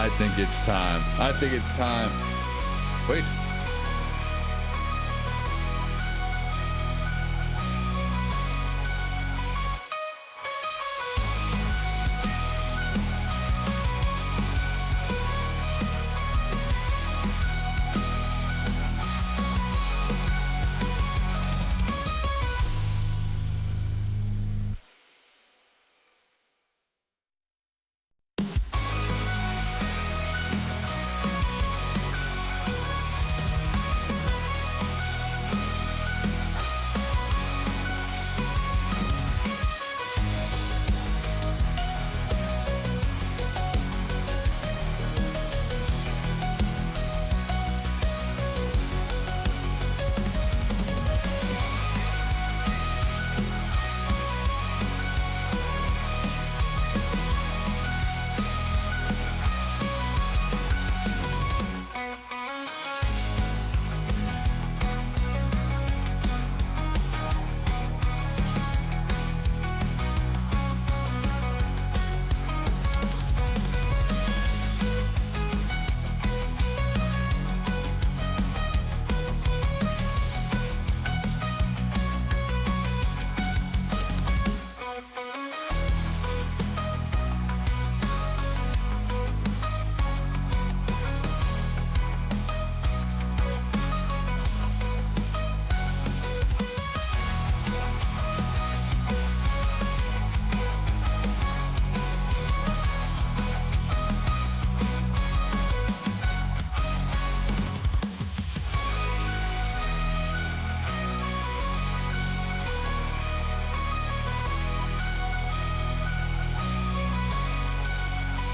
I think it's time. I think it's time. Wait.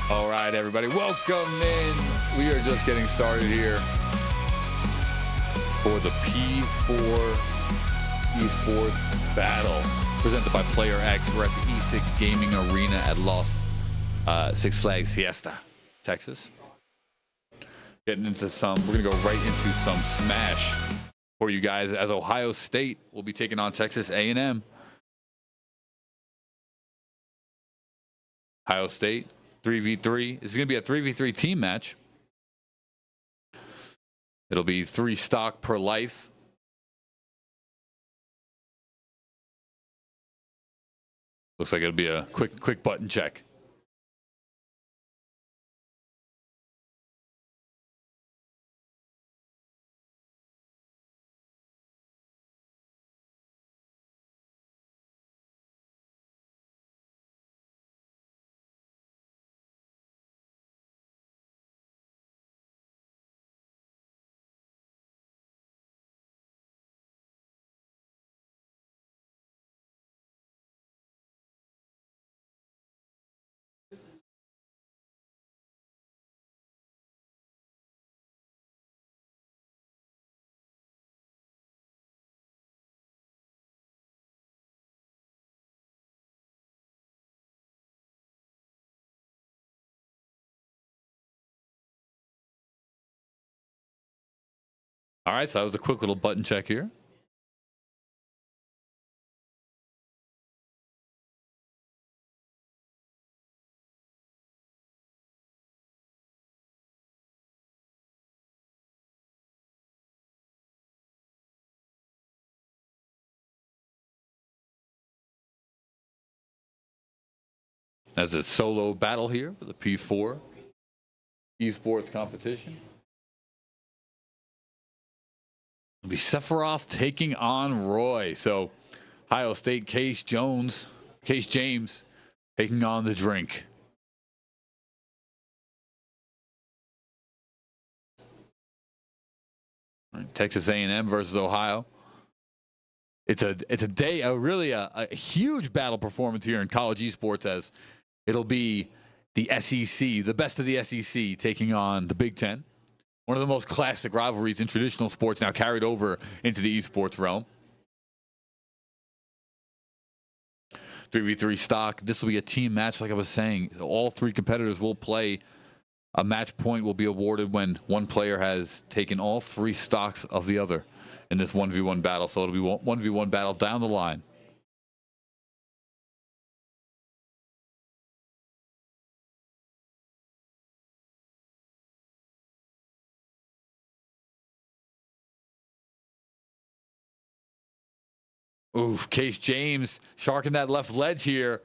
All right, everybody, welcome in. We are just getting started here for the P4 Esports Battle presented by Player X. We're at the E6 Gaming Arena at Six Flags Fiesta, Texas. Getting into we're gonna go right into some Smash for you guys as Ohio State will be taking on Texas A&M. Ohio State 3v3. This is going to be a 3v3 team match. It'll be 3 stock per life. Looks like it'll be a quick button check. All right, so that was a quick little button check here. As a solo battle here for the P4 Esports competition. It'll be Sephiroth taking on Roy. So Ohio State Case James taking on the drink. All right, Texas A&M versus Ohio. It's a day, really a huge battle performance here in college esports, as it'll be the SEC, the best of the SEC, taking on the Big Ten. One of the most classic rivalries in traditional sports now carried over into the esports realm. 3v3 stock. This will be a team match, like I was saying. All 3 competitors will play. A match point will be awarded when one player has taken all 3 stocks of the other in this 1v1 battle. So it'll be 1v1 battle down the line. Ooh, Case James sharking that left ledge here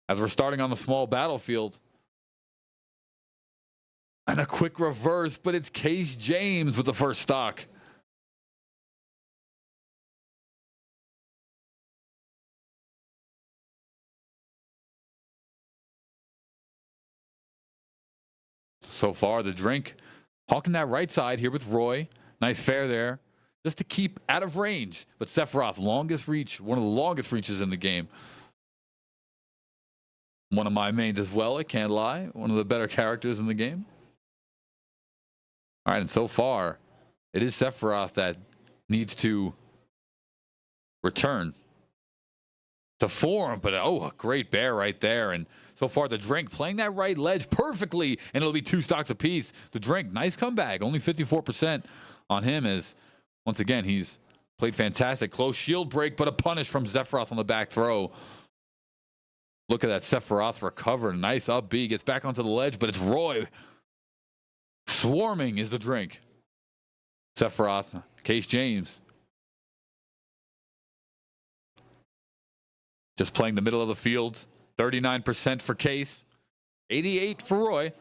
as we're starting on the small battlefield. And a quick reverse, but it's Case James with the first stock. So far, the drink hawking that right side here with Roy. Nice fair there, just to keep out of range. But Sephiroth, longest reach, one of the longest reaches in the game. One of my mains as well, I can't lie. One of the better characters in the game. All right, and so far, it is Sephiroth that needs to return to form. But oh, a great bear right there. And so far, the drink playing that right ledge perfectly, and it'll be 2 stocks apiece. The drink, nice comeback. Only 54% on him as, once again, he's played fantastic. Close shield break, but a punish from Sephiroth on the back throw. Look at that Sephiroth recover. Nice up B. Gets back onto the ledge, but it's Roy. Swarming is the drink. Sephiroth, Case James. Just playing the middle of the field. 39% for Case. 88 for Roy.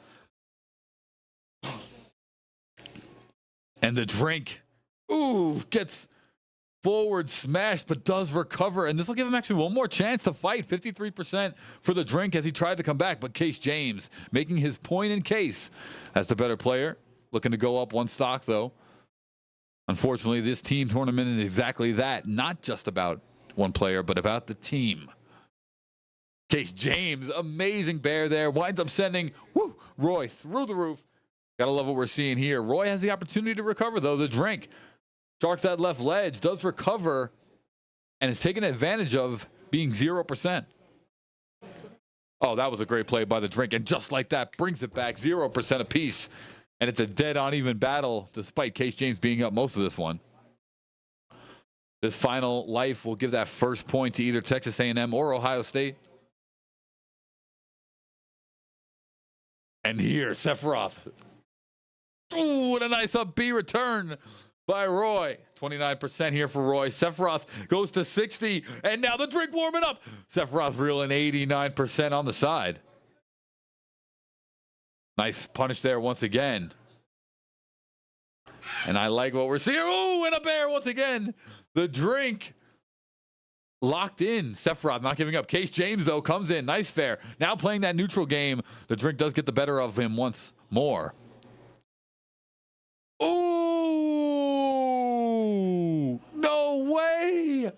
And the drink. Ooh, gets forward smashed, but does recover. And this will give him actually one more chance to fight. 53% for the drink as he tried to come back. But Case James making his point in Case as the better player. Looking to go up 1 stock, though. Unfortunately, this team tournament is exactly that. Not just about one player, but about the team. Case James, amazing bear there. Winds up sending Roy through the roof. Gotta love what we're seeing here. Roy has the opportunity to recover, though. The drink sharks that left ledge, does recover, and is taken advantage of being 0%. Oh, that was a great play by the drink. And just like that, brings it back 0% apiece. And it's a dead on even battle, despite Case James being up most of this one. This final life will give that first point to either Texas A&M or Ohio State. And here, Sephiroth. Ooh, what a nice up B return by Roy. 29% here for Roy. Sephiroth goes to 60, and now the drink warming up. Sephiroth reeling 89% on the side. Nice punish there once again. And I like what we're seeing. Ooh, and a bear once again. The drink locked in. Sephiroth not giving up. Case James, though, comes in. Nice fair. Now playing that neutral game. The drink does get the better of him once more. Ooh! No way!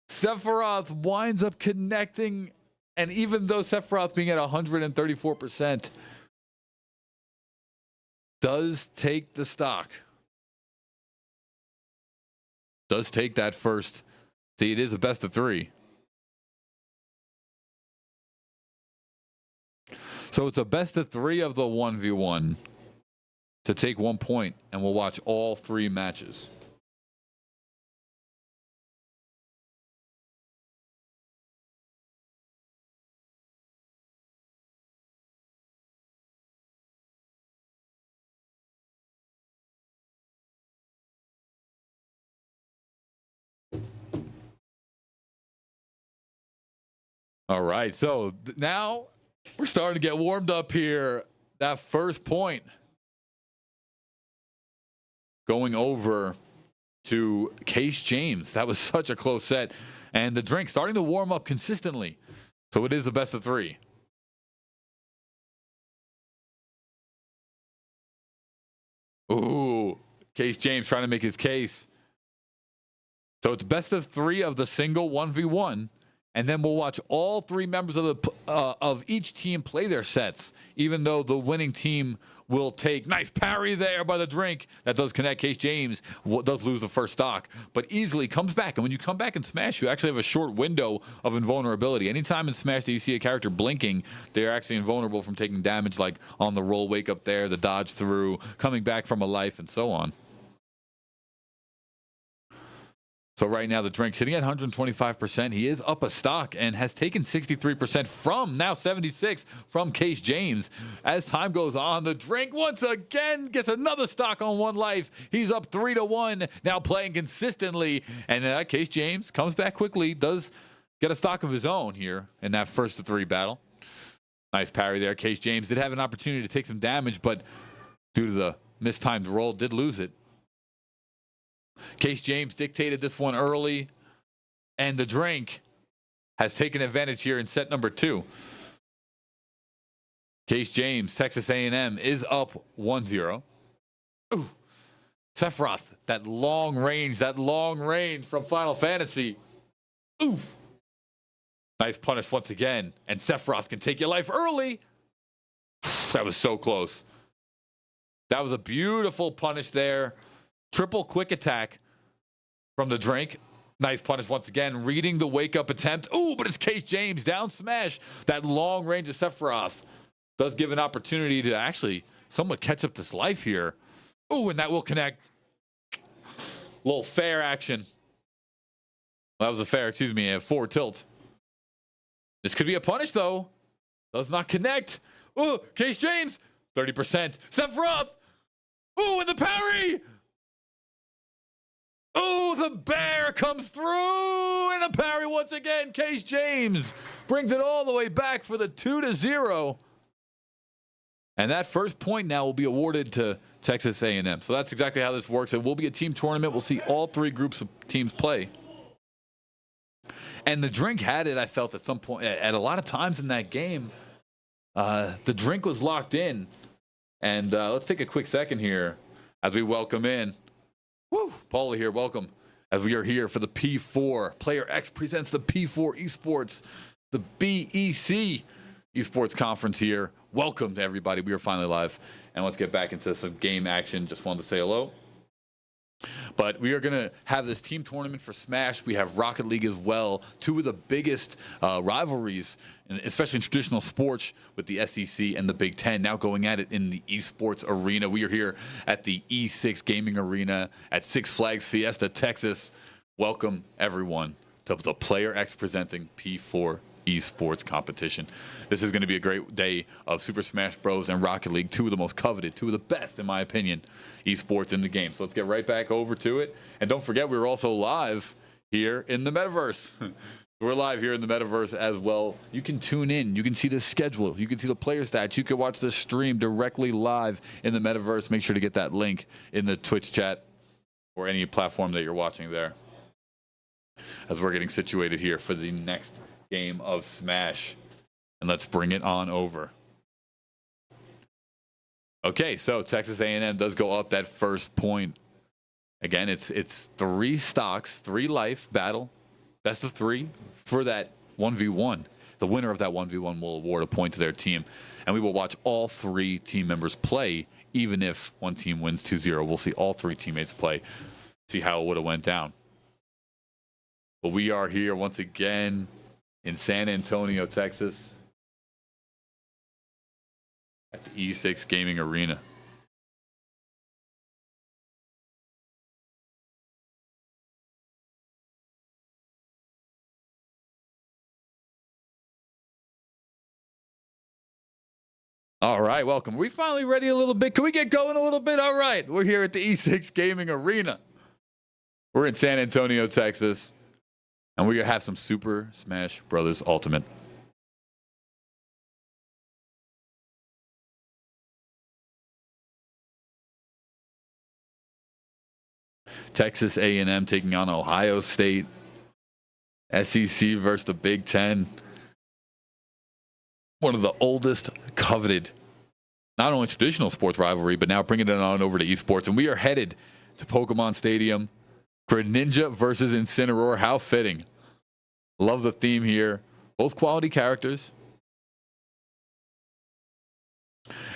Sephiroth winds up connecting. And even though Sephiroth being at 134%, does take the stock. Does take that first. See, it is a best of 3. So it's a best of 3 of the 1v1 to take 1 point, and we'll watch all 3 matches. All right, so now we're starting to get warmed up here. That first point going over to Case James. That was such a close set. And the drink starting to warm up consistently. So it is the best of 3. Ooh, Case James trying to make his case. So it's best of 3 of the single 1v1. And then we'll watch all 3 members of the of each team play their sets, even though the winning team will take. Nice parry there by the drink. That does connect. Case James does lose the first stock, but easily comes back. And when you come back in Smash, you actually have a short window of invulnerability. Anytime in Smash that you see a character blinking, they're actually invulnerable from taking damage, like on the roll wake up there, the dodge through, coming back from a life, and so on. So right now, the drink sitting at 125%. He is up a stock and has taken 63% from now 76 from Case James. As time goes on, the drink once again gets another stock on one life. He's up 3-1, now playing consistently. And Case James comes back quickly, does get a stock of his own here in that first of three battle. Nice parry there. Case James did have an opportunity to take some damage, but due to the mistimed roll, did lose it. Case James dictated this one early, and the drink has taken advantage here in set number 2. Case James, Texas A&M, is up 1-0. Ooh. Sephiroth, that long range from Final Fantasy. Ooh. Nice punish once again, and Sephiroth can take your life early. That was so close. That was a beautiful punish there. Triple quick attack from the drink. Nice punish once again, reading the wake-up attempt. Ooh, but it's Case James down smash. That long range of Sephiroth does give an opportunity to actually somewhat catch up this life here. Ooh, and that will connect. Little fair action. Well, that was a fair, a forward tilt. This could be a punish, though. Does not connect. Ooh, Case James, 30%. Sephiroth. Ooh, and the parry. Oh, the bear comes through, and a parry once again. Case James brings it all the way back for the 2-0. And that first point now will be awarded to Texas A&M. So that's exactly how this works. It will be a team tournament. We'll see all 3 groups of teams play. And the drink had it, I felt, at some point, at a lot of times in that game. The drink was locked in. And let's take a quick second here as we welcome in. Woo! Paula here, welcome. As we are here for the P4. Player X presents the P4 Esports, the BEC Esports Conference here. Welcome to everybody. We are finally live. And let's get back into some game action. Just wanted to say hello. But we are going to have this team tournament for Smash. We have Rocket League as well. 2 of the biggest rivalries, especially in traditional sports, with the SEC and the Big Ten, now going at it in the esports arena. We are here at the E6 Gaming Arena at Six Flags Fiesta, Texas. Welcome, everyone, to the Player X presenting P4 Esports competition. This is going to be a great day of Super Smash Bros. And Rocket League, 2 of the most coveted, 2 of the best, in my opinion, esports in the game. So let's get right back over to it. And don't forget, we're also live here in the Metaverse. We're live here in the Metaverse as well. You can tune in. You can see the schedule. You can see the player stats. You can watch the stream directly live in the Metaverse. Make sure to get that link in the Twitch chat or any platform that you're watching there. As we're getting situated here for the next game of Smash, and let's bring it on over. Okay, so Texas A&M does go up that first point. Again, it's 3 stocks, 3 life battle, best of 3 for that 1v1. The winner of that 1v1 will award a point to their team, and we will watch all 3 team members play. Even if one team wins 2-0, we'll see all 3 teammates play, see how it would have went down. But we are here once again in San Antonio, Texas, at the E6 Gaming Arena. All right, welcome. Are we finally ready a little bit? Can we get going a little bit? All right, we're here at the E6 Gaming Arena. We're in San Antonio, Texas. And we're going to have some Super Smash Bros. Ultimate. Texas A&M taking on Ohio State. SEC versus the Big Ten. One of the oldest coveted, not only traditional sports rivalry, but now bringing it on over to esports. And we are headed to Pokemon Stadium. Greninja versus Incineroar. How fitting. Love the theme here. Both quality characters.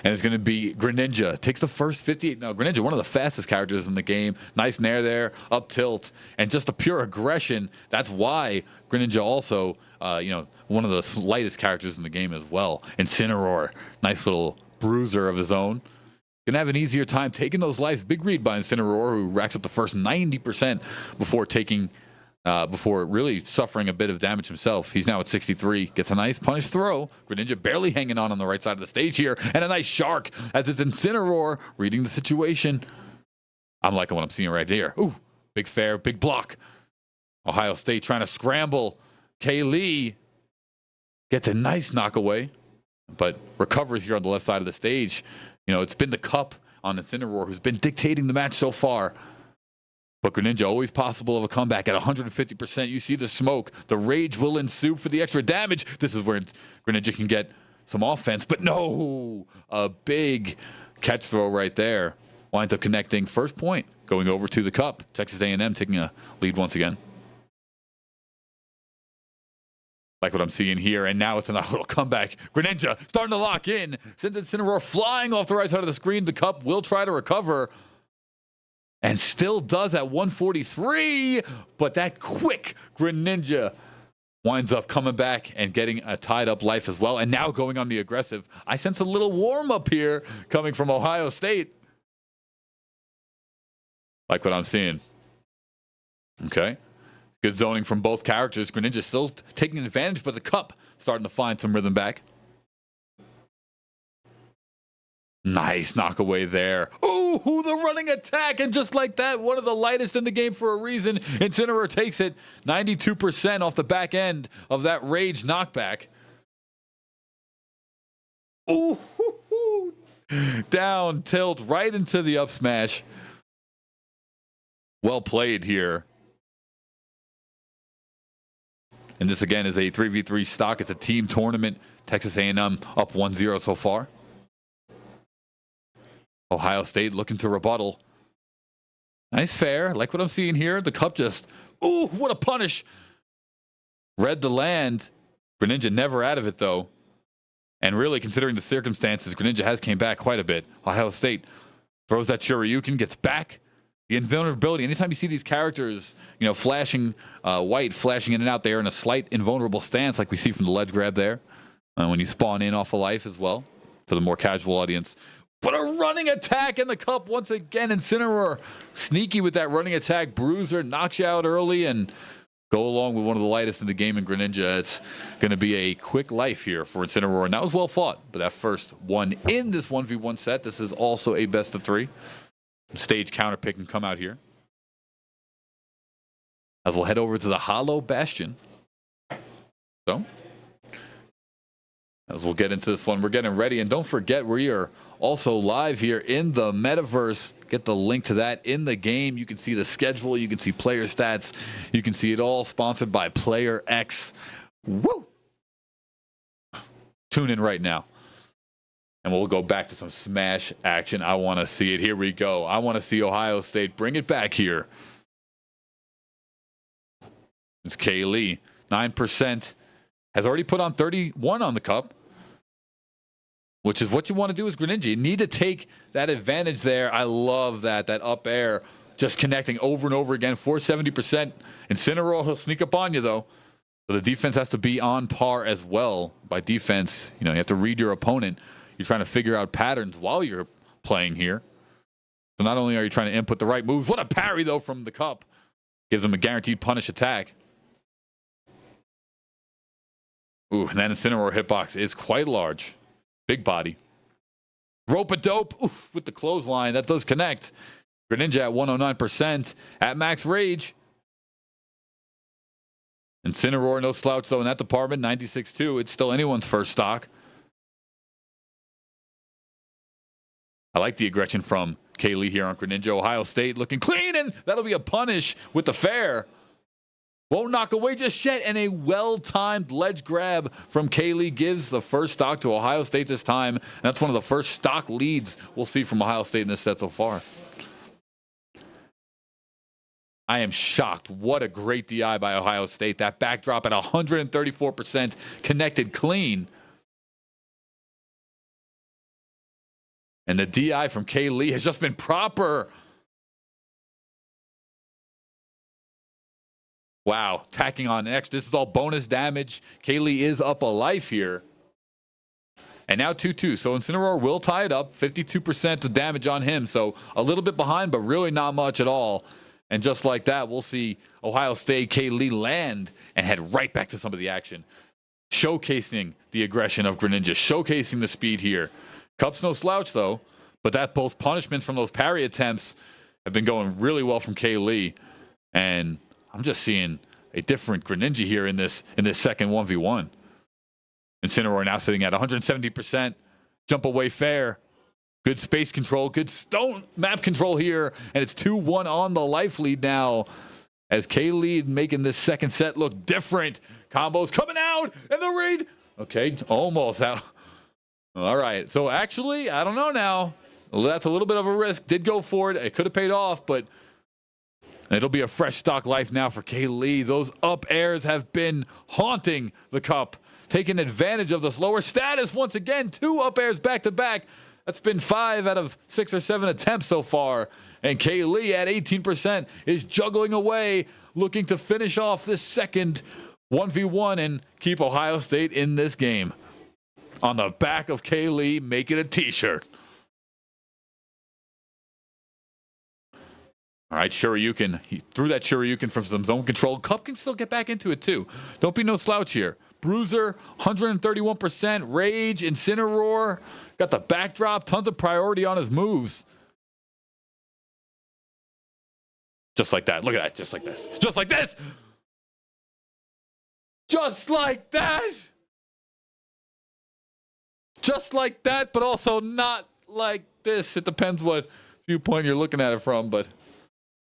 And it's going to be Greninja. Takes the first 58. Now, Greninja, one of the fastest characters in the game. Nice nair there. Up tilt. And just the pure aggression. That's why Greninja also, one of the lightest characters in the game as well. Incineroar. Nice little bruiser of his own. Gonna have an easier time taking those lives. Big read by Incineroar, who racks up the first 90% before taking before really suffering a bit of damage himself. He's now at 63. Gets a nice punish throw. Greninja barely hanging on the right side of the stage here. And a nice shark as it's Incineroar reading the situation. I'm liking what I'm seeing right here. Ooh, big fair, big block. Ohio State trying to scramble. Kaylee gets a nice knockaway, but recovers here on the left side of the stage. You know, it's been the Cup on Incineroar who's been dictating the match so far. But Greninja always possible of a comeback at 150%. You see the smoke. The rage will ensue for the extra damage. This is where Greninja can get some offense. But no, a big catch throw right there. Winds up connecting first point, going over to the Cup. Texas A&M taking a lead once again. Like what I'm seeing here, and now it's a little comeback. Greninja starting to lock in. Sends Incineroar flying off the right side of the screen. The Cup will try to recover. And still does at 143. But that quick Greninja winds up coming back and getting a tied up life as well. And now going on the aggressive. I sense a little warm up here coming from Ohio State. Like what I'm seeing. Okay. Good zoning from both characters. Greninja still taking advantage, but the Cup starting to find some rhythm back. Nice knockaway there. Ooh, the running attack. And just like that, one of the lightest in the game for a reason. Incineroar takes it 92% off the back end of that rage knockback. Ooh, down tilt right into the up smash. Well played here. And this again is a 3v3 stock. It's a team tournament. Texas A&M up 1-0 so far. Ohio State looking to rebuttal. Nice fair. Like what I'm seeing here. The Cup just, ooh, what a punish. Read the land. Greninja never out of it though. And really considering the circumstances, Greninja has came back quite a bit. Ohio State throws that Shoryuken, gets back. The invulnerability. Anytime you see these characters, you know, flashing white, flashing in and out there in a slight invulnerable stance like we see from the ledge grab there. When you spawn in off of life as well for the more casual audience. But a running attack in the Cup once again. Incineroar sneaky with that running attack. Bruiser knocks you out early and go along with one of the lightest in the game in Greninja. It's going to be a quick life here for Incineroar. And that was well fought. But that first one in this 1v1 set, this is also a best of 3. Stage counter pick can come out here. As we'll head over to the Hollow Bastion. So, as we'll get into this one, we're getting ready. And don't forget, we are also live here in the metaverse. Get the link to that in the game. You can see the schedule. You can see player stats. You can see it all sponsored by Player X. Woo! Tune in right now. And we'll go back to some Smash action. I want to see it. Here we go. I want to see Ohio State bring it back here. It's Kaylee. 9%. Has already put on 31 on the Cup. Which is what you want to do as Greninja. You need to take that advantage there. I love that. That up air just connecting over and over again. 470%. Incineroar, he'll sneak up on you, though. So the defense has to be on par as well. By defense, you know, you have to read your opponent. You're trying to figure out patterns while you're playing here. So not only are you trying to input the right moves, what a parry, though, from the Cup. Gives him a guaranteed punish attack. Ooh, and that Incineroar hitbox is quite large. Big body. Rope-a-dope. Oof, with the clothesline. That does connect. Greninja at 109%. At max rage. Incineroar, no slouch, though, in that department. 96-2. It's still anyone's first stock. I like the aggression from Kaylee here on Greninja. Ohio State looking clean, and that'll be a punish with the fair. Won't knock away just yet, and a well-timed ledge grab from Kaylee gives the first stock to Ohio State this time. And that's one of the first stock leads we'll see from Ohio State in this set so far. I am shocked. What a great DI by Ohio State. That backdrop at 134% connected clean. And the DI from Kaylee has just been proper. Wow, tacking on X. This is all bonus damage. Kaylee is up a life here. And now 2-2. So Incineroar will tie it up. 52% of damage on him. So a little bit behind, but really not much at all. And just like that, we'll see Ohio State K-Lee land and head right back to some of the action. Showcasing the aggression of Greninja, showcasing the speed here. Cup's no slouch, though, but that both punishments from those parry attempts have been going really well from K-Lee. And I'm just seeing a different Greninja here in this second 1v1. Incineroar now sitting at 170%. Jump away fair. Good space control, good stone map control here. And it's 2-1 on the life lead now. As K-Lee making this second set look different. Combos coming out, and the read. Okay, almost out. All right, so actually, I don't know now. That's a little bit of a risk. Did go for it. It could have paid off, but it'll be a fresh stock life now for K-Lee. Those up airs have been haunting the cup. Taking advantage of the slower status once again. 2 up airs back to back. That's been 5 out of 6 or 7 attempts so far. And K-Lee at 18% is juggling away, looking to finish off this second 1v1 and keep Ohio State in this game. On the back of K-Lee, make it a t-shirt. All right, Shoryuken. He threw that Shoryuken from some zone control. Cup can still get back into it, too. Don't be no slouch here. Bruiser, 131%. Rage, Incineroar. Got the backdrop. Tons of priority on his moves. Just like that. Look at that. Just like this. Just like this. Just like that. Just like that, but also not like this. It depends what viewpoint you're looking at it from, but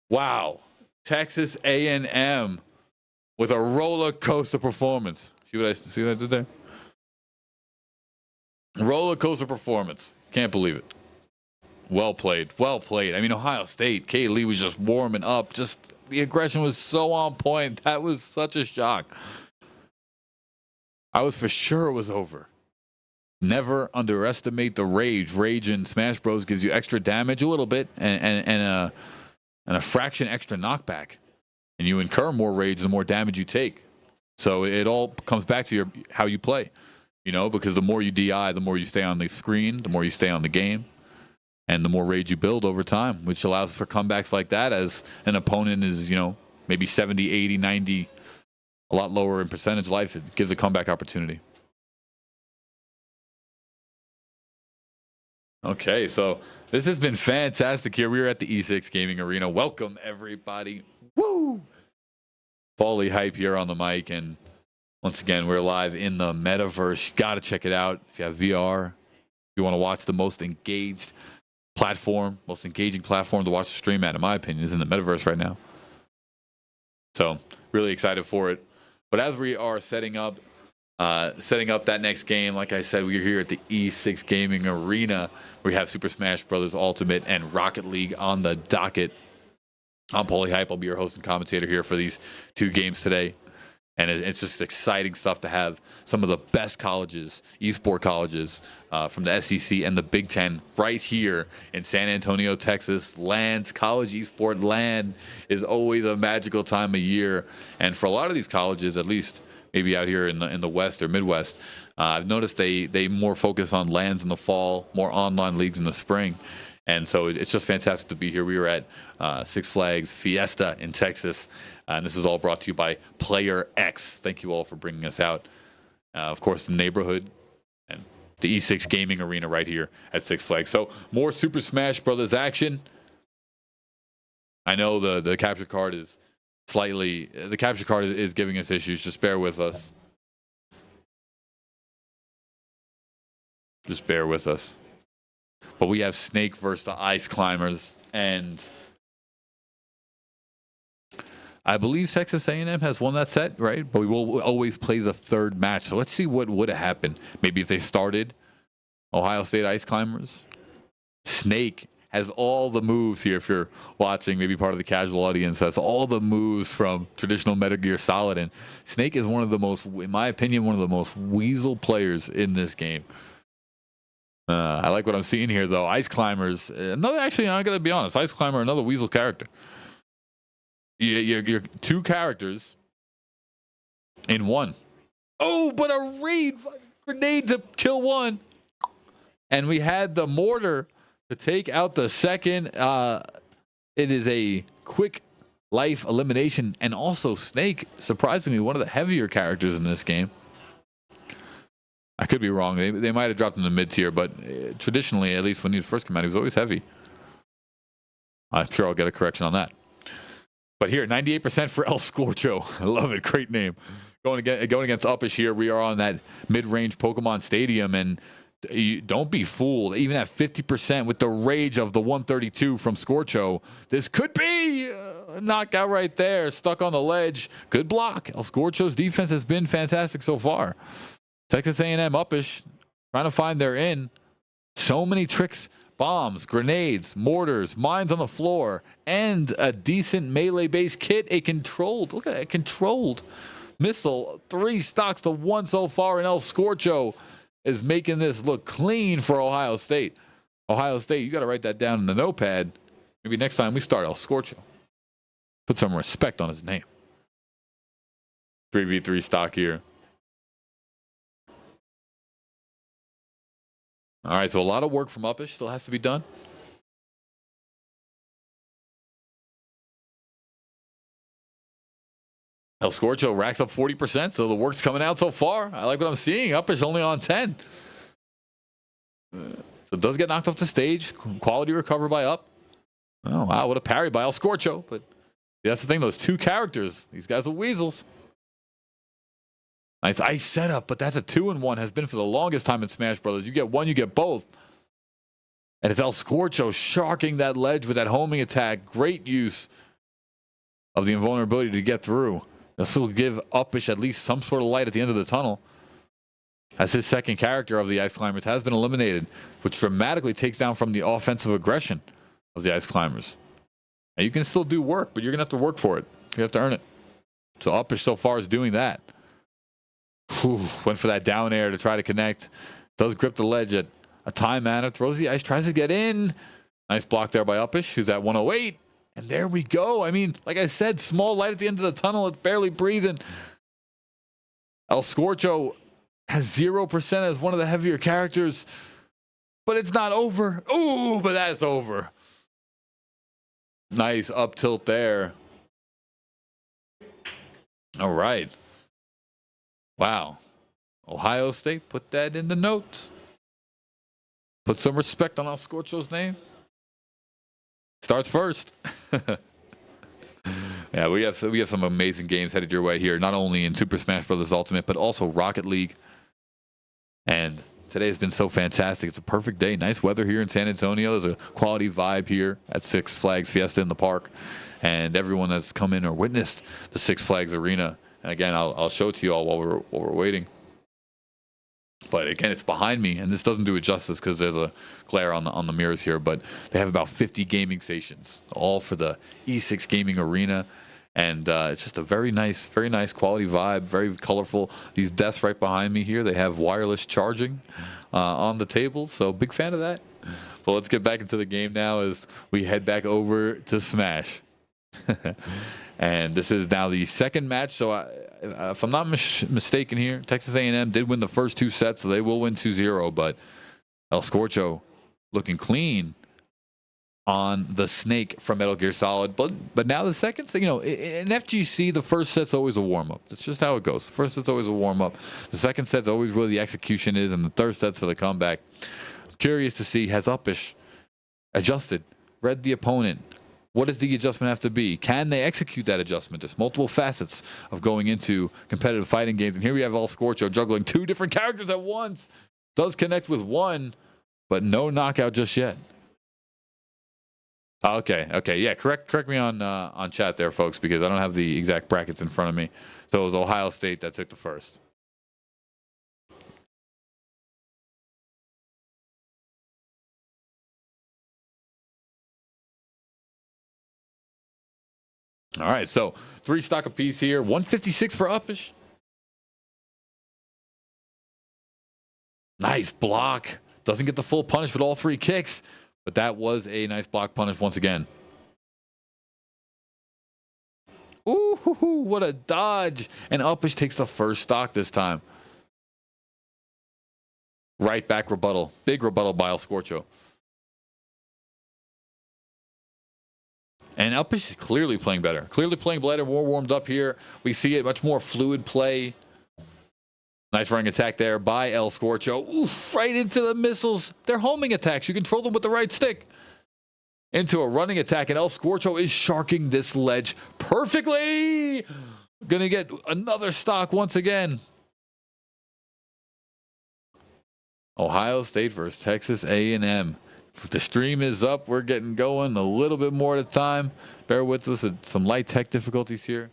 wow. Texas A&M with a roller coaster performance. See what I did there? Roller coaster performance. Can't believe it. Well played. Well played. I mean, Ohio State, K-Lee was just warming up. Just the aggression was so on point. That was such a shock. I was for sure it was over. Never underestimate the rage. Rage in Smash Bros. Gives you extra damage a little bit and a fraction extra knockback. And you incur more rage the more damage you take. So it all comes back to how you play. You know, because the more you DI, the more you stay on the screen, the more you stay on the game. And the more rage you build over time, which allows for comebacks like that as an opponent is, you know, maybe 70, 80, 90, a lot lower in percentage life. It gives a comeback opportunity. Okay, so this has been fantastic here. We are at the E6 Gaming Arena. Welcome, everybody. Woo! Paulie Hype here on the mic. And once again, we're live in the metaverse. You got to check it out if you have VR. If you want to watch the most engaged platform, most engaging platform to watch the stream at, in my opinion, is in the metaverse right now. So really excited for it. But as we are setting up that next game, like I said, we're here at the E6 Gaming Arena. We have Super Smash Bros. Ultimate and Rocket League on the docket. I'm Paulie Hype. I'll be your host and commentator here for these 2 games today. And it's just exciting stuff to have some of the best colleges, esport colleges from the SEC and the Big Ten right here in San Antonio, Texas. LAN's College Esport LAN is always a magical time of year. And for a lot of these colleges, at least maybe out here in the West or Midwest, I've noticed they more focus on LANs in the fall, more online leagues in the spring. And so it's just fantastic to be here. We were at Six Flags Fiesta in Texas. And this is all brought to you by Player X. Thank you all for bringing us out. Of course, the neighborhood and the E6 Gaming Arena right here at Six Flags. So more Super Smash Brothers action. I know the capture card is giving us issues. Just bear with us. Just bear with us. But we have Snake versus the Ice Climbers, and I believe Texas A&M has won that set, right? But we will always play the third match. So let's see what would have happened. Maybe if they started Ohio State Ice Climbers. Snake has all the moves here. If you're watching, maybe part of the casual audience, that's all the moves from traditional Metal Gear Solid. And Snake is one of the most, in my opinion, one of the most weasel players in this game. I like what I'm seeing here, though. Ice Climbers, actually, I'm going to be honest. Ice Climber, another weasel character. You're 2 characters in one. Oh, but a raid grenade to kill one. And we had the mortar to take out the second. It is a quick life, elimination, and also Snake. Surprisingly, one of the heavier characters in this game. I could be wrong. They might have dropped him in the mid tier, but traditionally, at least when he first came out, he was always heavy. I'm sure I'll get a correction on that. But here, 98% for El Scorcho. I love it. Great name. Going against Uppish here, we are on that mid-range Pokemon Stadium, and don't be fooled. Even at 50% with the rage of the 132 from Scorcho, this could be a knockout right there. Stuck on the ledge. Good block. El Scorcho's defense has been fantastic so far. Texas A&M Uppish trying to find their in. So many tricks. Bombs, grenades, mortars, mines on the floor, and a decent melee-based kit. A controlled, look at that, controlled missile. 3 stocks to 1 so far, and El Scorcho is making this look clean for Ohio State. Ohio State, you got to write that down in the notepad. Maybe next time we start El Scorcho. Put some respect on his name. 3v3 stock here. All right, so a lot of work from Uppish still has to be done. El Scorcho racks up 40%, so the work's coming out so far. I like what I'm seeing. Uppish only on 10. So it does get knocked off the stage. Quality recover by Up. Oh, wow, what a parry by El Scorcho. But that's the thing, those 2 characters. These guys are weasels. Nice ice setup, but that's a 2-in-1. Has been for the longest time in Smash Brothers. You get one, you get both. And it's El Scorcho sharking that ledge with that homing attack. Great use of the invulnerability to get through. This will give Uppish at least some sort of light at the end of the tunnel, as his second character of the Ice Climbers has been eliminated, which dramatically takes down from the offensive aggression of the Ice Climbers. And you can still do work, but you're going to have to work for it. You have to earn it. So Uppish so far is doing that. Whew, went for that down air to try to connect. Does grip the ledge at a time manner. Throws the ice, tries to get in. Nice block there by Uppish, who's at 108. And there we go. I mean, like I said, small light at the end of the tunnel. It's barely breathing. El Scorcho has 0% as one of the heavier characters. But it's not over. Ooh, but that's over. Nice up tilt there. All right. Wow. Ohio State, put that in the notes. Put some respect on El Scorcho's name. Starts first. Yeah, we have some amazing games headed your way here, not only in Super Smash Bros. Ultimate, but also Rocket League. And today has been so fantastic. It's a perfect day. Nice weather here in San Antonio. There's a quality vibe here at Six Flags Fiesta in the park. And everyone that's come in or witnessed the Six Flags Arena. And again, I'll show it to you all while we're waiting. But again, it's behind me, and this doesn't do it justice because there's a glare on the mirrors here. But they have about 50 gaming stations, all for the E6 Gaming Arena, and it's just a very nice quality vibe, very colorful. These desks right behind me here, they have wireless charging on the table, so big fan of that. But let's get back into the game now as we head back over to Smash. And this is now the second match. So if I'm not mistaken here, Texas A&M did win the first 2 sets, so they will win 2-0. But El Scorcho looking clean on the Snake from Metal Gear Solid. But now the second, you know, in FGC, the first set's always a warm-up. That's just how it goes. The first set's always a warm-up. The second set's always where the execution is, and the third set's for the comeback. I'm curious to see, has Uppish adjusted, read the opponent? What does the adjustment have to be? Can they execute that adjustment? There's multiple facets of going into competitive fighting games. And here we have El Scorcho juggling 2 different characters at once. Does connect with one, but no knockout just yet. Okay. Yeah, correct me on chat there, folks, because I don't have the exact brackets in front of me. So it was Ohio State that took the first. All right, so 3 stock apiece here. 156 for Uppish. Nice block. Doesn't get the full punish with all 3 kicks, but that was a nice block punish once again. Ooh, what a dodge. And Uppish takes the first stock this time. Right back rebuttal. Big rebuttal by El Scorcho. And Elpish is clearly playing better. Clearly playing better, more warmed up here. We see it, much more fluid play. Nice running attack there by El Scorcho. Oof, right into the missiles. They're homing attacks. You control them with the right stick. Into a running attack, and El Scorcho is sharking this ledge perfectly. Gonna get another stock once again. Ohio State versus Texas A&M. The stream is up. We're getting going a little bit more at a time. Bear with us with some light tech difficulties here.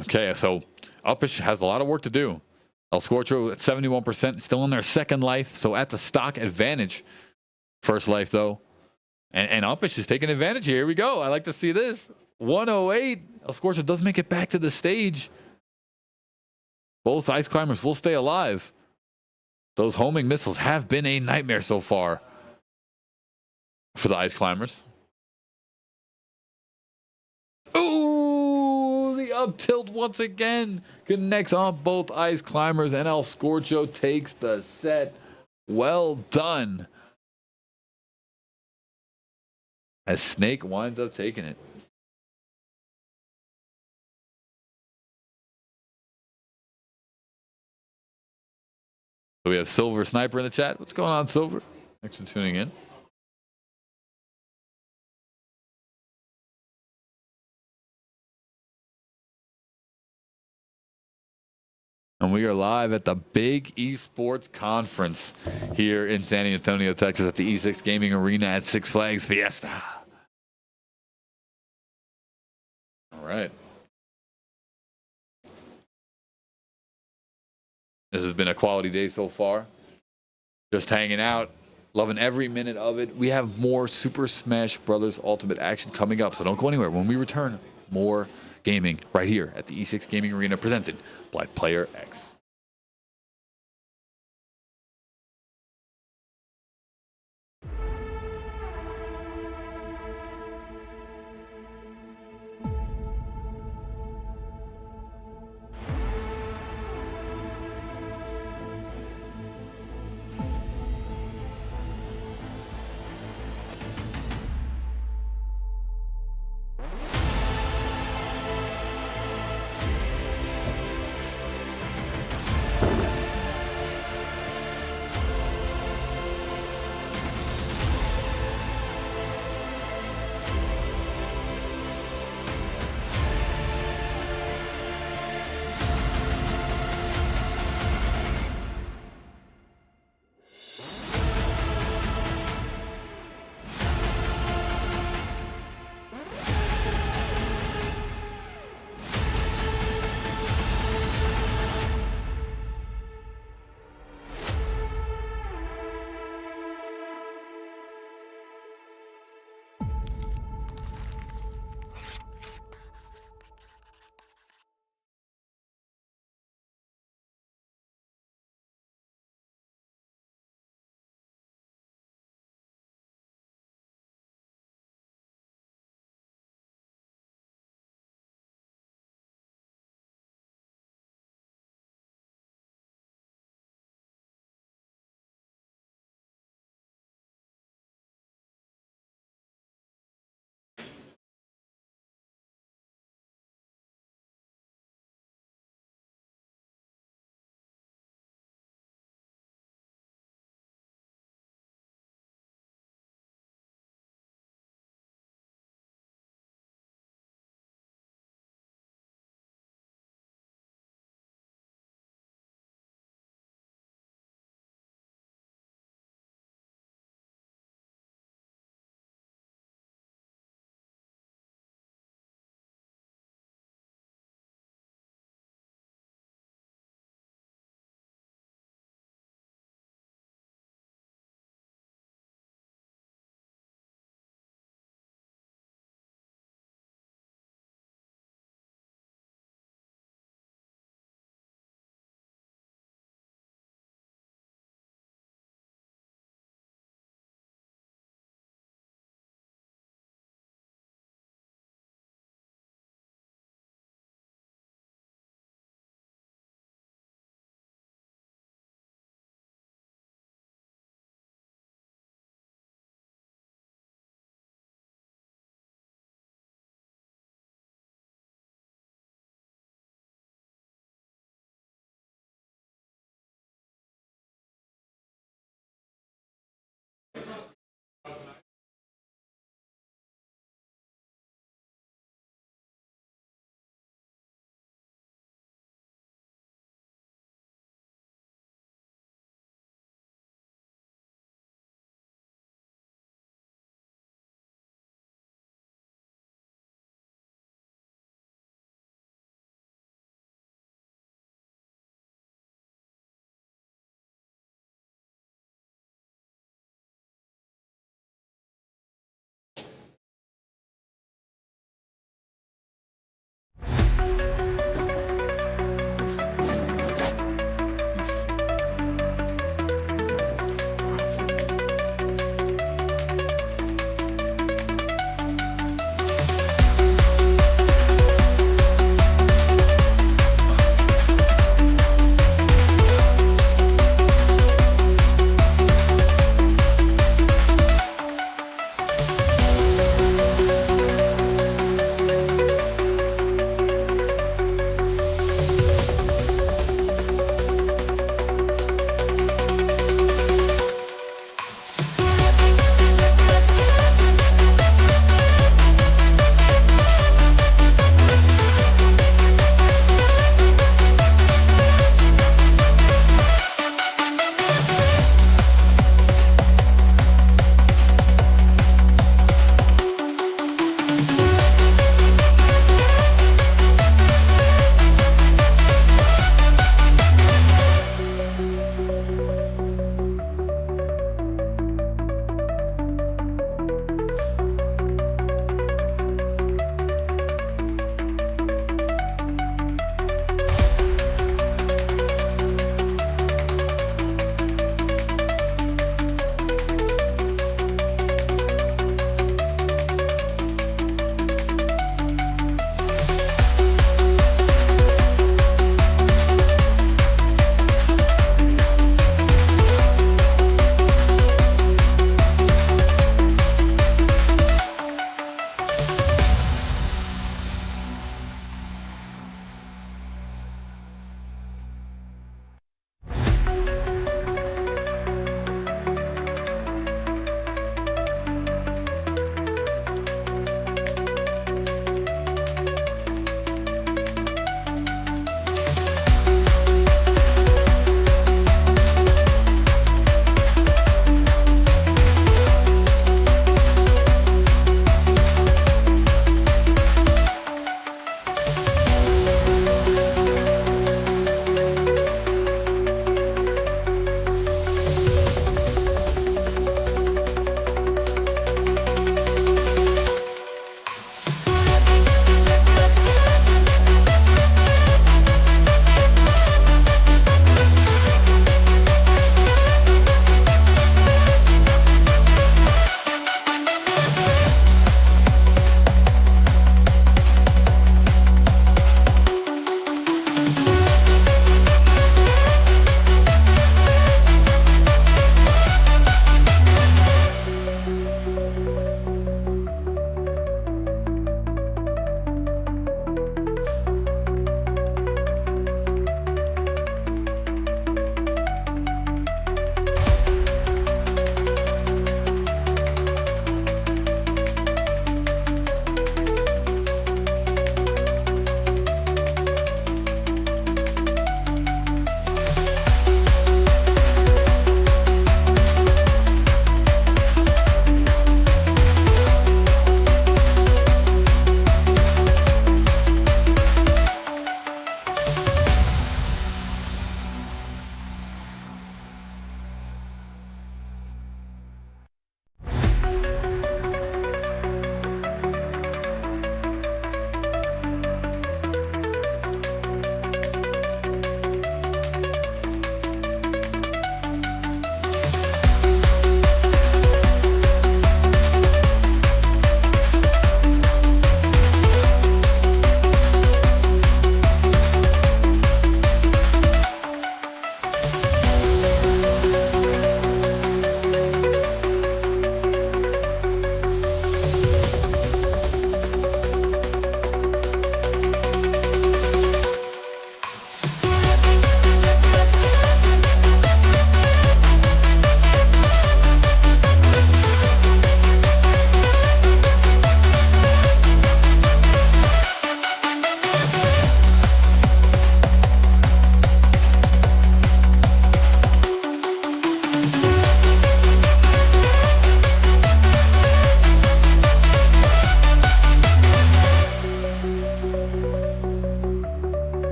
Okay, so Uppish has a lot of work to do. El Scorcho at 71%, still in their second life, so at the stock advantage. First life, though. And Uppish is taking advantage here. Here we go. I like to see this. 108. El Scorcho does make it back to the stage. Both Ice Climbers will stay alive. Those homing missiles have been a nightmare so far for the Ice Climbers. Ooh, the up tilt once again connects on both Ice Climbers, and El Scorcho takes the set. Well done. As Snake winds up taking it. So we have Silver Sniper in the chat. What's going on, Silver? Thanks for tuning in. And we are live at the big esports conference here in San Antonio, Texas at the E6 Gaming Arena at Six Flags Fiesta. All right. This has been a quality day so far. Just hanging out, loving every minute of it. We have more Super Smash Bros. Ultimate action coming up, so don't go anywhere. When we return, more gaming right here at the E6 Gaming Arena presented by Player X.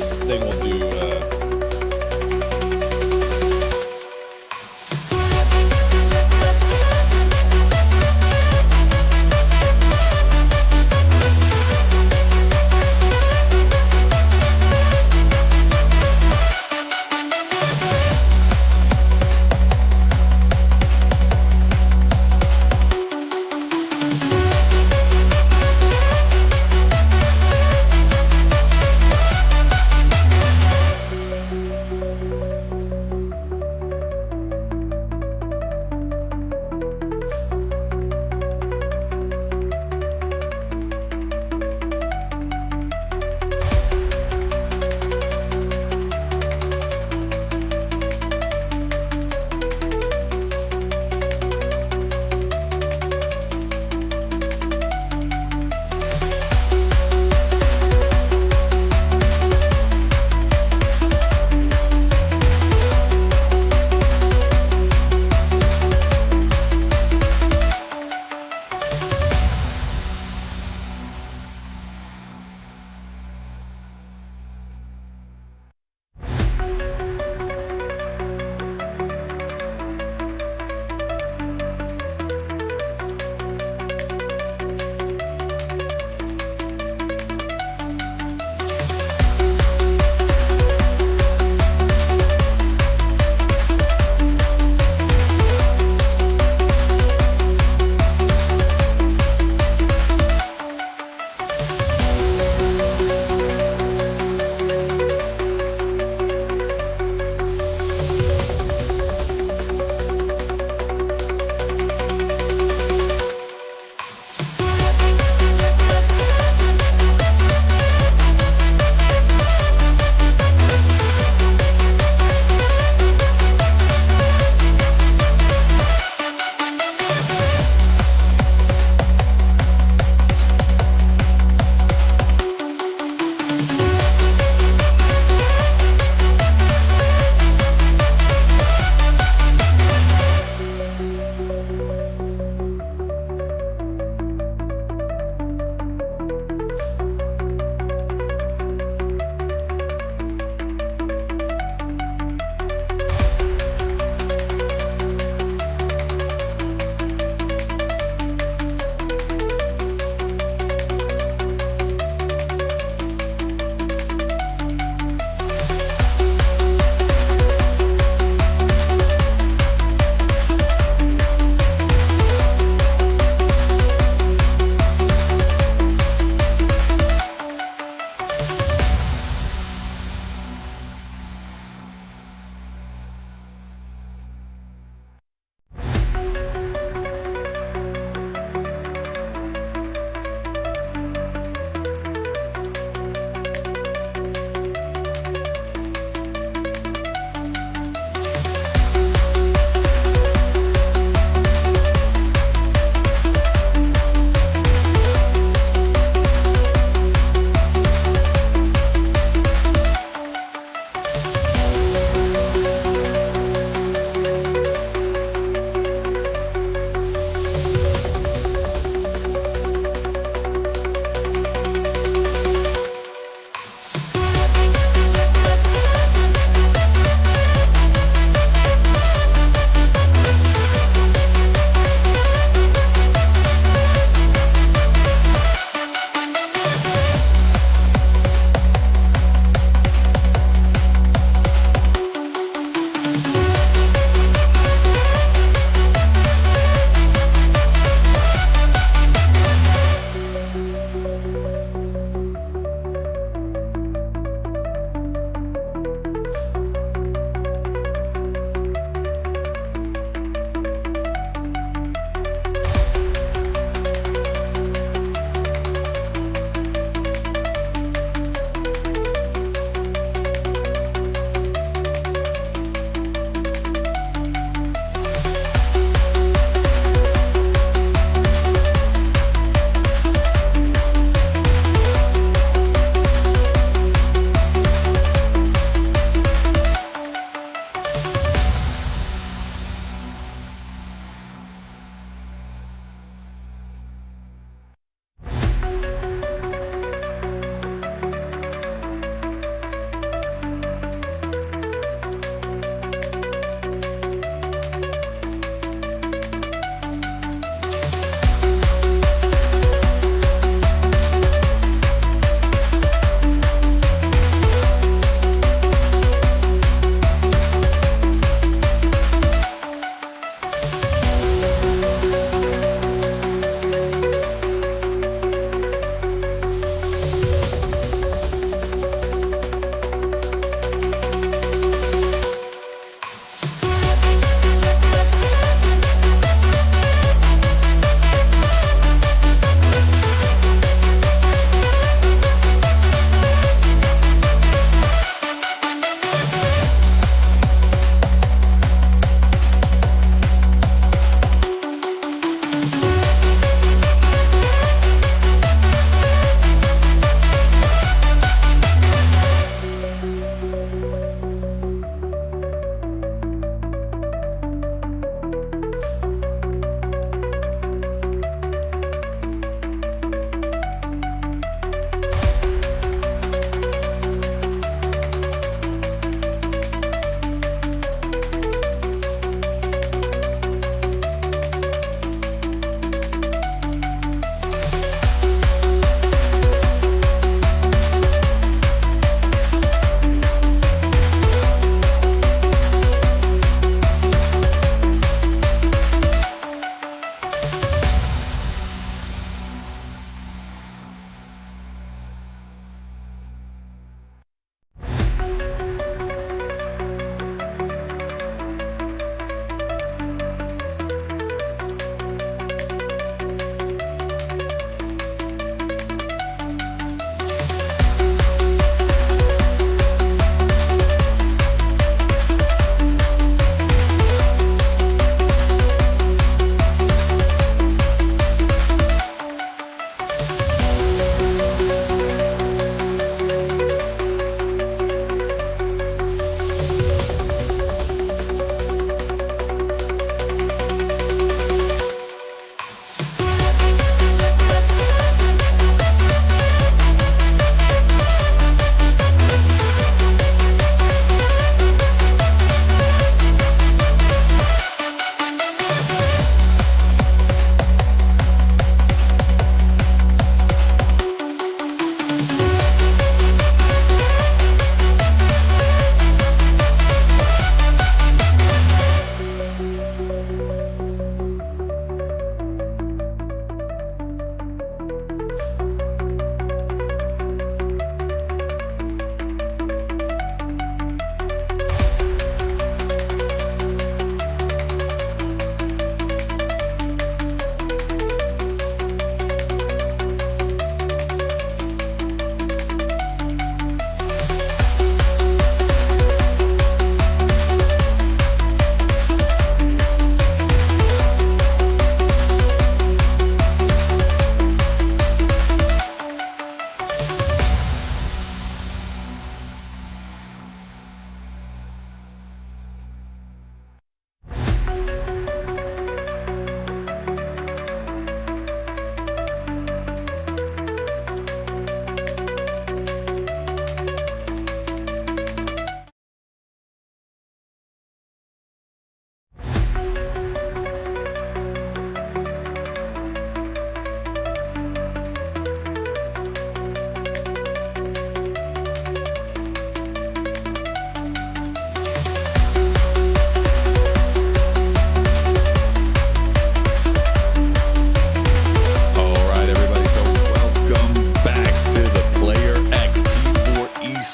this thing will do.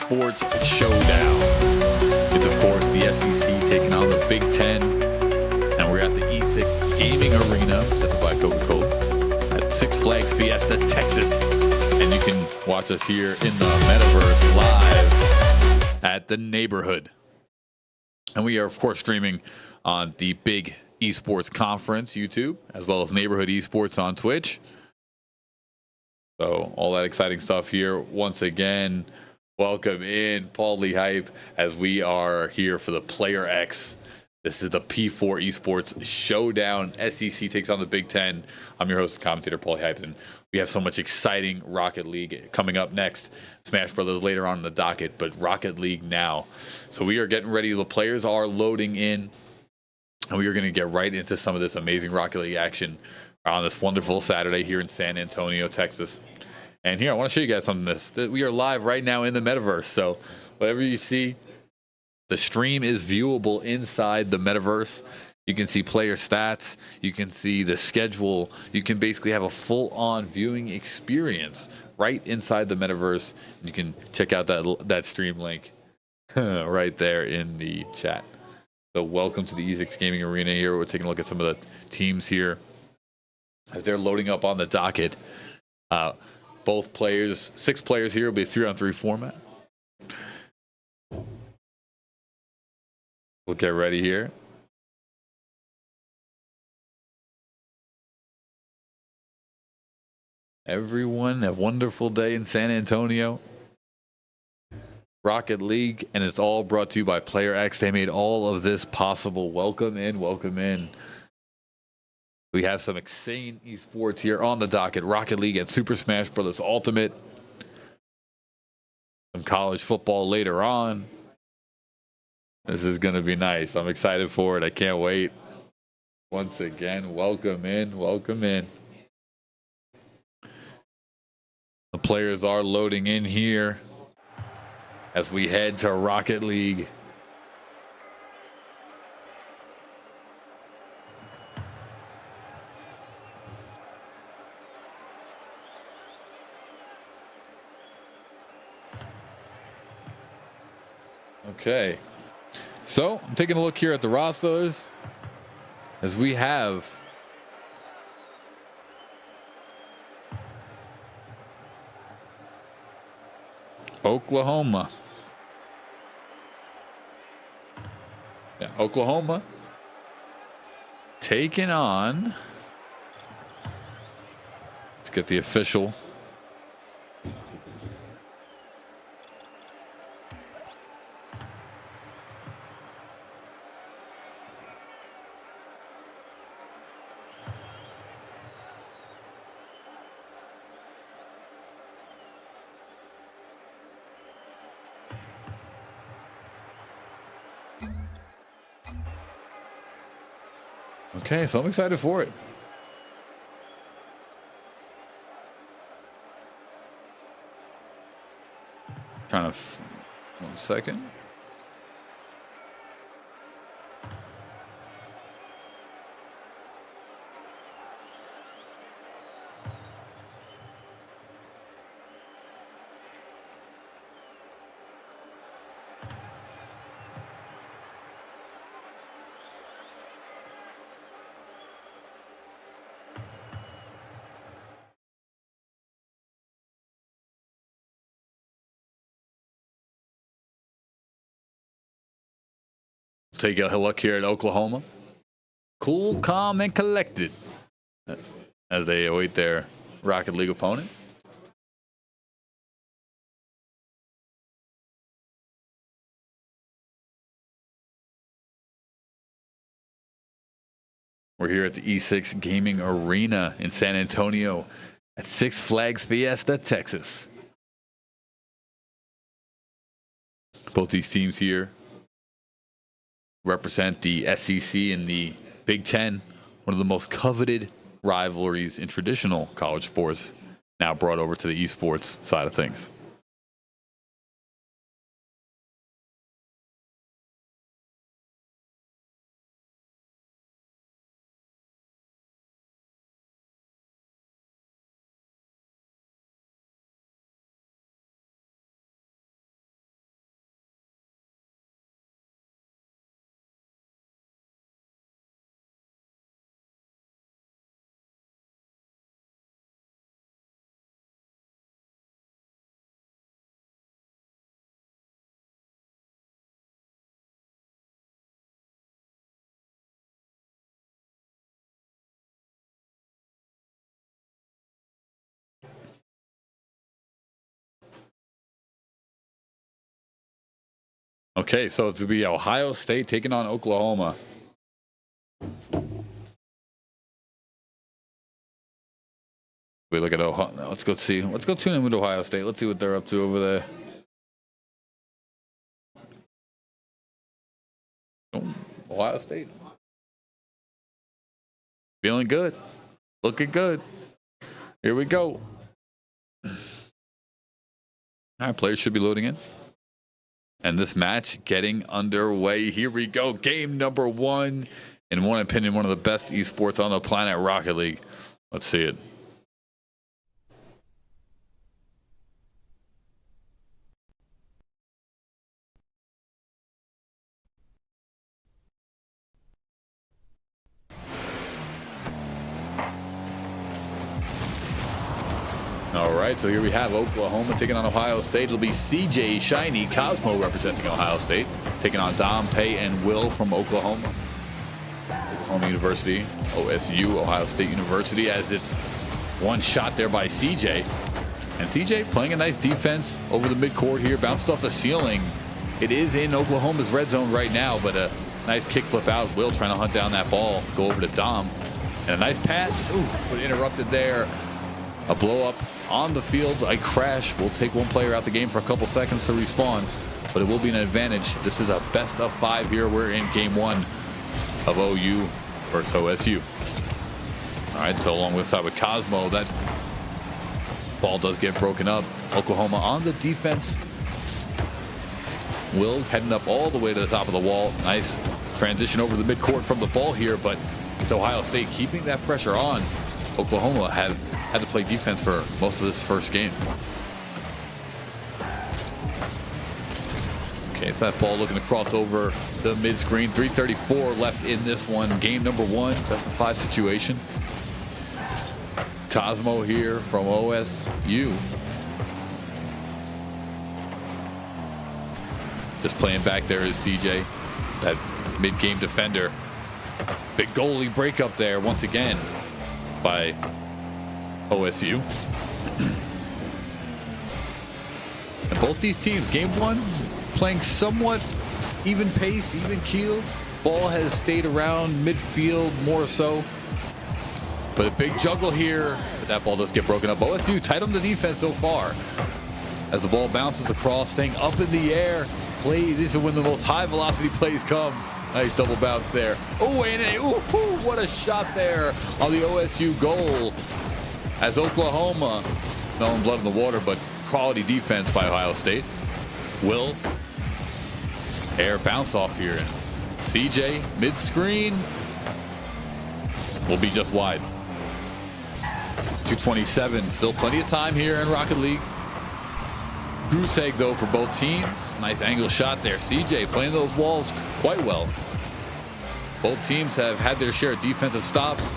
Sports Showdown. It's, of course, the SEC taking on the Big Ten. And we're at the E6 Gaming Arena, set by Coca-Cola, at Six Flags Fiesta, Texas. And you can watch us here in the Metaverse live at the neighborhood. And we are, of course, streaming on the Big Esports Conference YouTube, as well as Neighborhood Esports on Twitch. So all that exciting stuff here. Once again, welcome in Paul Lee Hype as we are here for the Player X. This is the P4 Esports Showdown. SEC takes on the Big Ten. I'm your host, commentator Paul Lee Hype, and we have so much exciting Rocket League coming up next. Smash Brothers later on in the docket, but Rocket League now. So we are getting ready. The players are loading in, and we are going to get right into some of this amazing Rocket League action on this wonderful Saturday here in San Antonio, Texas. And here, I want to show you guys something. That we are live right now in the Metaverse. So whatever you see, the stream is viewable inside the Metaverse. You can see player stats. You can see the schedule. You can basically have a full-on viewing experience right inside the Metaverse. You can check out that stream link right there in the chat. So welcome to the E6 Gaming Arena here. We're taking a look at some of the teams here as they're loading up on the docket. Both players, 6 players here, will be a 3-on-3 format. We'll get ready here. Everyone, a wonderful day in San Antonio. Rocket League, and it's all brought to you by Player X. They made all of this possible. Welcome in, welcome in. We have some insane esports here on the docket. Rocket League and Super Smash Bros. Ultimate. Some college football later on. This is going to be nice. I'm excited for it. I can't wait. Once again, welcome in, welcome in. The players are loading in here as we head to Rocket League. Okay, so I'm taking a look here at the rosters as we have Oklahoma. Yeah, Oklahoma taking on, let's get the official. Okay, so I'm excited for it. Trying to, 1 second. Take a look here at Oklahoma. Cool, calm, and collected as they await their Rocket League opponent. We're here at the E6 Gaming Arena in San Antonio at Six Flags Fiesta, Texas. Both these teams here represent the SEC and the Big Ten, one of the most coveted rivalries in traditional college sports, now brought over to the esports side of things. Okay, so it's to be Ohio State taking on Oklahoma. We look at Ohio. Let's go see. Let's go tune in with Ohio State. Let's see what they're up to over there. Oh, Ohio State. Feeling good. Looking good. Here we go. All right, players should be loading in. And this match getting underway. Here we go. Game number 1. In one opinion, one of the best esports on the planet, Rocket League. Let's see it. All right, so here we have Oklahoma taking on Ohio State. It'll be CJ Shiny Cosmo representing Ohio State, taking on Dom, Pay, and Will from Oklahoma University, OSU, Ohio State University, as it's One shot there by CJ. And CJ playing a nice defense over the midcourt here. Bounced off the ceiling. It is in Oklahoma's red zone right now, but a nice kick flip out. Will trying to hunt down that ball. Go over to Dom. And a nice pass. Ooh, but interrupted there. A blow up on the field. A crash will take one player out the game for a couple seconds to respawn, but it will be an advantage. This is a best of 5 here. We're in game 1 of OU versus OSU. All right, so along with side with Cosmo, that ball does get broken up. Oklahoma on the defense. Will heading up all the way to the top of the wall. Nice transition over the midcourt from the ball here, but it's Ohio State keeping that pressure on. Oklahoma had to play defense for most of this first game. Okay, so that ball looking to cross over the mid-screen. 3:34 left in this one. Game number 1, best of 5 situation. Cosmo here from OSU. Just playing back there is CJ, that mid-game defender. Big goalie breakup there once again by OSU. And both these teams, game 1, playing somewhat even paced, even keeled. Ball has stayed around midfield more so. But a big juggle here, but that ball does get broken up. OSU tight on the defense so far. As the ball bounces across, staying up in the air. These are when the most high velocity plays come. Nice double bounce there. Oh, and what a shot there on the OSU goal. As Oklahoma, smelling blood in the water, but quality defense by Ohio State. Will air bounce off here. CJ mid-screen will be just wide. 2:27, still plenty of time here in Rocket League. Goose egg though for both teams. Nice angle shot there. CJ playing those walls quite well. Both teams have had their share of defensive stops.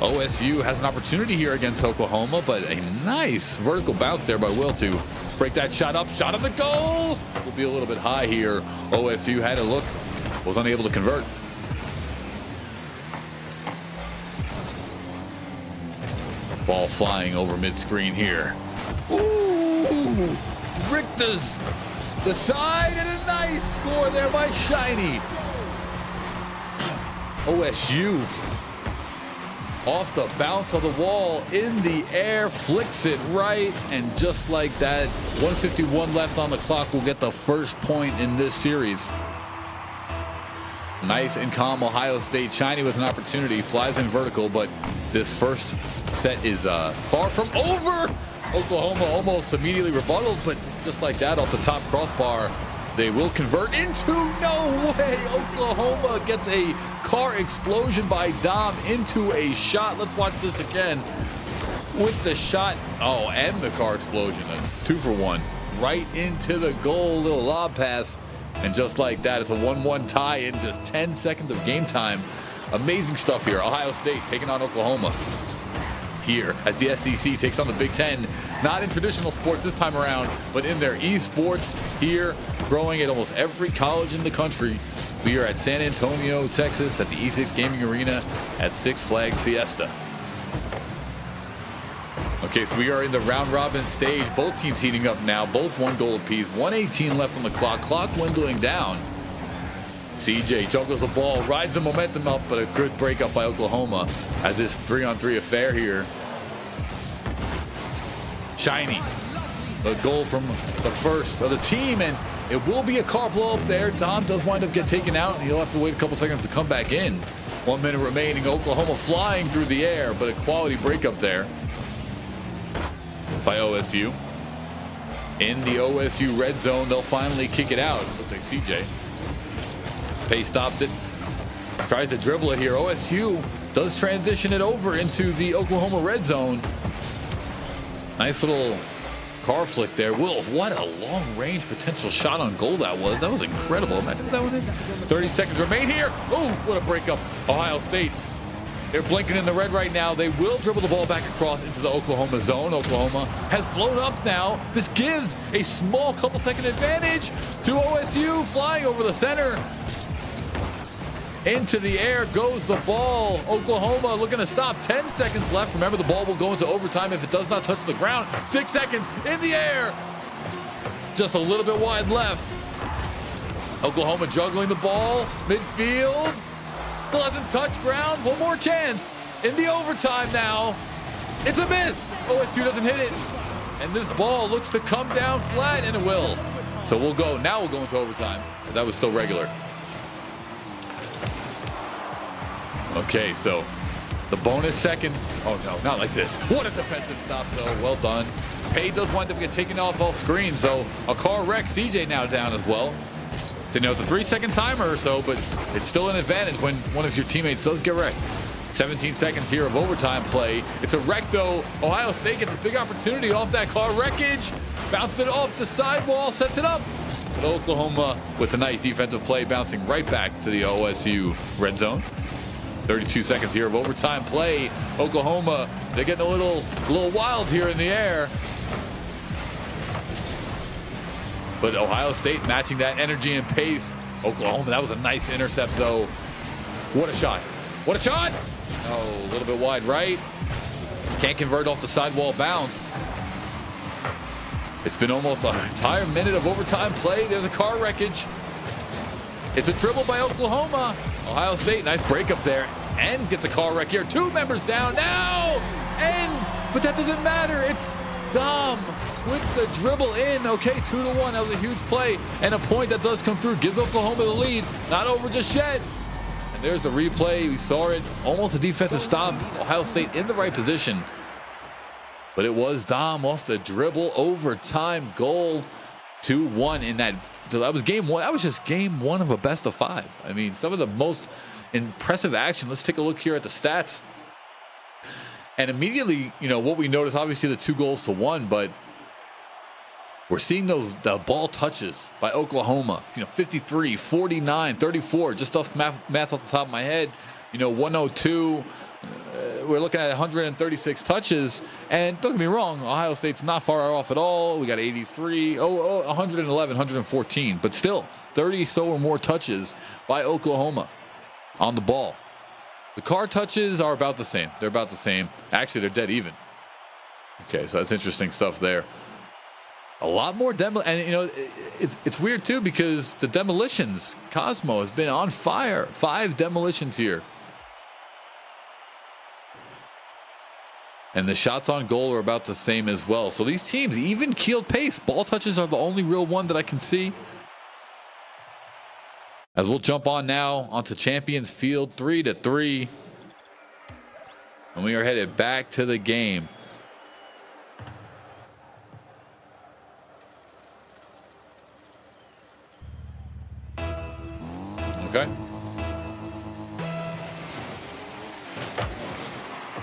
OSU has an opportunity here against Oklahoma, but a nice vertical bounce there by Will to break that shot up. Shot of the goal will be a little bit high here. OSU had a look, was unable to convert. Ball flying over mid-screen here. Ooh! Richter's the side, and a nice score there by Shiny. OSU off the bounce of the wall in the air, flicks it right, and just like that, 1:51 left on the clock, will get the first point in this series. Nice and calm Ohio State. Shiny with an opportunity, flies in vertical, but this first set is far from over. Oklahoma almost immediately rebutted, but just like that, off the top crossbar, they will convert into, no way, Oklahoma gets a car explosion by Dom into a shot. Let's watch this again with the shot. Oh, and the car explosion, a 2-for-1 right into the goal. Little lob pass, and just like that, it's a 1-1 tie in just 10 seconds of game time. Amazing stuff here. Ohio State taking on Oklahoma here as the SEC takes on the Big Ten. Not in traditional sports this time around, but in their esports here, growing at almost every college in the country. We are at San Antonio, Texas, at the E6 Gaming Arena at Six Flags Fiesta. Okay, so we are in the round robin stage. Both teams heating up now. Both 1 goal apiece. 1:18 left on the clock. Clock dwindling down. CJ juggles the ball, rides the momentum up, but a good breakup by Oklahoma as this 3-on-3 affair here. Shiny, the goal from the first of the team, and it will be a car blow up there. Dom does wind up getting taken out, and he'll have to wait a couple seconds to come back in. 1 minute remaining. Oklahoma flying through the air, but a quality breakup there by OSU. In the OSU red zone, they'll finally kick it out. Looks like CJ. Pace stops it, tries to dribble it here. OSU does transition it over into the Oklahoma red zone. Nice little car flick there. Will, what a long range potential shot on goal that was. That was incredible. Imagine if that went in. 30 seconds remain here. Oh, what a breakup. Ohio State, they're blinking in the red right now. They will dribble the ball back across into the Oklahoma zone. Oklahoma has blown up now. This gives a small couple second advantage to OSU, flying over the center. Into the air goes the ball. Oklahoma looking to stop. 10 seconds left. Remember, the ball will go into overtime if it does not touch the ground. 6 seconds in the air. Just a little bit wide left. Oklahoma juggling the ball. Midfield. Still hasn't touched ground. One more chance. In the overtime now. It's a miss. OSU doesn't hit it. And this ball looks to come down flat, and it will. So we'll go into overtime, as that was still regular. Okay, so the bonus seconds. Oh no, not like this. What a defensive stop though. Well done. Pay does wind up getting taken off screen, so a car wreck. CJ now down as well. So, you know, it's a 3-second timer or so, but it's still an advantage when one of your teammates does get wrecked. 17 seconds here of overtime play. It's a wreck though. Ohio State gets a big opportunity off that car wreckage. Bounces it off the sidewall, sets it up. But Oklahoma with a nice defensive play, bouncing right back to the OSU red zone. 32 seconds here of overtime play. Oklahoma, they're getting a little wild here in the air. But Ohio State matching that energy and pace. Oklahoma, that was a nice intercept though. What a shot. What a shot. Oh, a little bit wide right. Can't convert off the sidewall bounce. It's been almost an entire minute of overtime play. There's a car wreckage. It's a dribble by Oklahoma. Ohio State, nice break up there. And gets a car wreck here. 2 members down now. But that doesn't matter. It's Dom with the dribble in. Okay, 2-1. That was a huge play. And a point that does come through. Gives Oklahoma the lead. Not over just yet. And there's the replay. We saw it. Almost a defensive stop. Ohio State in the right position. But it was Dom off the dribble. Overtime goal. 2-1 in that. So that was game 1. That was just game 1 of a best of 5. I mean, some of the most impressive action. Let's take a look here at the stats. And immediately, you know, what we notice, obviously the 2 goals to 1, but we're seeing the ball touches by Oklahoma. You know, 53, 49, 34, just off math off the top of my head. You know, 102. We're looking at 136 touches, and don't get me wrong, Ohio State's not far off at all. We got 83, 111, 114, but still 30 so or more touches by Oklahoma on the ball. The car touches are about the same. They're about the same. Actually, they're dead even. Okay, so that's interesting stuff there. A lot more and you know, it's weird too because the demolitions, Cosmo has been on fire. 5 demolitions here. And the shots on goal are about the same as well. So these teams, even keeled pace. Ball touches are the only real one that I can see. As we'll jump on now onto Champions Field, 3-3. And we are headed back to the game. Okay.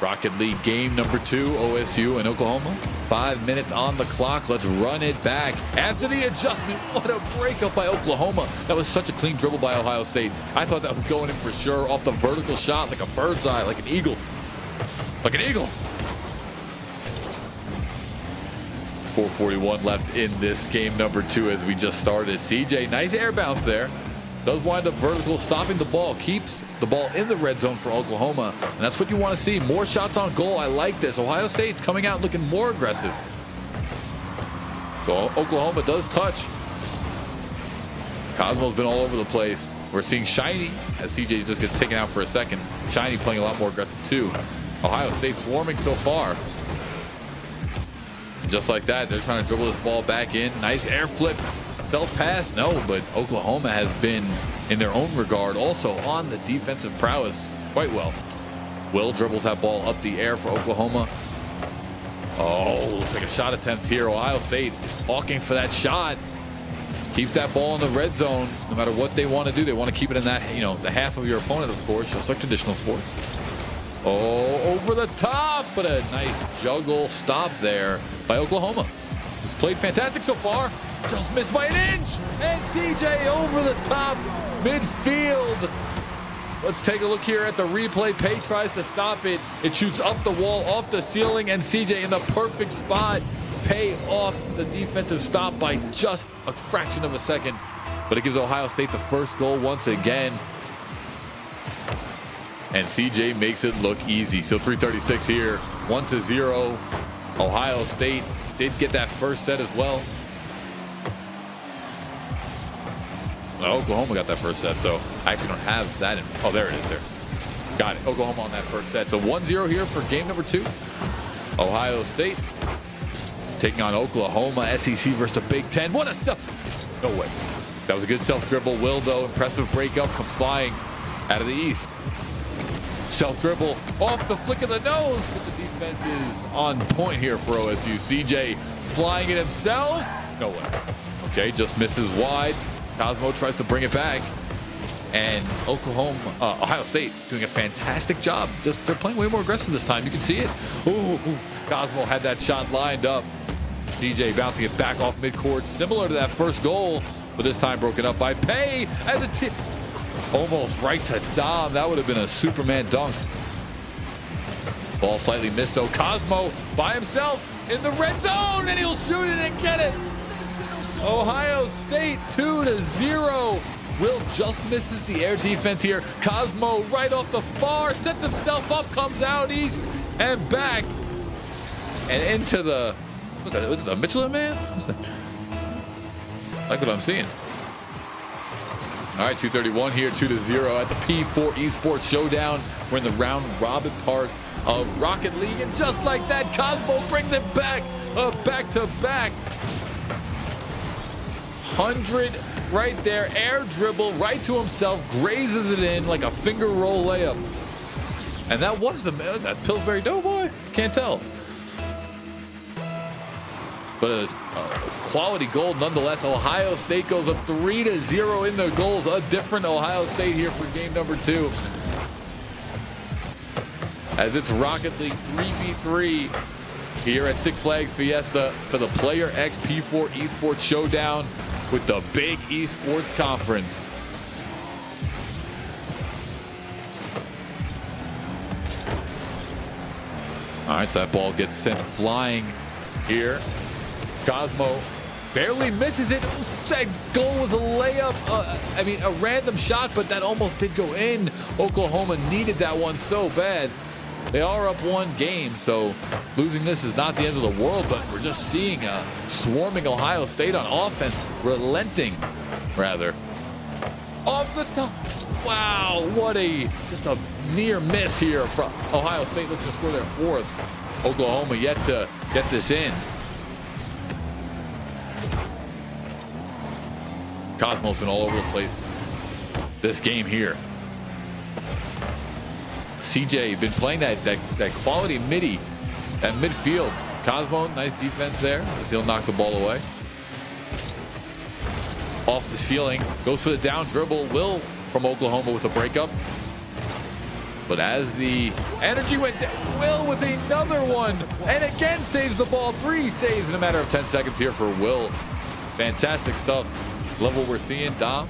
Rocket League game number 2, OSU and Oklahoma. 5 minutes on the clock. Let's run it back. After the adjustment, what a breakup by Oklahoma. That was such a clean dribble by Ohio State. I thought that was going in for sure off the vertical shot, like a bird's eye, like an eagle. Like an eagle. 4:41 left in this game number 2 as we just started. CJ, nice air bounce there. Does wind up vertical, stopping the ball, keeps the ball in the red zone for Oklahoma. And that's what you want to see. More shots on goal. I like this. Ohio State's coming out looking more aggressive. So Oklahoma does touch. Cosmo's been all over the place. We're seeing Shiny as CJ just gets taken out for a second. Shiny playing a lot more aggressive too. Ohio State swarming so far. And just like that, they're trying to dribble this ball back in. Nice air flip. Self-pass, no, but Oklahoma has been, in their own regard, also on the defensive prowess quite well. Will dribbles that ball up the air for Oklahoma. Oh, looks like a shot attempt here. Ohio State hawking for that shot. Keeps that ball in the red zone. No matter what they want to do, they want to keep it in that, you know, the half of your opponent, of course, just like traditional sports. Oh, over the top, but a nice juggle stop there by Oklahoma. It's played fantastic so far. Just missed by an inch. And CJ over the top midfield. Let's take a look here at the replay. Pay tries to stop it. It shoots up the wall, off the ceiling, and CJ in the perfect spot. Pay off the defensive stop by just a fraction of a second. But it gives Ohio State the first goal once again. And CJ makes it look easy. So 3:36 here, 1-0. Ohio State did get that first set as well. Oklahoma got that first set, so I actually don't have that. Oh, there it is. There it is. Got it. Oklahoma on that first set. So 1-0 here for game number 2. Ohio State taking on Oklahoma. SEC versus the Big Ten. What a self. No way. That was a good self dribble. Will, though, impressive breakup, comes flying out of the East. Self dribble off the flick of the nose, but the defense is on point here for OSU. CJ flying it himself. No way. Okay, just misses wide. Cosmo tries to bring it back, and Ohio State doing a fantastic job. They're playing way more aggressive this time. You can see it. Ooh, Cosmo had that shot lined up. DJ bouncing it back off midcourt, similar to that first goal, but this time broken up by Pay as a tip. Almost right to Dom. That would have been a Superman dunk. Ball slightly missed though. Cosmo by himself in the red zone, and he'll shoot it and get it. Ohio State 2-0. Will just misses the air defense here. Cosmo right off the far, sets himself up, comes out east and back and into the, what's that, was it the Michelin Man? Like what I'm seeing. All right, 2:31 here, 2-0 at the P4 Esports Showdown. We're in the round robin part of Rocket League, and just like that, Cosmo brings it back, back to back. 100 right there, air dribble right to himself, grazes it in like a finger roll layup. And that was that Pillsbury Doughboy? Can't tell. But it was quality goal nonetheless. Ohio State goes up 3-0 in the goals. A different Ohio State here for game number 2. As it's Rocket League 3v3 here at Six Flags Fiesta for the Player X P4 Esports Showdown with the big esports conference. All right, so that ball gets sent flying here. Cosmo barely misses it. That goal was a layup. I mean, a random shot, but that almost did go in. Oklahoma needed that one so bad. They are up 1 game, so losing this is not the end of the world, but we're just seeing a swarming Ohio State on offense, relenting, rather. Off the top. Wow, what just a near miss here from Ohio State, looking to score their 4th. Oklahoma yet to get this in. Cosmo's been all over the place this game here. CJ been playing that quality midi at midfield. Cosmo, nice defense there as he'll knock the ball away. Off the ceiling, goes for the down dribble. Will from Oklahoma with a breakup. But as the energy went down, Will with another one, and again saves the ball. 3 saves in a matter of 10 seconds here for Will. Fantastic stuff. Love what we're seeing. Dom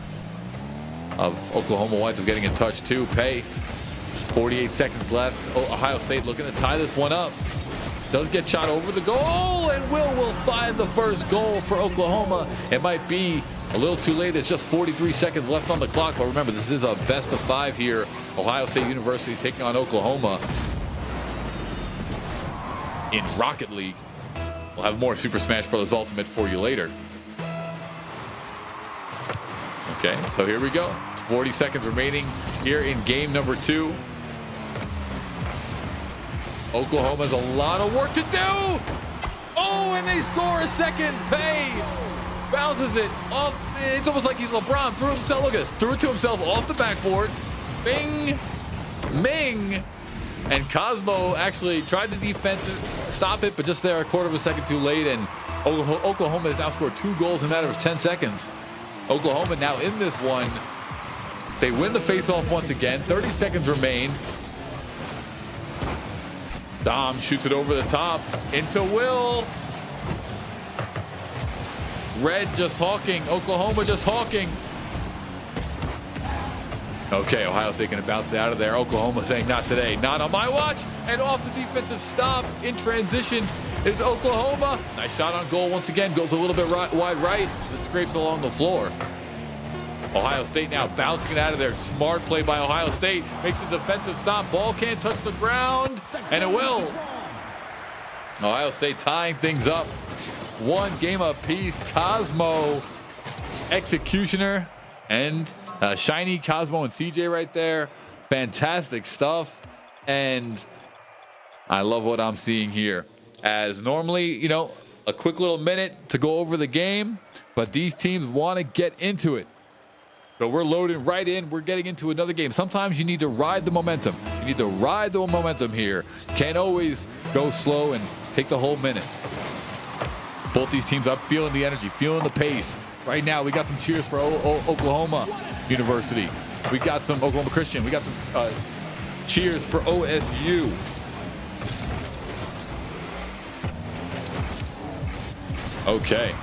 of Oklahoma winds up getting in touch too. Pay. 48 seconds left. Ohio State looking to tie this one up. Does get shot over the goal, and will find the first goal for Oklahoma. It might be a little too late. There's just 43 seconds left on the clock, but remember, this is a best of 5 here. Ohio State University taking on Oklahoma in Rocket League. We'll have more Super Smash Bros. Ultimate for you later. Okay, so here we go. 40 seconds remaining here in game number 2. Oklahoma has a lot of work to do. Oh, and they score a second. Pay bounces it off. It's almost like he's LeBron. Threw himself. Look at this. Threw it to himself off the backboard. Bing, Ming, and Cosmo actually tried to stop it, but just there a quarter of a second too late. And Oklahoma has now scored 2 goals in a matter of 10 seconds. Oklahoma now in this one. They win the faceoff once again. 30 seconds remain. Dom shoots it over the top into Will. Red just hawking. Oklahoma just hawking. Okay, Ohio State going to bounce it out of there. Oklahoma saying, not today, not on my watch. And off the defensive stop in transition is Oklahoma. Nice shot on goal once again. Goes a little bit wide right as it scrapes along the floor. Ohio State now bouncing it out of there. Smart play by Ohio State. Makes the defensive stop. Ball can't touch the ground, and it will. Ohio State tying things up. One game apiece. Cosmo, Executioner, and Shiny, Cosmo, and CJ right there. Fantastic stuff. And I love what I'm seeing here. As normally, you know, a quick little minute to go over the game, but these teams want to get into it. So we're loading right in. We're getting into another game. Sometimes you need to ride the momentum. You need to ride the momentum here. Can't always go slow and take the whole minute. Both these teams up, feeling the energy, feeling the pace. Right now, we got some cheers for Oklahoma University. We got some Oklahoma Christian. We got some cheers for OSU. Okay.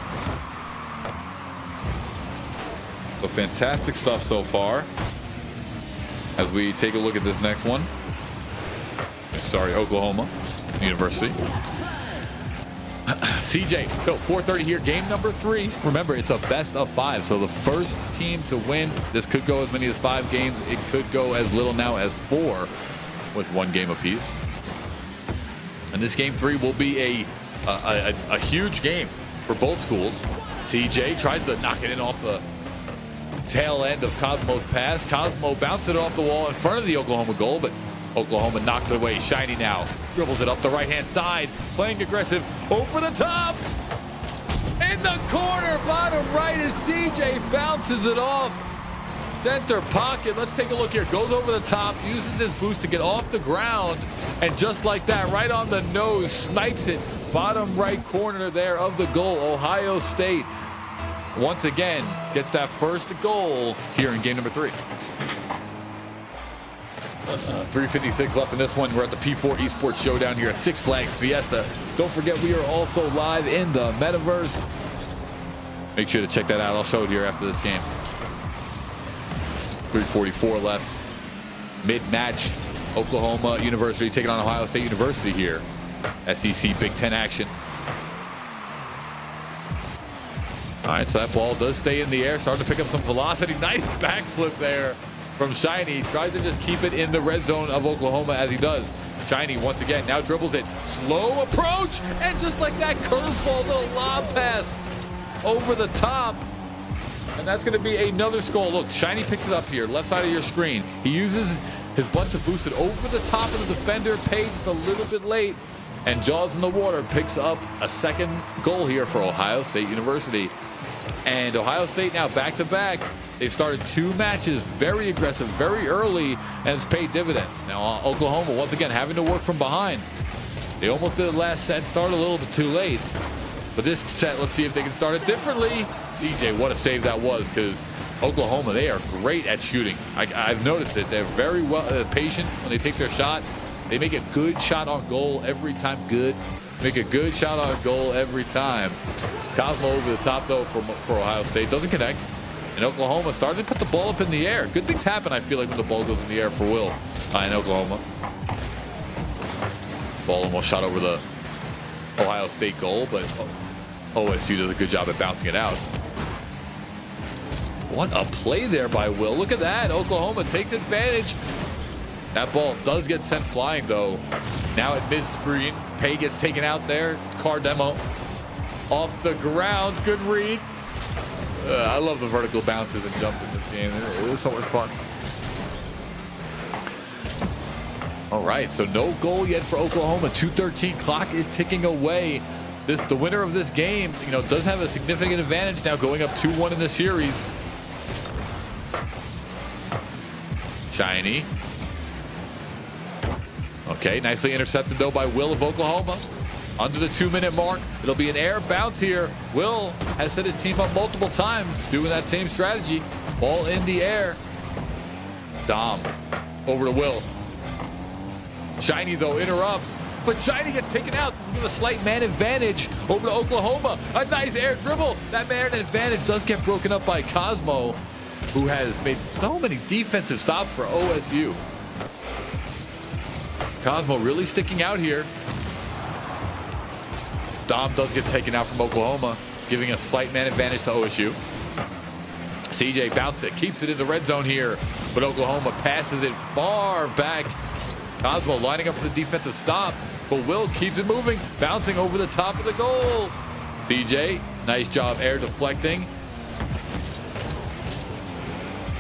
So fantastic stuff so far. As we take a look at this next one. Sorry, Oklahoma University. CJ, so 4:30 here, game number 3. Remember, it's a best of 5. So the first team to win, this could go as many as 5 games. It could go as little now as 4 with 1 game apiece. And this game 3 will be a huge game for both schools. CJ tries to knock it in off the tail end of Cosmo's pass. Cosmo bounced it off the wall in front of the Oklahoma goal, but Oklahoma knocks it away. Shiny now dribbles it up the right-hand side, playing aggressive over the top. In the corner, bottom right, as CJ bounces it off. Center pocket. Let's take a look here. Goes over the top, uses his boost to get off the ground, and just like that, right on the nose, snipes it. Bottom right corner there of the goal. Ohio State once again gets that first goal here in game number 3. 3:56 left in this one. We're at the P4 Esports Showdown here at Six Flags Fiesta. Don't forget, we are also live in the metaverse. Make sure to check that out. I'll show it here after this game. 3:44 left. Mid-match, Oklahoma University taking on Ohio State University here. SEC Big Ten action. All right, so that ball does stay in the air, starting to pick up some velocity. Nice backflip there from Shiny. Tries to just keep it in the red zone of Oklahoma as he does. Shiny once again now dribbles it. Slow approach, and just like that, curveball, little lob pass over the top. And that's going to be another skull. Look, Shiny picks it up here, left side of your screen. He uses his butt to boost it over the top of the defender. Pays just a little bit late, and jaws in the water, picks up a second goal here for Ohio State University. And Ohio State now back-to-back. They've started 2 matches very aggressive, very early, and it's paid dividends. Now Oklahoma, once again, having to work from behind. They almost did it last set, started a little bit too late. But this set, let's see if they can start it differently. CJ, what a save that was, because Oklahoma, they are great at shooting. I've noticed it. They're very patient when they take their shot. They make a good shot on goal every time. Make a good shot on goal every time. Cosmo over the top, though, for Ohio State. Doesn't connect. And Oklahoma starting to put the ball up in the air. Good things happen, I feel like, when the ball goes in the air for Will in Oklahoma. Ball almost shot over the Ohio State goal, but OSU does a good job at bouncing it out. What a play there by Will. Look at that. Oklahoma takes advantage. That ball does get sent flying, though. Now at mid-screen, Pay gets taken out there. Car demo off the ground. Good read. I love the vertical bounces and jumps in this game. It is so much fun. All right, so no goal yet for Oklahoma. 2:13, clock is ticking away. The winner of this game, does have a significant advantage now, going up 2-1 in the series. Shiny. Okay, nicely intercepted, though, by Will of Oklahoma. Under the 2-minute mark, it'll be an air bounce here. Will has set his team up multiple times, doing that same strategy. Ball in the air. Dom over to Will. Shiny, though, interrupts, but Shiny gets taken out. This gives a slight man advantage over to Oklahoma. A nice air dribble. That man advantage does get broken up by Cosmo, who has made so many defensive stops for OSU. Cosmo really sticking out here. Dom does get taken out from Oklahoma, giving a slight man advantage to OSU. CJ bounces it, keeps it in the red zone here, but Oklahoma passes it far back. Cosmo lining up for the defensive stop, but Will keeps it moving, bouncing over the top of the goal. CJ, nice job air deflecting.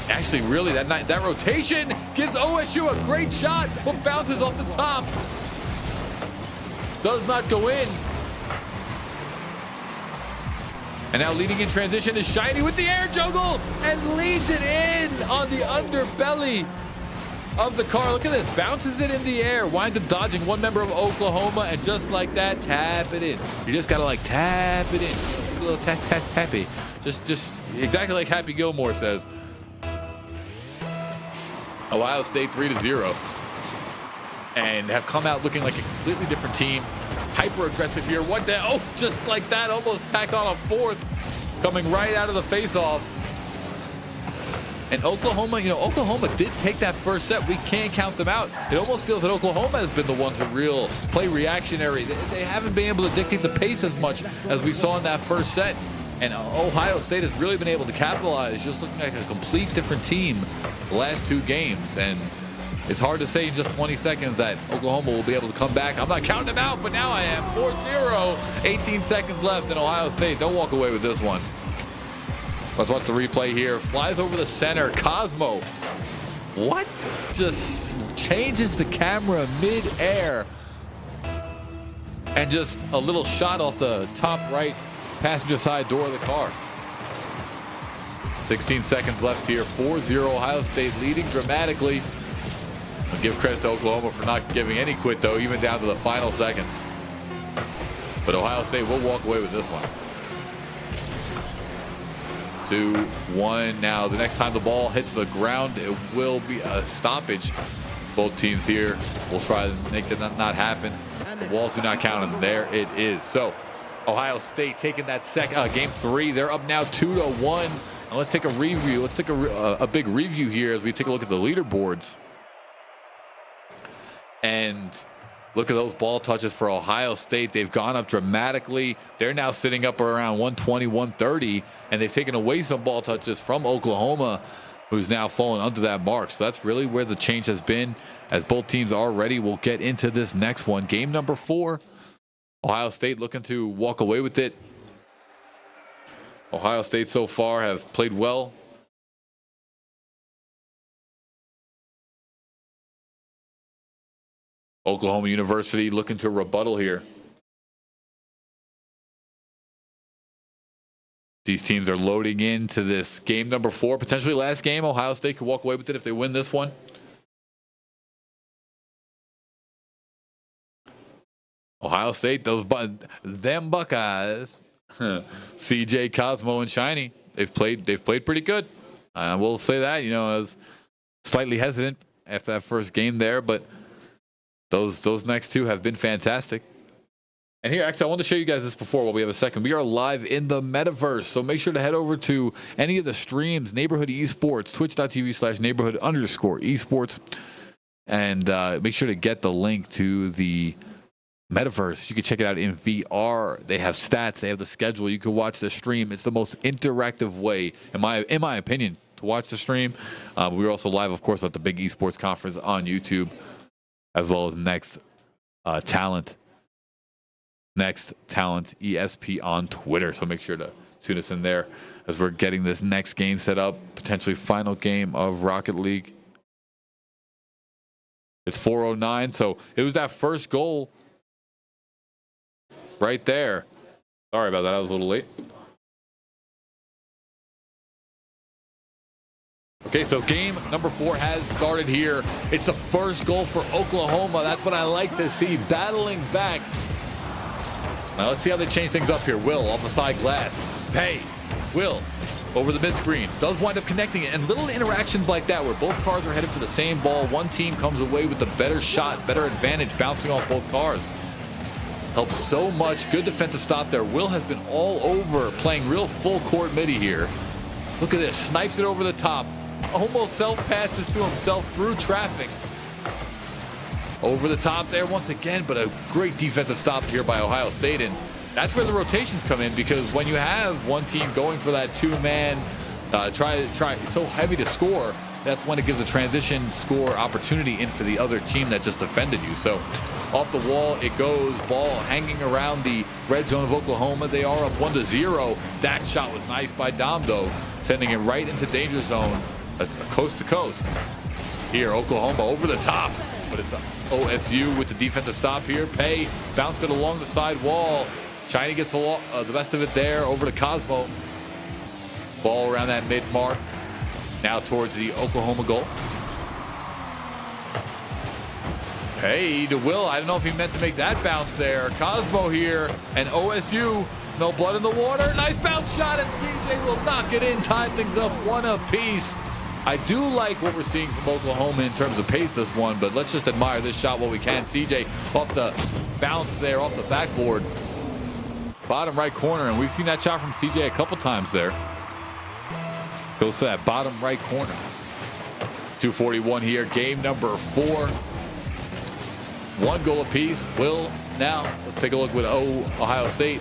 Actually, really, that rotation gives OSU a great shot, but bounces off the top. Does not go in. And now leading in transition is Shiny with the air juggle and leads it in on the underbelly of the car. Look at this, bounces it in the air, winds up dodging one member of Oklahoma, and just like that, tap it in. You just gotta like tap it in. A little tap, tap, tappy. Just exactly like Happy Gilmore says. Ohio State 3-0. And have come out looking like a completely different team. Hyper aggressive here. What the? Oh, just like that, almost tacked on a fourth. Coming right out of the face-off. And Oklahoma, Oklahoma did take that first set. We can't count them out. It almost feels that Oklahoma has been the one to play reactionary. They haven't been able to dictate the pace as much as we saw in that first set. And Ohio State has really been able to capitalize, just looking like a complete different team the last two games. And it's hard to say in just 20 seconds that Oklahoma will be able to come back. I'm not counting them out, but now I am. 4-0, 18 seconds left, and Ohio State don't walk away with this one. Let's watch the replay here. Flies over the center. Cosmo. What? Just changes the camera mid-air. And just a little shot off the top right passenger side door of the car. 16 seconds left here. 4-0 Ohio State leading dramatically. I'll give credit to Oklahoma for not giving any quit, though, even down to the final seconds. But Ohio State will walk away with this one. 2-1. Now, the next time the ball hits the ground, it will be a stoppage. Both teams here will try to make that not happen. The walls do not count, and there it is. So, Ohio State taking that game 3. They're up now 2-1. And let's take a review. Let's take a big review here as we take a look at the leaderboards. And look at those ball touches for Ohio State. They've gone up dramatically. They're now sitting up around 120, 130, and they've taken away some ball touches from Oklahoma, who's now fallen under that mark. So that's really where the change has been, as both teams are ready. We'll get into this next one. Game number 4. Ohio State looking to walk away with it. Ohio State so far have played well. Oklahoma University looking to rebuttal here. These teams are loading into this game number 4, potentially last game. Ohio State could walk away with it if they win this one. Ohio State, them Buckeyes. CJ, Cosmo, and Shiny. They've played pretty good. I will say that. I was slightly hesitant after that first game there, but those next two have been fantastic. And here, actually, I want to show you guys this before while we have a second. We are live in the metaverse, so make sure to head over to any of the streams, Neighborhood Esports, twitch.tv/neighborhood_esports, and make sure to get the link to the metaverse. You can check it out in VR. They have stats. They have the schedule. You can watch the stream. It's the most interactive way, in my opinion, to watch the stream. We're also live, of course, at the big esports conference on YouTube, as well as Next Talent ESP on Twitter. So make sure to tune us in there as we're getting this next game set up, potentially final game of Rocket League. It's 4:09, so it was that first goal right there. Sorry about that, I was a little late. Okay, so game number 4 has started here. It's the first goal for Oklahoma. That's what I like to see, battling back. Now let's see how they change things up here. Will off the side glass. Pay. Will over the mid screen. Does wind up connecting it. And little interactions like that where both cars are headed for the same ball. One team comes away with the better shot, better advantage, bouncing off both cars. Helps so much. Good defensive stop there. Will has been all over, playing real full court midi here. Look at this. Snipes it over the top. Almost self-passes to himself through traffic. Over the top there once again, but a great defensive stop here by Ohio State. And that's where the rotations come in, because when you have one team going for that 2-man try so heavy to score. That's when it gives a transition score opportunity in for the other team that just defended you. So off the wall it goes, ball hanging around the red zone of Oklahoma. They are up 1-0. That shot was nice by Dom though, sending it right into danger zone, coast to coast. Here Oklahoma over the top, but it's OSU with the defensive stop here. Pay bounced it along the side wall. Shiny gets the best of it there, over to Cosmo. Ball around that mid mark. Now towards the Oklahoma goal. Hey, to Will. I don't know if he meant to make that bounce there. Cosmo here, and OSU. No blood in the water. Nice bounce shot, and CJ will knock it in. Tie things up 1 apiece. I do like what we're seeing from Oklahoma in terms of pace this one, but let's just admire this shot while we can. CJ off the bounce there, off the backboard. Bottom right corner, and we've seen that shot from CJ a couple times there. Goes to that bottom right corner. 2:41 here, game number 4. 1 goal apiece. Will now, let's take a look with Ohio State.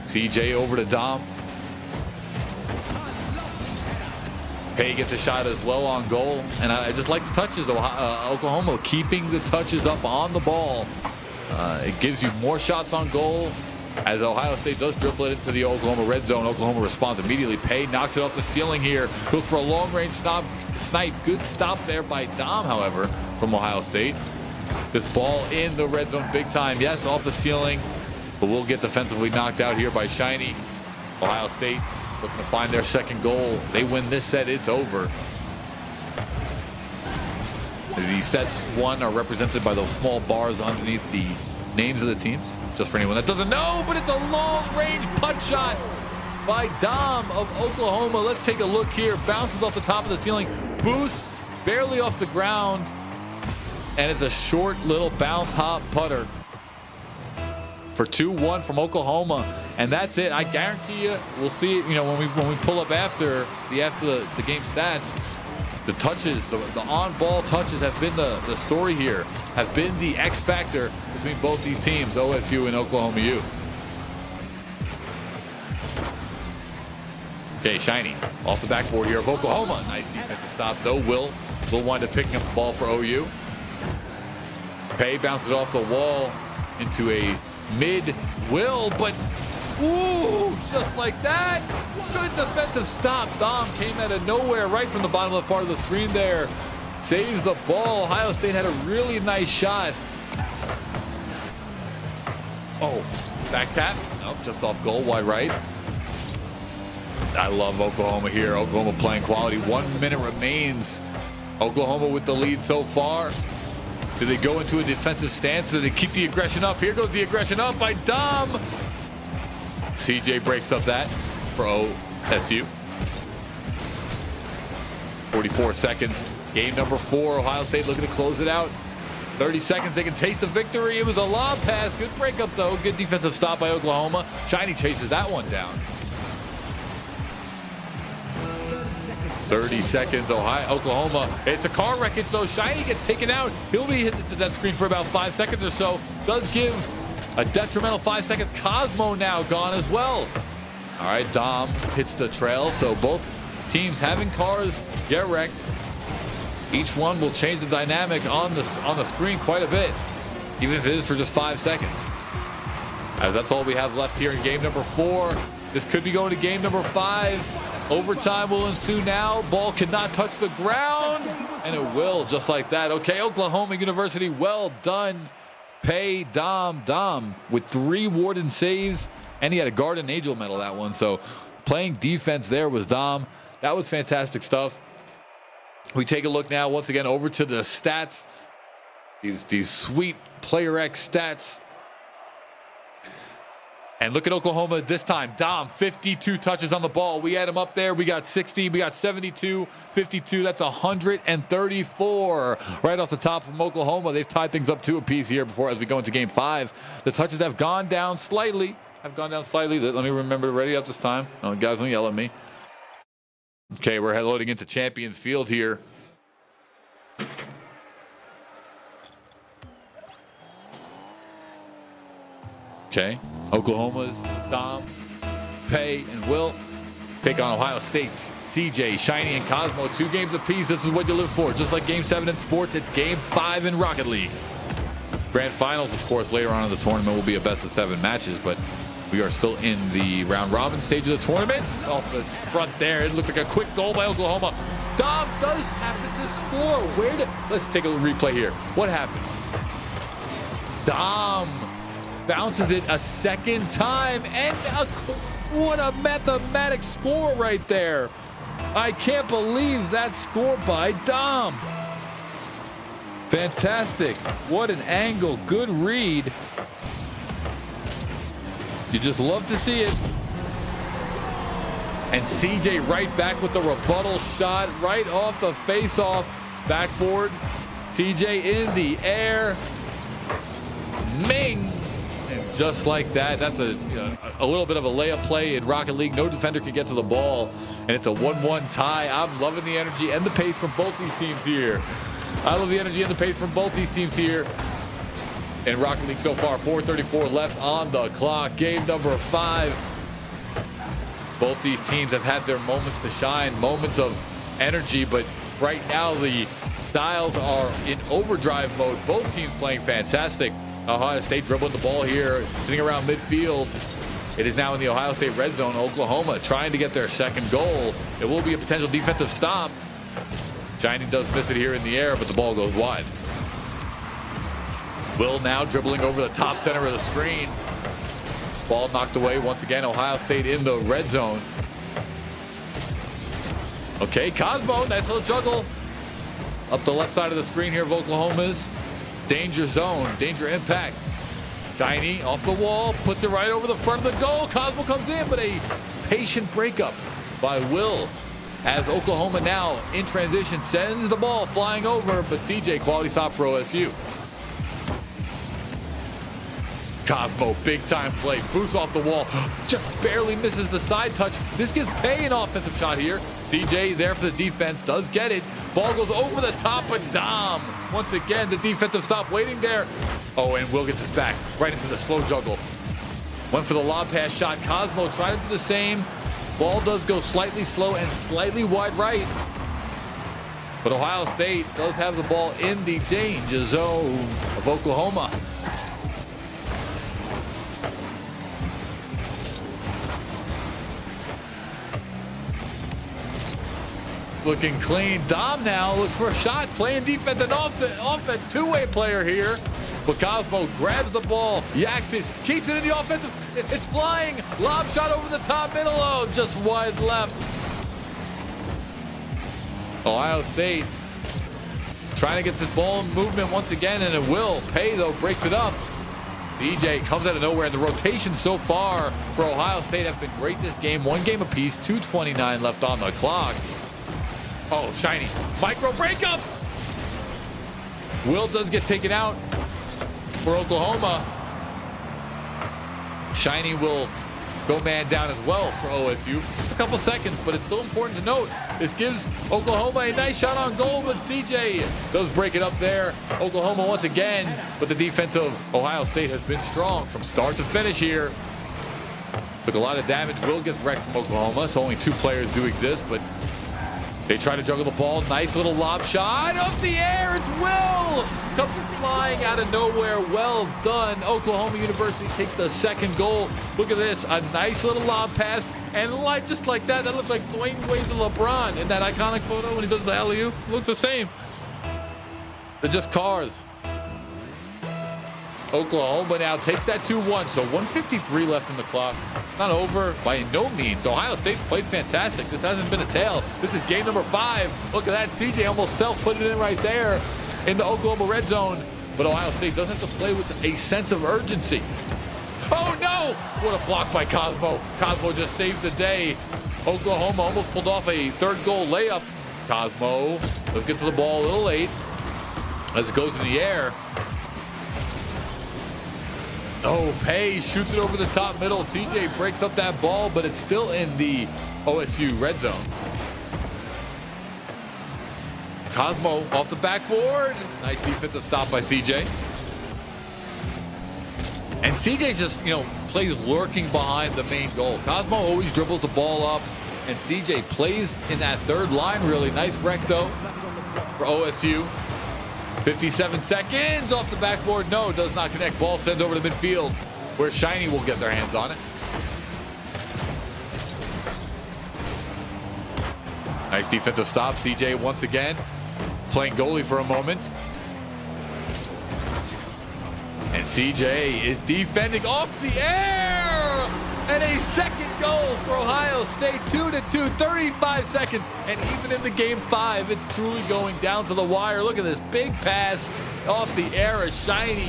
CJ over to Dom. Pay gets a shot as well on goal, and I just like the touches. Oklahoma keeping the touches up on the ball. It gives you more shots on goal. As Ohio State does dribble it into the Oklahoma red zone, Oklahoma responds immediately. Pay knocks it off the ceiling here. Goes for a long-range snipe. Good stop there by Dom, however, from Ohio State. This ball in the red zone big time. Yes, off the ceiling, but we'll get defensively knocked out here by Shiny. Ohio State looking to find their second goal. They win this set, it's over. The sets won are represented by those small bars underneath the names of the teams. Just for anyone that doesn't know, but it's a long-range putt shot by Dom of Oklahoma. Let's take a look here. Bounces off the top of the ceiling, boosts barely off the ground, and it's a short little bounce hop putter for 2-1 from Oklahoma, and that's it. I guarantee you, we'll see it. You know, when we pull up after the game stats, the touches, the on-ball touches have been the story here, have been the X factor between both these teams, OSU and Oklahoma U. Okay, Shiny off the backboard here of Oklahoma. Nice defensive stop though. Will wind up picking up the ball for OU. Pay bounces it off the wall into a mid. Will, but ooh, just like that. Good defensive stop. Dom came out of nowhere right from the bottom left part of the screen there. Saves the ball. Ohio State had a really nice shot. Oh, back tap. Nope, just off goal, wide right. I love Oklahoma here. Oklahoma playing quality. 1 minute remains. Oklahoma with the lead so far. Do they go into a defensive stance? Do they keep the aggression up? Here goes the aggression up by Dom. CJ breaks up that for OSU. 44 seconds. Game number 4. Ohio State looking to close it out. 30 seconds. They can taste the victory. It was a lob pass. Good breakup, though. Good defensive stop by Oklahoma. Shiny chases that one down. 30 seconds. Oklahoma. It's a car wreckage, though. Shiny gets taken out. He'll be hit the dead screen for about 5 seconds or so. Does give a detrimental 5 seconds. Cosmo now gone as well. All right, Dom hits the trail. So both teams having cars get wrecked. Each one will change the dynamic on the screen quite a bit, even if it is for just 5 seconds. As that's all we have left here in game number 4. This could be going to game number 5. Overtime will ensue now. Ball cannot touch the ground, and it will just like that. Okay, Oklahoma University, well done. Pay Dom with 3 Warden saves, and he had a Garden Angel medal that one. So playing defense there was Dom. That was fantastic stuff. We take a look now once again over to the stats. These sweet Player X stats. And look at Oklahoma this time. Dom, 52 touches on the ball. We had him up there. We got 60. We got 72, 52. That's 134 right off the top from Oklahoma. They've tied things up 2 apiece here before as we go into game 5. The touches have gone down slightly. Let me remember to ready up this time. Oh, guys, don't yell at me. Okay, we're loading into Champions Field here. Okay, Oklahoma's Dom, Pay and Will take on Ohio State's CJ, Shiny, and Cosmo. 2 games apiece. This is what you live for. Just like Game 7 in sports, it's Game 5 in Rocket League. Grand Finals, of course, later on in the tournament will be a best of 7 matches, but we are still in the round robin stage of the tournament. Off the front there, it looked like a quick goal by Oklahoma. Dom does happen to score. Let's take a replay here. What happened? Dom bounces it a second time, and what a mathematic score right there. I can't believe that score by Dom. Fantastic. What an angle. Good read. You just love to see it. And CJ right back with the rebuttal shot right off the face-off backboard. TJ in the air. Ming. And just like that, that's a little bit of a layup play in Rocket League. No defender can get to the ball, and it's a 1-1 tie. I'm loving the energy and the pace from both these teams here. I love the energy and the pace from both these teams here in Rocket League so far. 4:34 left on the clock. Game number 5. Both these teams have had their moments to shine, moments of energy, but right now the dials are in overdrive mode. Both teams playing fantastic. Ohio State dribbling the ball here, sitting around midfield. It is now in the Ohio State red zone. Oklahoma trying to get their second goal. It will be a potential defensive stop. Shiny does miss it here in the air, but the ball goes wide. Will now dribbling over the top center of the screen. Ball knocked away once again. Ohio State in the red zone. Okay, Cosmo, nice little juggle. Up the left side of the screen here of Oklahoma's. Danger zone, danger impact. Shiny off the wall, puts it right over the front of the goal. Cosmo comes in, but a patient breakup by Will. As Oklahoma now in transition sends the ball flying over, but CJ, quality stop for OSU. Cosmo, big time play, boosts off the wall, just barely misses the side touch. This gives Pay an offensive shot here. CJ there for the defense, does get it. Ball goes over the top, but Dom, once again, the defensive stop waiting there. Oh, and Will gets us back right into the slow juggle. Went for the lob pass shot. Cosmo tried to do the same. Ball does go slightly slow and slightly wide right. But Ohio State does have the ball in the danger zone of Oklahoma. Looking clean. Dom now looks for a shot, playing defense and offense, two-way player here. But Cosmo grabs the ball, yaks it, keeps it in the offensive. It's flying. Lob shot over the top middle. Oh, just wide left. Ohio State trying to get this ball in movement once again, and it will. Pay, though, breaks it up. CJ comes out of nowhere, and the rotation so far for Ohio State has been great this game. 1 game apiece, 2:29 left on the clock. Oh, Shiny. Micro breakup. Will does get taken out for Oklahoma. Shiny will go man down as well for OSU for just a couple seconds, but it's still important to note this gives Oklahoma a nice shot on goal, but CJ does break it up there. Oklahoma once again, but the defense of Ohio State has been strong from start to finish here. Took a lot of damage. Will gets wrecked from Oklahoma, so only 2 players do exist, but they try to juggle the ball. Nice little lob shot up the air. It's Will. Comes flying out of nowhere. Well done. Oklahoma University takes the second goal. Look at this. A nice little lob pass. And just like that, that looks like Dwayne Wade to LeBron in that iconic photo when he does the alley-oop. Looks the same. They're just cars. Oklahoma now takes that 2-1. So 1:53 left in the clock. Not over by no means. Ohio State's played fantastic. This hasn't been a tail. This is game number 5. Look at that. CJ almost put it in right there in the Oklahoma red zone. But Ohio State does have to play with a sense of urgency. Oh, no! What a block by Cosmo. Cosmo just saved the day. Oklahoma almost pulled off a 3rd goal layup. Cosmo, let's get to the ball a little late as it goes in the air. Oh, Pay shoots it over the top middle. CJ breaks up that ball, but it's still in the OSU red zone. Cosmo off the backboard. Nice defensive stop by CJ. And CJ's just, plays lurking behind the main goal. Cosmo always dribbles the ball up, and CJ plays in that third line really. Nice wreck, though, for OSU. 57 seconds off the backboard. No, does not connect. Ball sent over to midfield, where Shiny will get their hands on it. Nice defensive stop. CJ once again playing goalie for a moment. And CJ is defending off the air. And a second goal for Ohio State. 2-2, 35 seconds. And even in the game 5, it's truly going down to the wire. Look at this big pass off the air as Shiny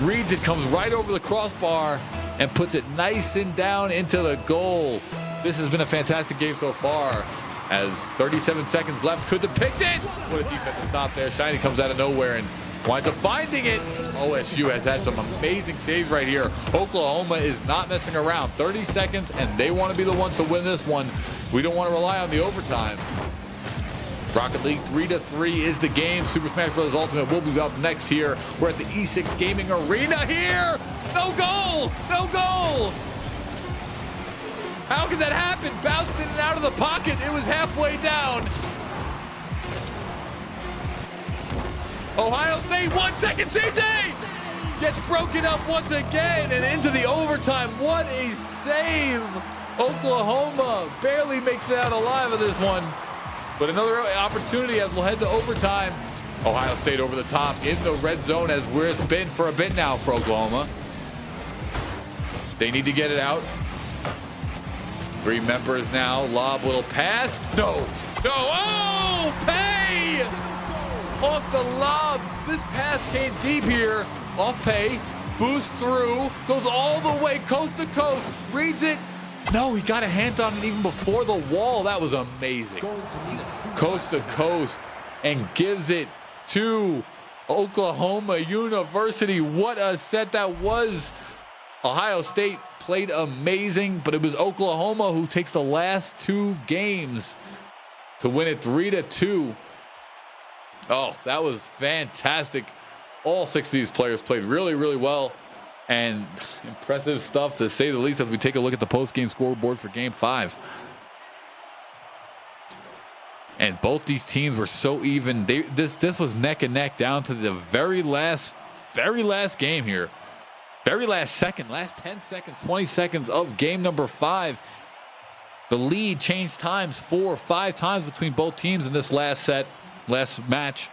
reads it, comes right over the crossbar, and puts it nice and down into the goal. This has been a fantastic game so far. As 37 seconds left, could have picked it. What a defensive stop there. Shiny comes out of nowhere and winds up finding it. OSU has had some amazing saves right here. Oklahoma is not messing around. 30 seconds, and they want to be the ones to win this one. We don't want to rely on the overtime. Rocket League 3-3 is the game. Super Smash Bros. Ultimate will be up next here. We're at the E6 Gaming Arena here. No goal! No goal! How could that happen? Bounced in and out of the pocket. It was halfway down. Ohio State, 1 second. CJ gets broken up once again and into the overtime. What a save. Oklahoma barely makes it out alive of this one. But another opportunity as we'll head to overtime. Ohio State over the top in the red zone, as where it's been for a bit now for Oklahoma. They need to get it out. 3 members now. Lob, little pass. No. No. Oh, Pay! Off the lob. This pass came deep here. Off Pay. Boost through. Goes all the way coast to coast. Reads it. No, he got a hand on it even before the wall. That was amazing. Coast to coast. And gives it to Oklahoma University. What a set that was. Ohio State played amazing, but it was Oklahoma who takes the last 2 games to win it 3-2. Oh, that was fantastic. All 6 of these players played really, really well, and impressive stuff to say the least as we take a look at the post-game scoreboard for game 5. And both these teams were so even. This was neck and neck down to the very last game here. Very last second, last 10 seconds, 20 seconds of game number 5. The lead changed times 4 or 5 times between both teams in this last match.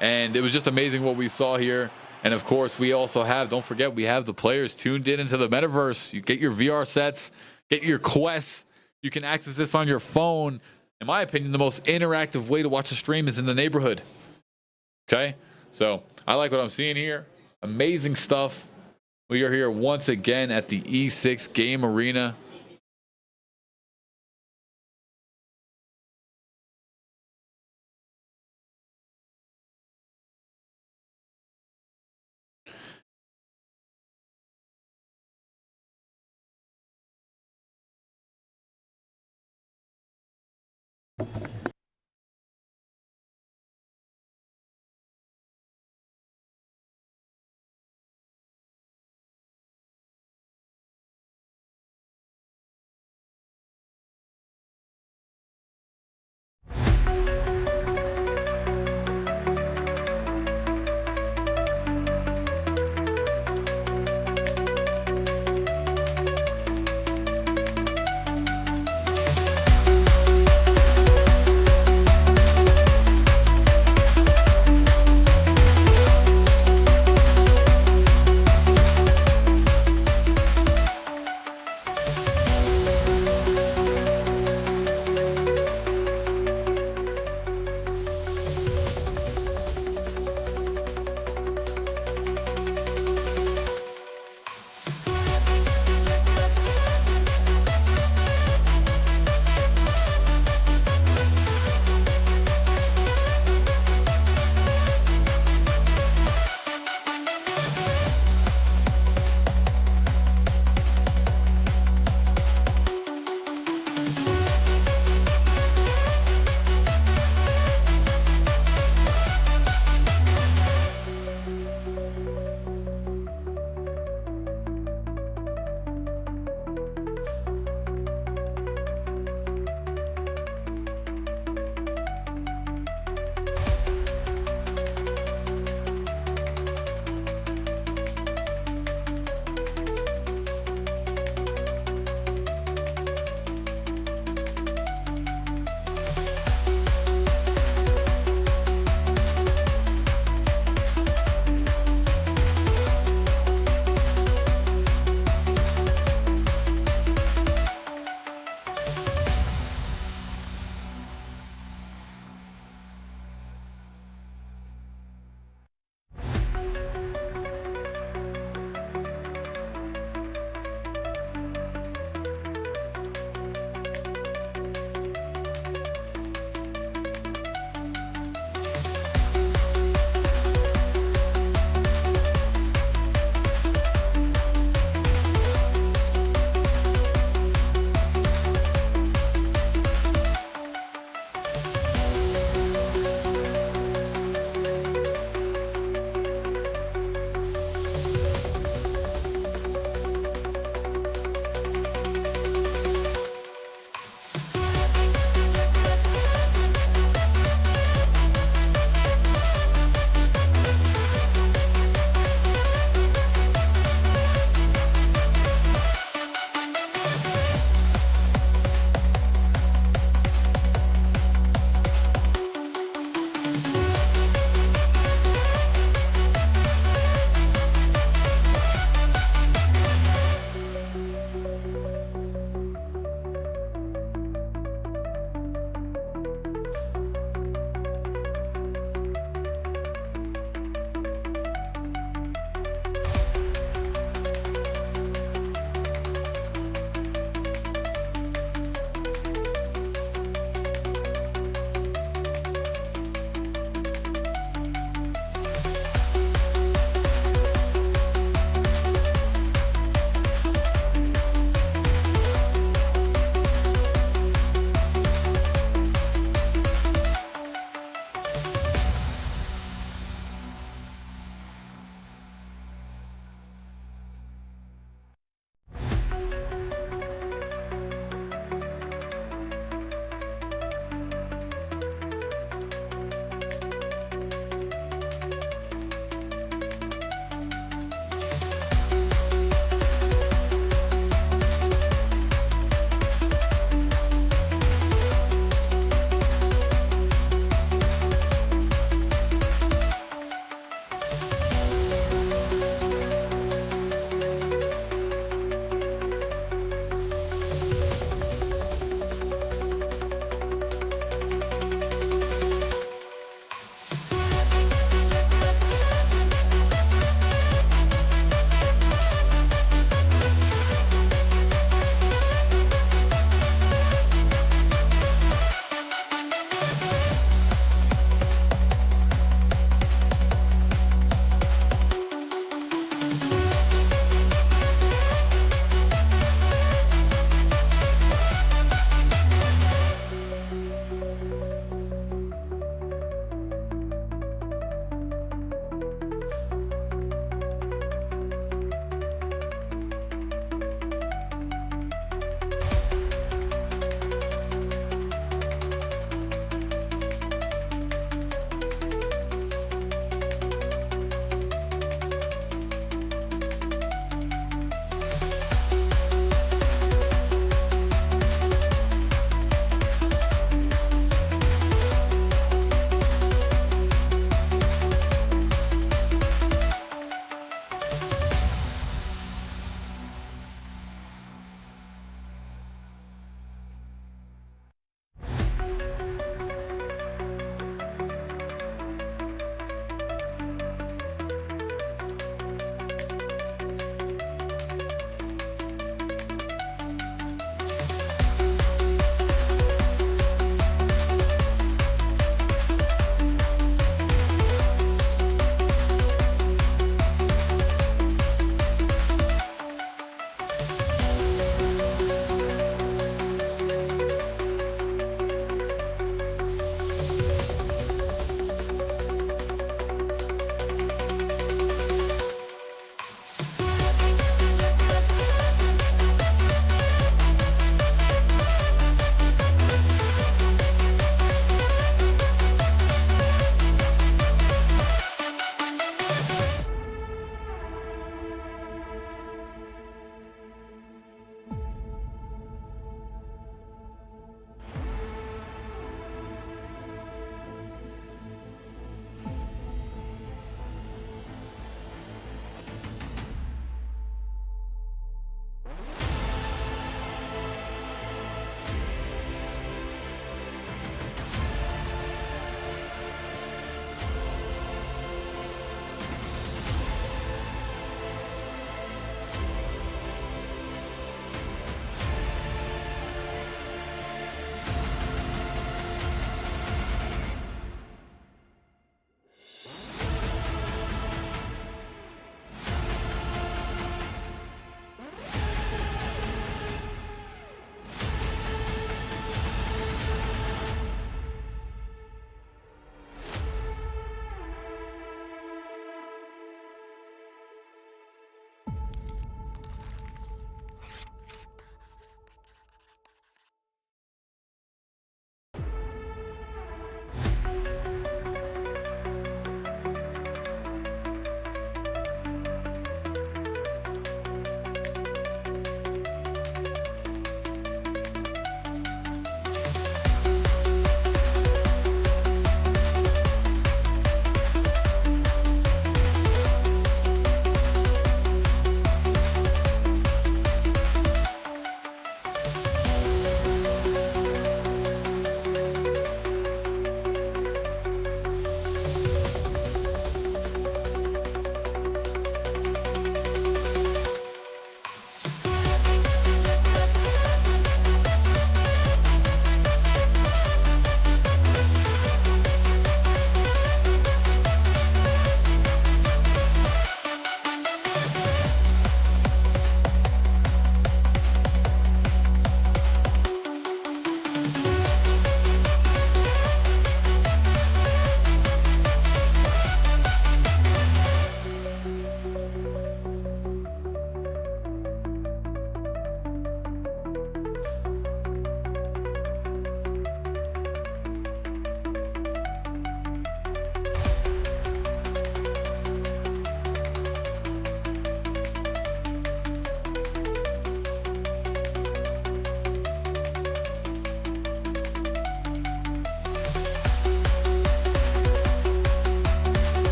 And it was just amazing what we saw here. And of course, we also have, don't forget, we have the players tuned in into the metaverse. You get your VR sets, get your quests. You can access this on your phone. In my opinion, the most interactive way to watch a stream is in the neighborhood. Okay? So I like what I'm seeing here. Amazing stuff. We are here once again at the E6 Game Arena.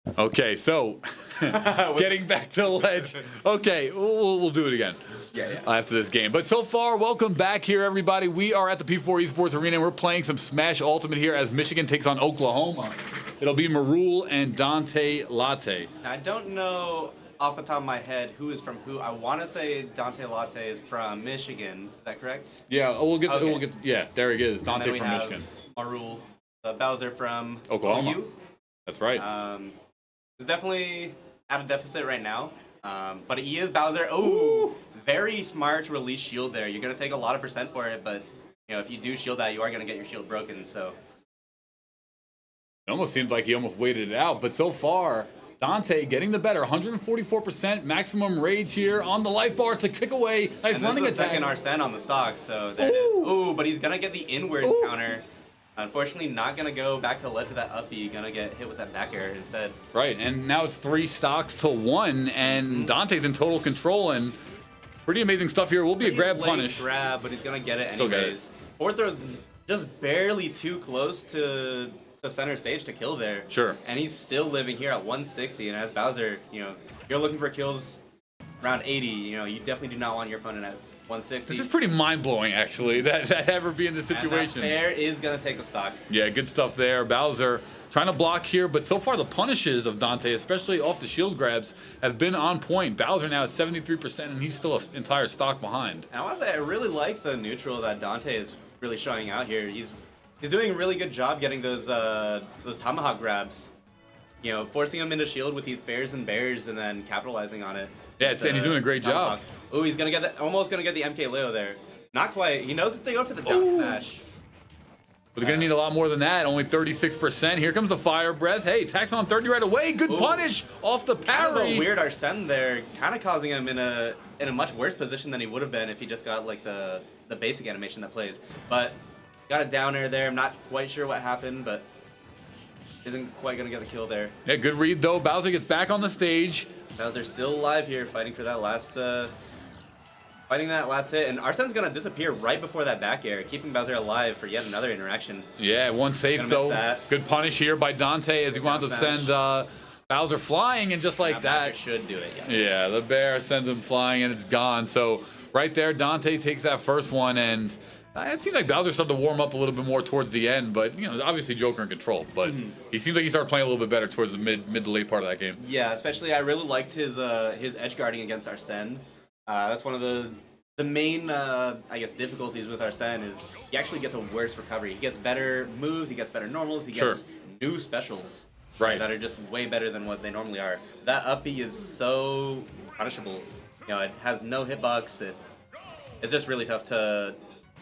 Okay, so getting back to the ledge. Okay, we'll do it again. Yeah. After this game. But so far, welcome back here, everybody. We are at the P4 Esports Arena, and we're playing some Smash Ultimate here as Michigan takes on Oklahoma. It'll be Marul and Dante Latte. Now, I don't know off the top of my head who is from who. I want to say Dante Latte is from Michigan. Is that correct? Yeah, we'll get. Okay. Yeah, there he is. Dante from have Michigan. Marul, Bowser from Oklahoma. OU. That's right. He's definitely at a deficit right now. But he is Bowser. Oh, very smart to release shield there. You're gonna take a lot of percent for it, but if you do shield that, you are gonna get your shield broken. So it almost seems like he almost waited it out, but so far, Dante getting the better. 144% maximum rage here on the life bar to kick away. Nice and running this is the attack. second Arsene on the stock, so there it is. Ooh, but he's gonna get the inward counter. Unfortunately, not gonna go back to ledge with that up B. Gonna get hit with that back air instead. Right, and now it's 3 stocks to 1, and Dante's in total control, and pretty amazing stuff here. Will be a grab late punish. Grab, but he's gonna get it Still get anyways. it. Forward throw just barely too close to center stage to kill there. Sure. And he's still living here at 160. And as Bowser, you're looking for kills around 80. You definitely do not want your opponent at 160. This is pretty mind-blowing, actually, that ever be in this situation. And that fair is gonna take the stock. Yeah, good stuff there. Bowser trying to block here, but so far the punishes of Dante, especially off the shield grabs, have been on point. Bowser now at 73%, and he's still an entire stock behind. And I want to say, I really like the neutral that Dante is really showing out here. He's doing a really good job getting those tomahawk grabs. Forcing him into shield with these fairs and bears, and then capitalizing on it. Yeah, and he's doing a great job. Oh, he's gonna get that. Almost gonna get the MK Leo there. Not quite. He knows that they go for the down smash. But they're going to need a lot more than that. Only 36%. Here comes the fire breath. Hey, tax on 30 right away. Good punish off the parry. Kind of a weird Arsene there, kind of causing him in a much worse position than he would have been if he just got like the basic animation that plays. But got a down air there. I'm not quite sure what happened, but isn't quite going to get the kill there. Yeah, good read though. Bowser gets back on the stage. Bowser still alive here, fighting for that last hit, and Arsene's gonna disappear right before that back air, keeping Bowser alive for yet another interaction. Yeah, one safe though. Good punish here by Dante as he winds up send Bowser flying, and just like that should do it. Yeah, the bear sends him flying and it's gone. So right there, Dante takes that first one, and it seemed like Bowser started to warm up a little bit more towards the end, but obviously Joker in control. But he seems like he started playing a little bit better towards the mid to late part of that game. Yeah, especially I really liked his edge guarding against Arsene. That's one of the main I guess difficulties with Arsene is he actually gets a worse recovery. He gets better moves, he gets better normals, he gets new specials that are just way better than what they normally are. That up B is so punishable. It has no hitbox. It's just really tough to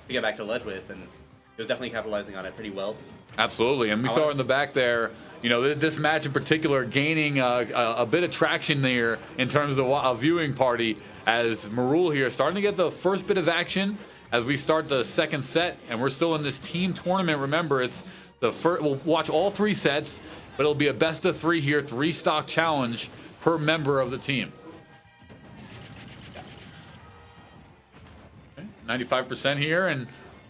get back to ledge with, and it was definitely capitalizing on it pretty well. Absolutely, and we saw in the back there, this match in particular gaining a bit of traction there in terms of a viewing party, as Marul here starting to get the first bit of action as we start the second set, and we're still in this team tournament. Remember, it's the first. We'll watch all 3 sets, but it'll be a best of 3 here, 3 stock challenge per member of the team. 95% here, and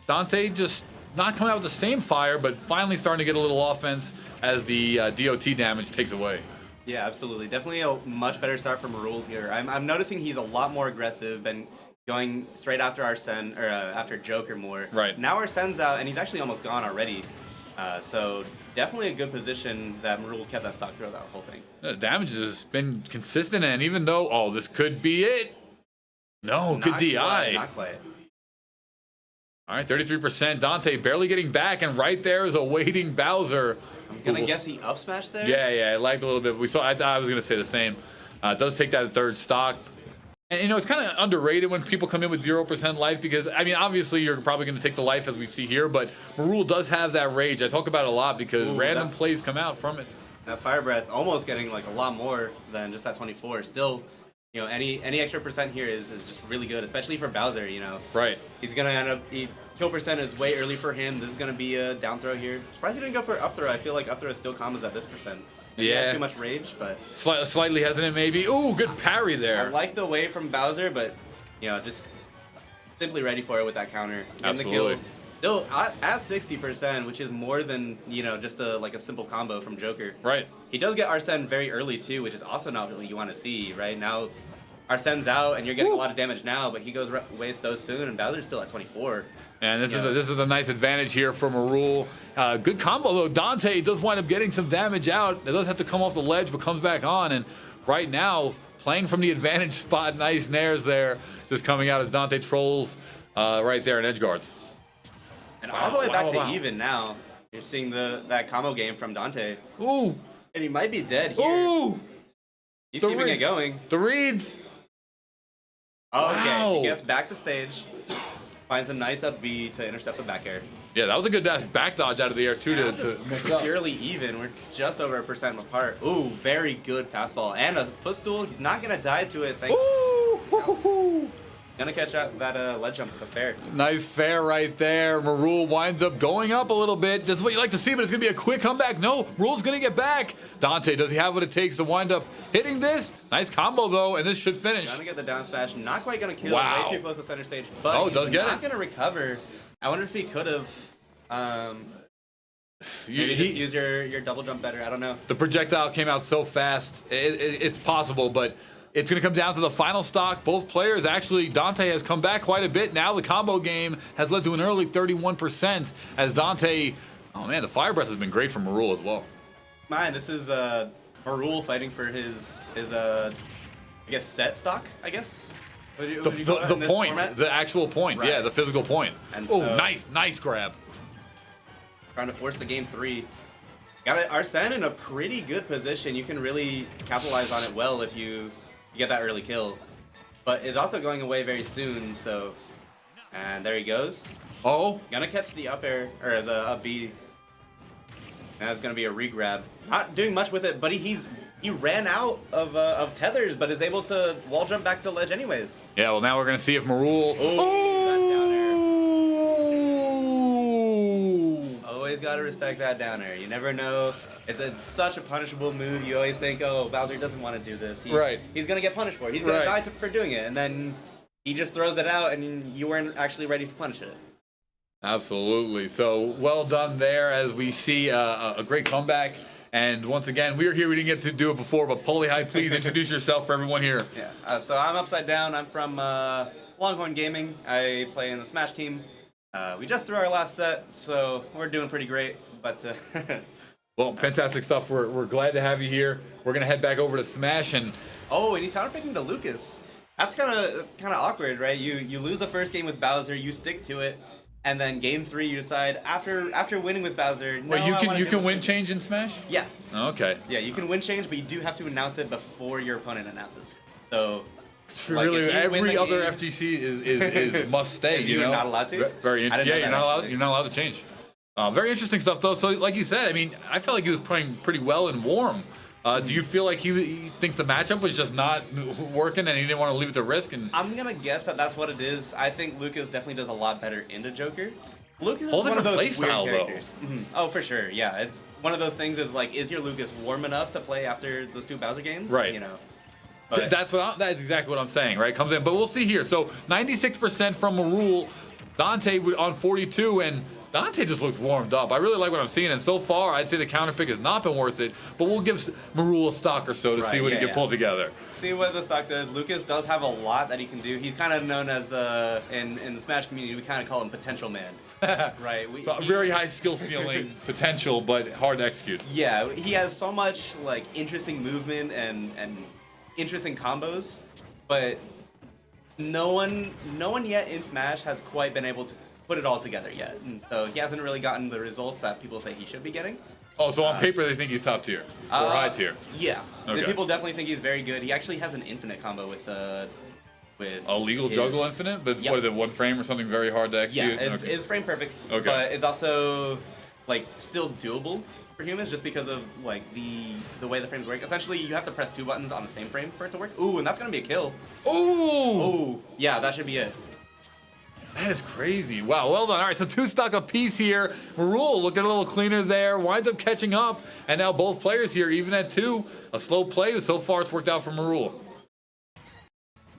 Dante just not coming out with the same fire, but finally starting to get a little offense as the DOT damage takes away. Yeah, absolutely. Definitely a much better start from Marul here. I'm noticing he's a lot more aggressive and going straight after Arsene, or after Joker more. Right. Now Arsene's out, and he's actually almost gone already. So definitely a good position that Marul kept that stock throughout that whole thing. The damage has been consistent, and even though, this could be it. No, good DI. Not quite. All right, 33%. Dante barely getting back, and right there is a waiting Bowser. I'm gonna guess he up smashed there. Yeah, it lagged a little bit. We saw. I was gonna say the same. Does take that 3rd stock, and it's kind of underrated when people come in with 0% life, because obviously you're probably gonna take the life as we see here, but Marul does have that rage. I talk about it a lot because random plays come out from it. That fire breath almost getting like a lot more than just that 24. Still, any extra percent here is just really good, especially for Bowser. Right. He's gonna end up kill percent is way early for him. This is gonna be a down throw here. Surprised he didn't go for up throw. I feel like up throw still combos at this percent. Maybe Yeah. Too much rage, but Slightly hesitant maybe. Ooh, good parry there. I like the way from Bowser, but just simply ready for it with that counter. Getting Absolutely. the kill. Still at 60%, which is more than, you know, just like a simple combo from Joker. Right. He does get Arsene very early too, which is also not what you want to see. Right now, Arsene's out and you're getting a lot of damage now, but he goes away so soon, and Bowser's still at 24. And this is a nice advantage here for Marul. Good combo though. Dante does wind up getting some damage out. It does have to come off the ledge, but comes back on. And right now, playing from the advantage spot, nice nairs there, just coming out as Dante trolls right there in edge guards. And all the way back to even now. You're seeing that combo game from Dante. Ooh. And he might be dead here. Ooh. He's keeping it going. The reads. Oh, okay. Wow. He gets back to stage. Finds a nice up B to intercept the back air. Yeah, that was a good back dodge out of the air too to mix up. Purely even. We're just over 1% apart. Ooh, very good fastball. And a footstool. He's not going to die to it. Ooh. Gonna catch that ledge jump with a fair. Nice fair right there. Marul winds up going up a little bit. This is what you like to see, but it's gonna be a quick comeback. No, Marul's gonna get back. Dante, does he have what it takes to wind up hitting this? Nice combo though, and this should finish. Gonna get the down smash. Not quite gonna kill. Wow. Way too close to center stage. But he's does get not it. gonna recover. I wonder if he could have. Maybe just use your double jump better. I don't know. The projectile came out so fast. It's possible, but it's going to come down to the final stock. Both players, actually, Dante has come back quite a bit. Now the combo game has led to an early 31% as Dante, oh man, the fire breath has been great from Marul as well. Man, this is Marul fighting for his I guess set stock, I guess. The point, format? The actual point, right. Yeah, the physical point. Oh, nice grab. Trying to force the game 3. Got Arsene in a pretty good position. You can really capitalize on it well if you get that early kill. But it's also going away very soon, so... And there he goes. Oh. Gonna catch the up air, or the up B. Now it's gonna be a re-grab. Not doing much with it, but he ran out of tethers, but is able to wall jump back to ledge anyways. Yeah, well now we're gonna see if Marul... Always gotta respect that down air. You never know. It's such a punishable move. You always think, oh, Bowser doesn't want to do this. He's gonna get punished for it. He's gonna die for doing it, and then he just throws it out, and you weren't actually ready to punish it. Absolutely. So well done there, as we see a great comeback. And once again, we were here. We didn't get to do it before, but Polyhigh, please introduce yourself for everyone here. Yeah. So I'm Upside Down. I'm from Longhorn Gaming. I play in the Smash team. We just threw our last set, so we're doing pretty great. But well, fantastic stuff. We're glad to have you here. We're gonna head back over to Smash and he's counterpicking to Lucas. That's kind of awkward, right? You lose the first game with Bowser, you stick to it, and then game 3 you decide after winning with Bowser. Well, you can win change in Smash. Yeah. Okay. Yeah, you can win change, but you do have to announce it before your opponent announces. So. Really, every other FGC is must stay. You're not allowed to. You're not allowed to change. Very interesting stuff though. So, like you said, I mean, I felt like he was playing pretty well in warm. Do you feel like he thinks the matchup was just not working and he didn't want to leave it to risk? And I'm gonna guess that's what it is. I think Lucas definitely does a lot better into Joker. Lucas is whole one of those play style weird characters. Mm-hmm. Oh, for sure. Yeah, it's one of those things. Is like, is your Lucas warm enough to play after those 2 Bowser games? Right. You know. But that's exactly what I'm saying, right? Comes in, but we'll see here. So 96% from Marul, Dante on 42, and Dante just looks warmed up. I really like what I'm seeing, and so far, I'd say the counter pick has not been worth it. But we'll give Marul a stock or so to see what he can pull together. See what the stock does. Lucas does have a lot that he can do. He's kind of known as in the Smash community, we kind of call him Potential Man. Right. So very high skill ceiling potential, but hard to execute. Yeah, he has so much like interesting movement and interesting combos, but no one yet in Smash has quite been able to put it all together yet, and so he hasn't really gotten the results that people say he should be getting. Oh, so on paper they think he's top tier or high tier? Yeah, okay. People definitely think he's very good. He actually has an infinite combo with a legal juggle infinite, but what is it, 1 frame or something very hard to execute? Yeah, it's frame perfect, okay. But it's also like still doable for humans just because of like the way the frames work. Essentially, you have to press 2 buttons on the same frame for it to work. Ooh, and that's gonna be a kill. Ooh, yeah, that should be it. That is crazy. Wow, well done. All right, so 2 stock apiece here. Marul looking a little cleaner there, winds up catching up, and now both players here, even at 2, a slow play. So far, it's worked out for Marul.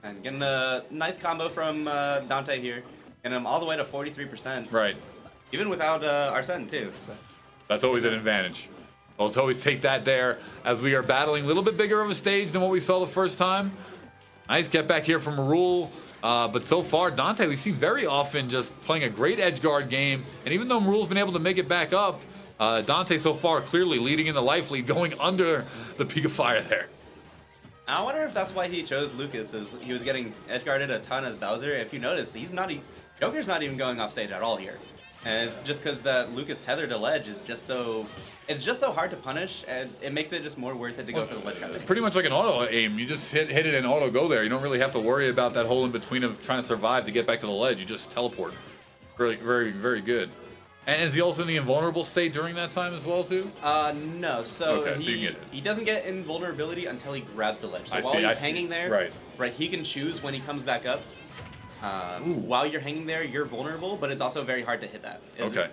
And getting a nice combo from Dante here, and him all the way to 43%. Right. even without Arsene too. So. That's always an advantage. Well, let's always take that there as we are battling a little bit bigger of a stage than what we saw the first time. Nice get back here from Rule. But so far, Dante, we've seen very often just playing a great edge guard game. And even though Rule's been able to make it back up, Dante so far clearly leading in the life lead, going under the peak of fire there. I wonder if that's why he chose Lucas, is he was getting edge guarded a ton as Bowser. If you notice, Joker's not even going off stage at all here. And it's just because that Lucas tethered to ledge is just so... It's just so hard to punish, and it makes it just more worth it to go for the ledge trap. Pretty much like an auto aim. You just hit it and auto go there. You don't really have to worry about that hole in between of trying to survive to get back to the ledge. You just teleport. Very, very, very good. And is he also in the invulnerable state during that time as well, too? No. So, okay, so you get it. He doesn't get invulnerability until he grabs the ledge. So while he's hanging there, right, he can choose when he comes back up. While you're hanging there, you're vulnerable, but it's also very hard to hit that. Okay.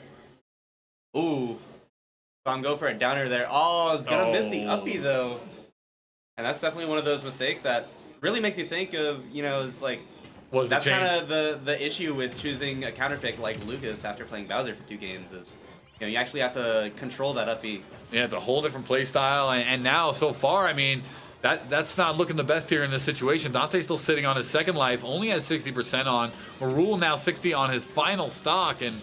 Ooh. So I'm going for a downer there. Oh, it's gonna miss the uppie though. And that's definitely one of those mistakes that really makes you think of, you know, it's like that's kind of the issue with choosing a counter pick like Lucas after playing Bowser for 2 games is, you know, you actually have to control that uppie. Yeah, it's a whole different play style, and now so far, I mean, that's not looking the best here in this situation. Dante's still sitting on his second life, only has 60% on. Marul now 60 on his final stock, and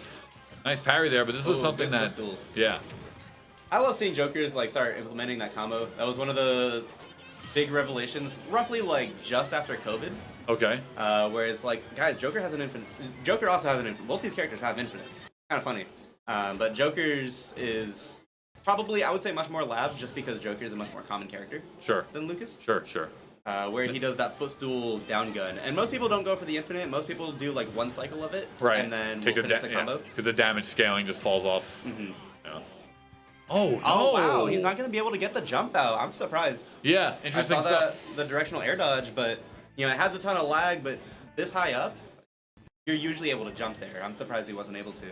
nice parry there, but this was something that, yeah. I love seeing Jokers like start implementing that combo. That was one of the big revelations, roughly like just after COVID. Okay. Where it's like, guys, Joker has an infinite. Joker also has an infinite. Both these characters have infinites. Kind of funny. But Joker's is probably, I would say, much more lab just because Joker is a much more common character. Than Lucas. Sure. Where he does that footstool down gun. And most people don't go for the infinite. Most people do like one cycle of it. Right. And then we'll finish the combo. Because the damage scaling just falls off. Mm-hmm. Yeah. Oh, no. Oh, wow. He's not going to be able to get the jump out. I'm surprised. Yeah, interesting stuff. I saw the directional air dodge, but, you know, it has a ton of lag, but this high up, you're usually able to jump there. I'm surprised he wasn't able to.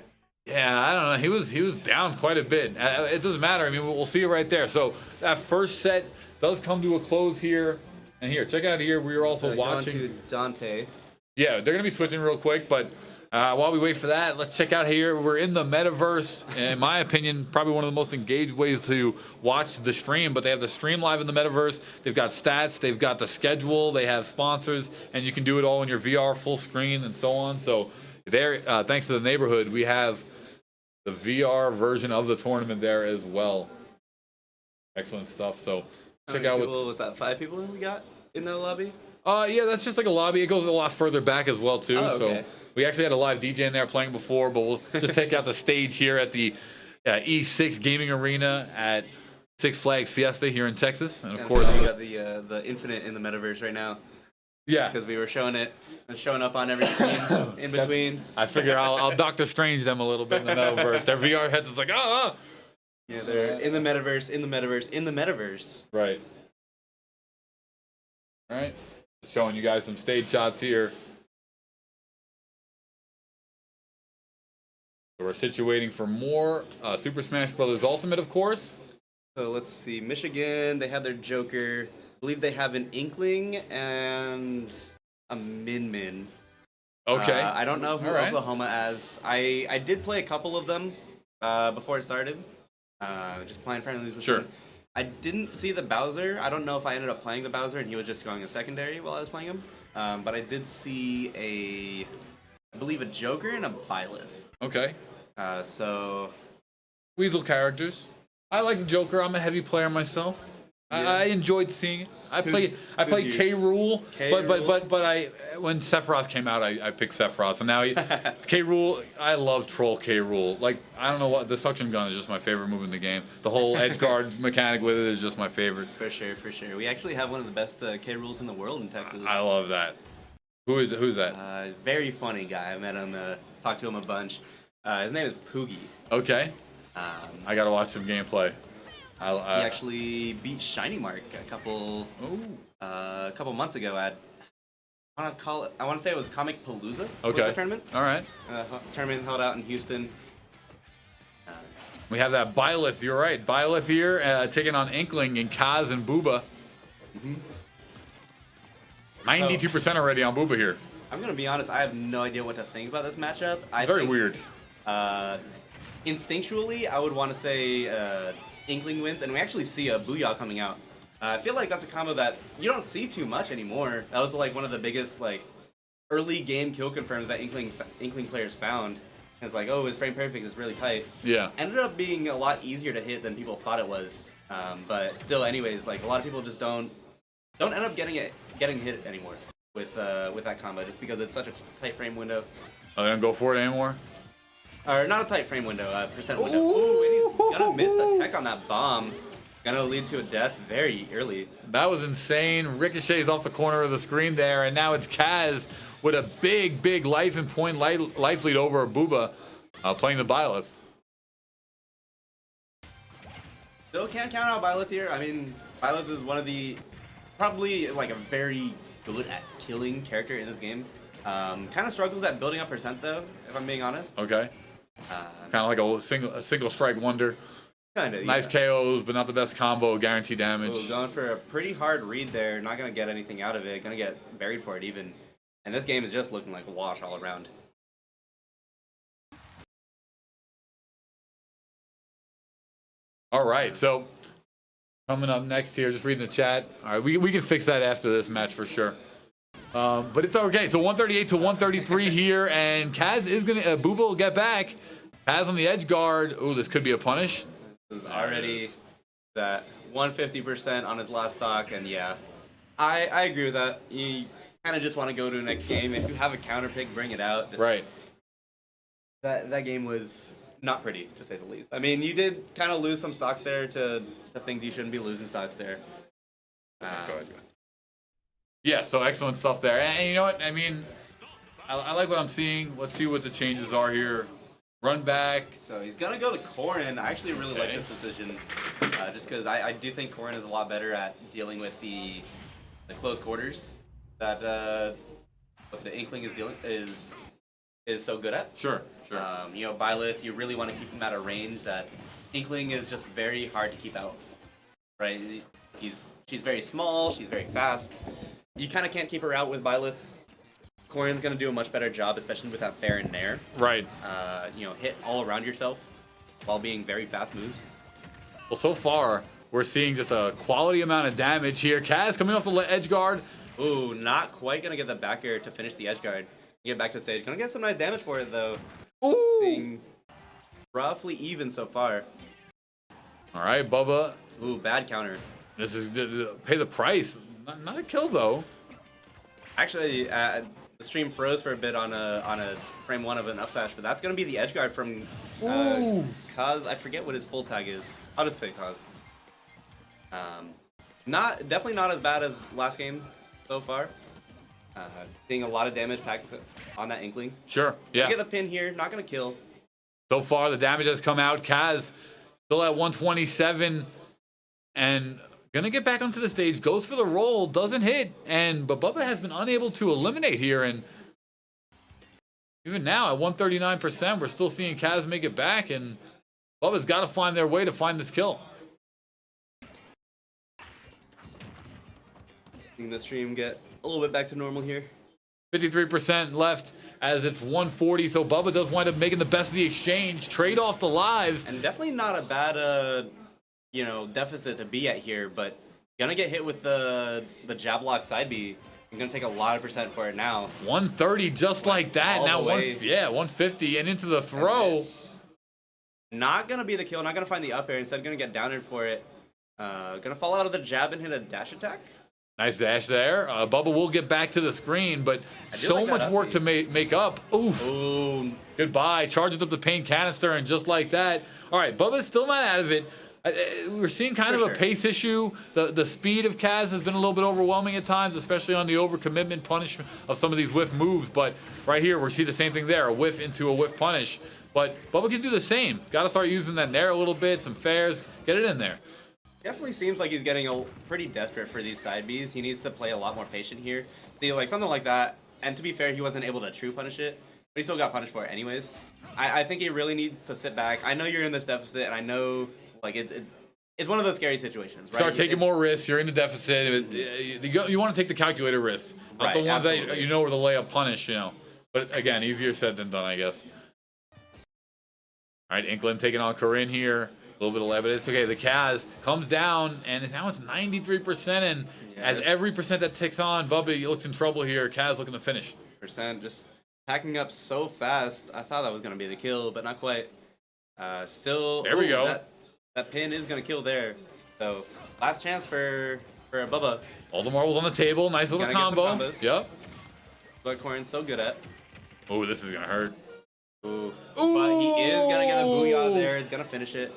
Yeah, I don't know. He was down quite a bit. It doesn't matter. I mean, we'll see it right there. So that first set does come to a close here. And here, check out here. We are also watching. Going to Dante. Yeah, they're going to be switching real quick, but while we wait for that, let's check out here. We're in the metaverse. In my opinion, probably one of the most engaged ways to watch the stream, but they have the stream live in the metaverse. They've got stats, they've got the schedule, they have sponsors, and you can do it all in your VR full screen and so on. So there, thanks to the neighborhood, we have the VR version of the tournament there as well. Excellent stuff. So check out what was that, 5 people we got in the lobby? Yeah, that's just like a lobby. It goes a lot further back as well too. Oh, okay. So we actually had a live DJ in there playing before, but we'll just take out the stage here at the E6 Gaming Arena at Six Flags Fiesta here in Texas. And of course, we got the Infinite in the metaverse right now. Yeah, because we were showing up on every screen in between. I figure I'll Doctor Strange them a little bit in the metaverse. Their VR headsets like Yeah, they're in the metaverse, in the metaverse, in the metaverse. Right. All right. Showing you guys some stage shots here. So we're situating for more Super Smash Bros. Ultimate, of course. So let's see. Michigan, they have their Joker. I believe they have an Inkling and a Min. Okay. I don't know who Oklahoma has. I did play a couple of them before it started. Just playing friendlies with them. I didn't see the Bowser. I don't know if I ended up playing the Bowser and he was just going a secondary while I was playing him. But I did see I believe a Joker and a Byleth. Okay. So Weasel characters. I like the Joker. I'm a heavy player myself. Yeah. I enjoyed seeing it. I played K. Rool, but when Sephiroth came out, I picked Sephiroth, and now K. Rool. I love Troll K. Rool. Like, I don't know what, the suction gun is just my favorite move in the game. The whole edge guard mechanic with it is just my favorite. For sure. We actually have one of the best K. Rools in the world in Texas. I love that. Who's that? Very funny guy. I met him, talked to him a bunch. His name is Poogie. Okay. I gotta watch some gameplay. He actually beat Shiny Mark a couple months ago at I want to say it was Comic Palooza. Okay. Was the tournament. All right. Tournament held out in Houston. We have that Byleth. You're right. Byleth here taking on Inkling and Kaz and Booba. 92% already on Booba here. I'm gonna be honest. I have no idea what to think about this matchup. Very weird. Instinctually, I would want to say Inkling wins, and we actually see a Booyah coming out. I feel like that's a combo that you don't see too much anymore. That was like one of the biggest like early game kill confirms that Inkling players found. And it's like, oh, his frame perfect is really tight. Yeah. Ended up being a lot easier to hit than people thought it was. But still, anyways, like a lot of people just don't end up getting hit anymore with that combo just because it's such a tight frame window. Oh, they don't go for it anymore? Or not a tight frame window, percent window. Ooh, and he's gonna miss the tech on that bomb. Gonna lead to a death very early. That was insane. Ricochets off the corner of the screen there, and now it's Kaz with a big life and point life lead over Booba, playing the Byleth. Still can't count out Byleth here. I mean, Byleth is one of the probably like a very good at killing character in this game. Kind of struggles at building up percent though, if I'm being honest. Okay. Kind of like a single strike wonder. Kind of. Nice yeah. KOs, but not the best combo. Guaranteed damage. Ooh, going for a pretty hard read there. Not gonna get anything out of it. Gonna get buried for it even. And this game is just looking like a wash all around. All right, so coming up next here, just reading the chat. All right, we can fix that after this match for sure. But it's okay. So 138 to 133 here, and Kaz is gonna Booba will get back. Kaz on the edge guard. Oh, this could be a punish. This is already that 150% on his last stock, and yeah, I agree with that. You kind of just want to go to the next game. If you have a counter pick, bring it out. Just, Right. That game was not pretty, to say the least. I mean, you did kind of lose some stocks there to things you shouldn't be losing stocks there. Go ahead. Yeah, so excellent stuff there. And you know what? I mean, I like what I'm seeing. Let's see what the changes are here. Run back. So he's going to go to Corrin. I actually really like this decision, just because I do think Corrin is a lot better at dealing with the close quarters that what's the Inkling is so good at. Sure. You know, Byleth, you really want to keep him at a range that Inkling is just very hard to keep out. Right? She's very small. She's very fast. You kind of can't keep her out with Byleth. Corrin's going to do a much better job, especially with that fair and nair. Right. You know, hit all around yourself while being very fast moves. Well, so far, we're seeing just a quality amount of damage here. Kaz coming off the edge guard. Ooh, not quite going to get the back air to finish the edge guard. Get back to the stage. Going to get some nice damage for it, though. Ooh. Seeing roughly even so far. All right, Bubba. Ooh, bad counter. This is pay the price. Not a kill, though. Actually, the stream froze for a bit on a frame one of an up smash, but that's going to be the edge guard from Kaz. I forget what his full tag is. I'll just say Kaz. Definitely not as bad as last game so far. Seeing a lot of damage packed on that Inkling. Sure, yeah. Get the pin here, not going to kill. So far, the damage has come out. Kaz still at 127 and gonna get back onto the stage. Goes for the roll, doesn't hit, but Bubba has been unable to eliminate here. And even now at 139%, we're still seeing Kaz make it back, and Bubba's got to find their way to find this kill. Seeing the stream get a little bit back to normal here. 53% left as it's 140, so Bubba does wind up making the best of the exchange. Trade off the lives. And definitely not a bad, you know, deficit to be at here, but gonna get hit with the jab lock side B. I'm gonna take a lot of percent for it now. 130 just like that. All now the way. 150 and into the throw. Not gonna be the kill, not gonna find the up air, instead gonna get down air for it. Gonna fall out of the jab and hit a dash attack. Nice dash there. Bubba will get back to the screen, but so like much work to make up. Oof. Ooh. Goodbye. Charges up the paint canister, and just like that. All right, Bubba's still not out of it. We're seeing kind of a pace issue. The speed of Kaz has been a little bit overwhelming at times, especially on the overcommitment punishment of some of these whiff moves. But right here, we see the same thing there, a whiff into a whiff punish. But Bubba can do the same. Got to start using that nair a little bit, some fairs, get it in there. Definitely seems like he's getting pretty desperate for these side Bs. He needs to play a lot more patient here. See, like something like that. And to be fair, he wasn't able to true punish it, but he still got punished for it anyways. I think he really needs to sit back. I know you're in this deficit, and I know like it's one of those scary situations, right? Start taking more risks. You're in the deficit. You want to take the calculated risks, not the ones that you know are the layup punish. You know, but again, easier said than done, I guess. All right, Inkland taking on Corinne here. A little bit of evidence. Okay, the Kaz comes down, and now it's 93%. And as every percent that ticks on, Bubba looks in trouble here. Kaz looking to finish. Percent just packing up so fast. I thought that was going to be the kill, but not quite. Still, there we go. That pin is going to kill there. So, last chance for Bubba. All the marbles on the table. Nice little combo. Yep. But Corinne's so good at. Oh, this is going to hurt. Ooh. But he is going to get a booyah there. He's going to finish it.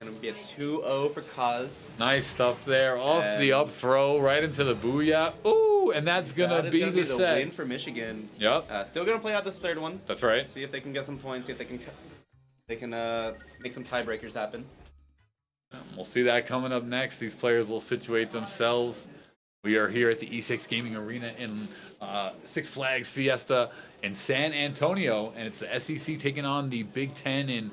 Going to be a 2-0 for Kaz. Nice stuff there. Off the up throw, right into the booyah. Ooh, and that's going to be the set. Win for Michigan. Yep. Still going to play out this third one. That's right. See if they can get some points. See if they can make some tiebreakers happen. We'll see that coming up next. These players will situate themselves. We are here at the E6 Gaming Arena in Six Flags Fiesta in San Antonio, and it's the SEC taking on the Big Ten in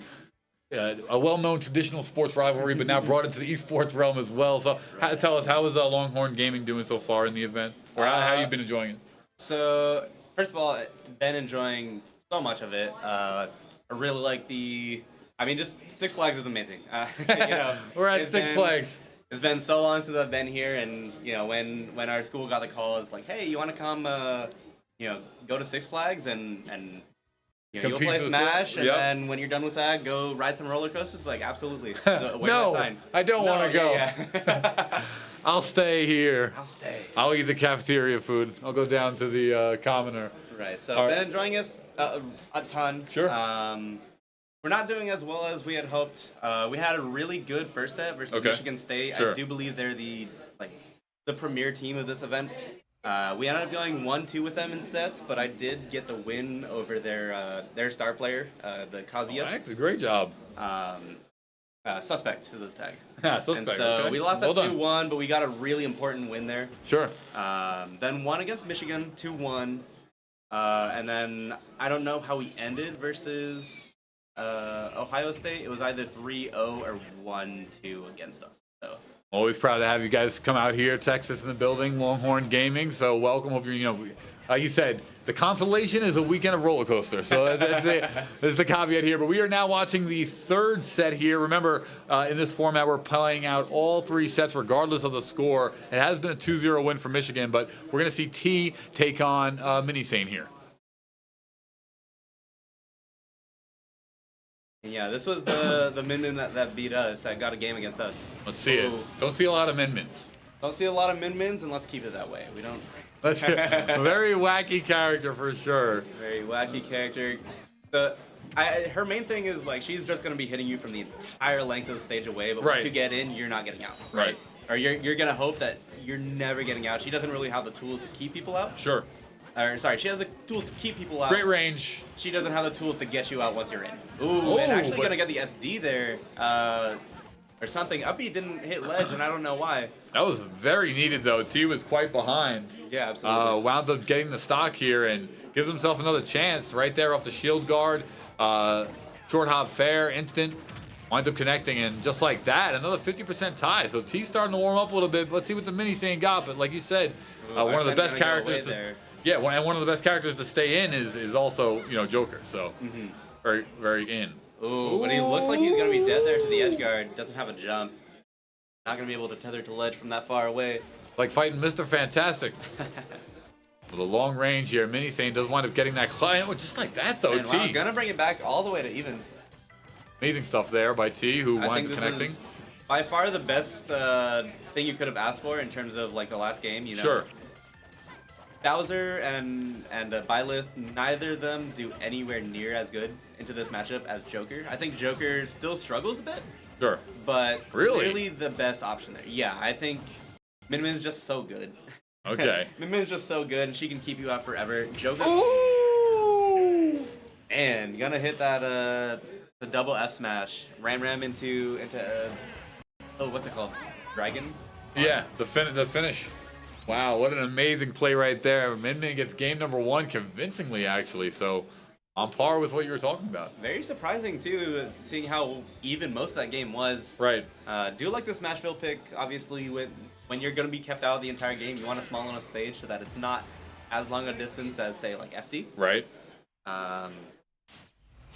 a well-known traditional sports rivalry, but now brought into the esports realm as well. So tell us, how is Longhorn Gaming doing so far in the event? Or how have you been enjoying it? So, first of all, been enjoying so much of it. I really like just Six Flags is amazing. We're at Six Flags. It's been so long since I've been here, and when our school got the call, it's like, hey, you want to come, go to Six Flags and you'll play Smash, and then when you're done with that, go ride some roller coasters. Like, absolutely. No, I don't want to go. Yeah. I'll stay here. I'll stay. I'll eat the cafeteria food. I'll go down to the commoner. Right. So I've been enjoying this a ton. Sure. We're not doing as well as we had hoped. We had a really good first set versus Michigan State. Sure. I do believe they're the premier team of this event. We ended up going 1-2 with them in sets, but I did get the win over their star player, the Kazuya. Actually, great job. Suspect is his tag. Suspect. And so we lost that 2-1, but we got a really important win there. Sure. Then won against Michigan 2-1, and then I don't know how we ended versus Ohio State. It was either 3-0 or 1-2 against us. So. Always proud to have you guys come out here, Texas in the building, Longhorn Gaming. So welcome. Hope you're, like you said, the consolation is a weekend of roller coaster. So that's the caveat here. But we are now watching the third set here. Remember, in this format, we're playing out all three sets regardless of the score. It has been a 2-0 win for Michigan, but we're going to see T take on Minisane here. Yeah, this was the Min-Min that beat us, that got a game against us. Let's see it. Don't see a lot of Min-Mins. Don't see a lot of Min-Mins, and let's keep it that way. We don't. That's a very wacky character for sure. Very wacky character. Her main thing is, like, she's just going to be hitting you from the entire length of the stage away, but once you get in, you're not getting out. Right. Or you're going to hope that you're never getting out. She doesn't really have the tools to keep people out. Sure. She has the tools to keep people out. Great range. She doesn't have the tools to get you out once you're in. Ooh, and actually gonna get the SD there, or something. Uppy didn't hit ledge, and I don't know why. That was very needed, though. T was quite behind. Yeah, absolutely. Wound up getting the stock here and gives himself another chance right there off the shield guard. Short hop fair, instant. Winds up connecting, and just like that, another 50% tie. So T's starting to warm up a little bit. Let's see what the Minisane got. But like you said, one of the best characters and one of the best characters to stay in is also, Joker. So very, very in. Ooh, but he looks like he's gonna be dead there to the edge guard. Doesn't have a jump. Not gonna be able to tether to ledge from that far away. Like fighting Mr. Fantastic. With a long range here, Minisane does wind up getting that client. Just like that, though, T. Wow, gonna bring it back all the way to even. Amazing stuff there by T, who winds up connecting. Is by far the best thing you could have asked for in terms of, like, the last game. Sure. Bowser and Byleth, neither of them do anywhere near as good into this matchup as Joker. I think Joker still struggles a bit. Sure. But really the best option there. Yeah, I think Min-Min's just so good. Okay. Min-Min's just so good, and she can keep you out forever. Joker. Ooh! And gonna hit that the double F smash. Ram into what's it called? Dragon? Yeah, the finish. Wow, what an amazing play right there. Min-Min gets game number 1 convincingly, actually. So on par with what you were talking about. Very surprising, too, seeing how even most of that game was. Right. Do like this Smashville pick, obviously, when you're going to be kept out the entire game, you want a small enough stage so that it's not as long a distance as, say, like FD. Right.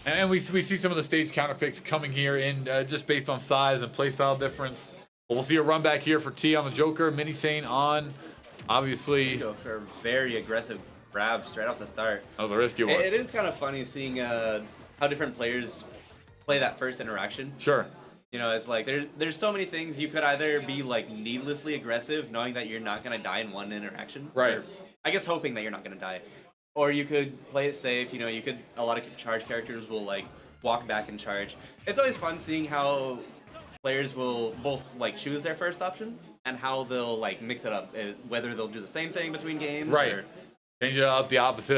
And we see some of the stage counter picks coming here in just based on size and playstyle difference. But we'll see a run back here for T on the Joker. Mini Sane on, obviously. Go for a very aggressive grab straight off the start. That was a risky one. It is kind of funny seeing how different players play that first interaction. Sure. You know, it's like there's so many things. You could either be like needlessly aggressive, knowing that you're not gonna die in one interaction, right? Or, I guess hoping that you're not gonna die, or you could play it safe. You know, a lot of charge characters will like walk back and charge. It's always fun seeing how players will both like choose their first option and how they'll like mix it up. Whether they'll do the same thing between games, right? Or, change it up, the opposite,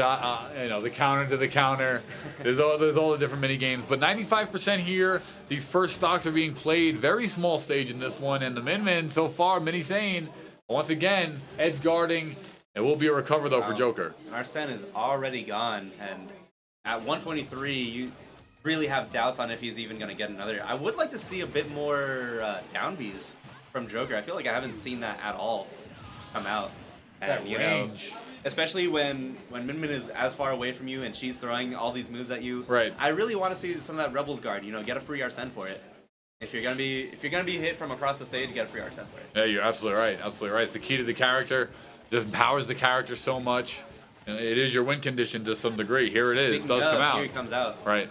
you know, the counter to the counter. There's all the different mini games. But 95% here. These first stocks are being played. Very small stage in this one. And the Min so far, Mini Sane, once again, edge guarding. It will be a recover, though, for Joker. Arsene is already gone. And at 123, you really have doubts on if he's even going to get another. I would like to see a bit more down Bs from Joker. I feel like I haven't seen that at all come out. And, That range. Especially when Min is as far away from you and she's throwing all these moves at you. Right. I really want to see some of that Rebels guard. You know, get a free Arsene for it. If you're gonna be hit from across the stage, get a free Arsene for it. Yeah, you're absolutely right. Absolutely right. It's the key to the character. Just powers the character so much. And it is your win condition to some degree. Here it is. Speaking Does come out. Here he comes out. Right.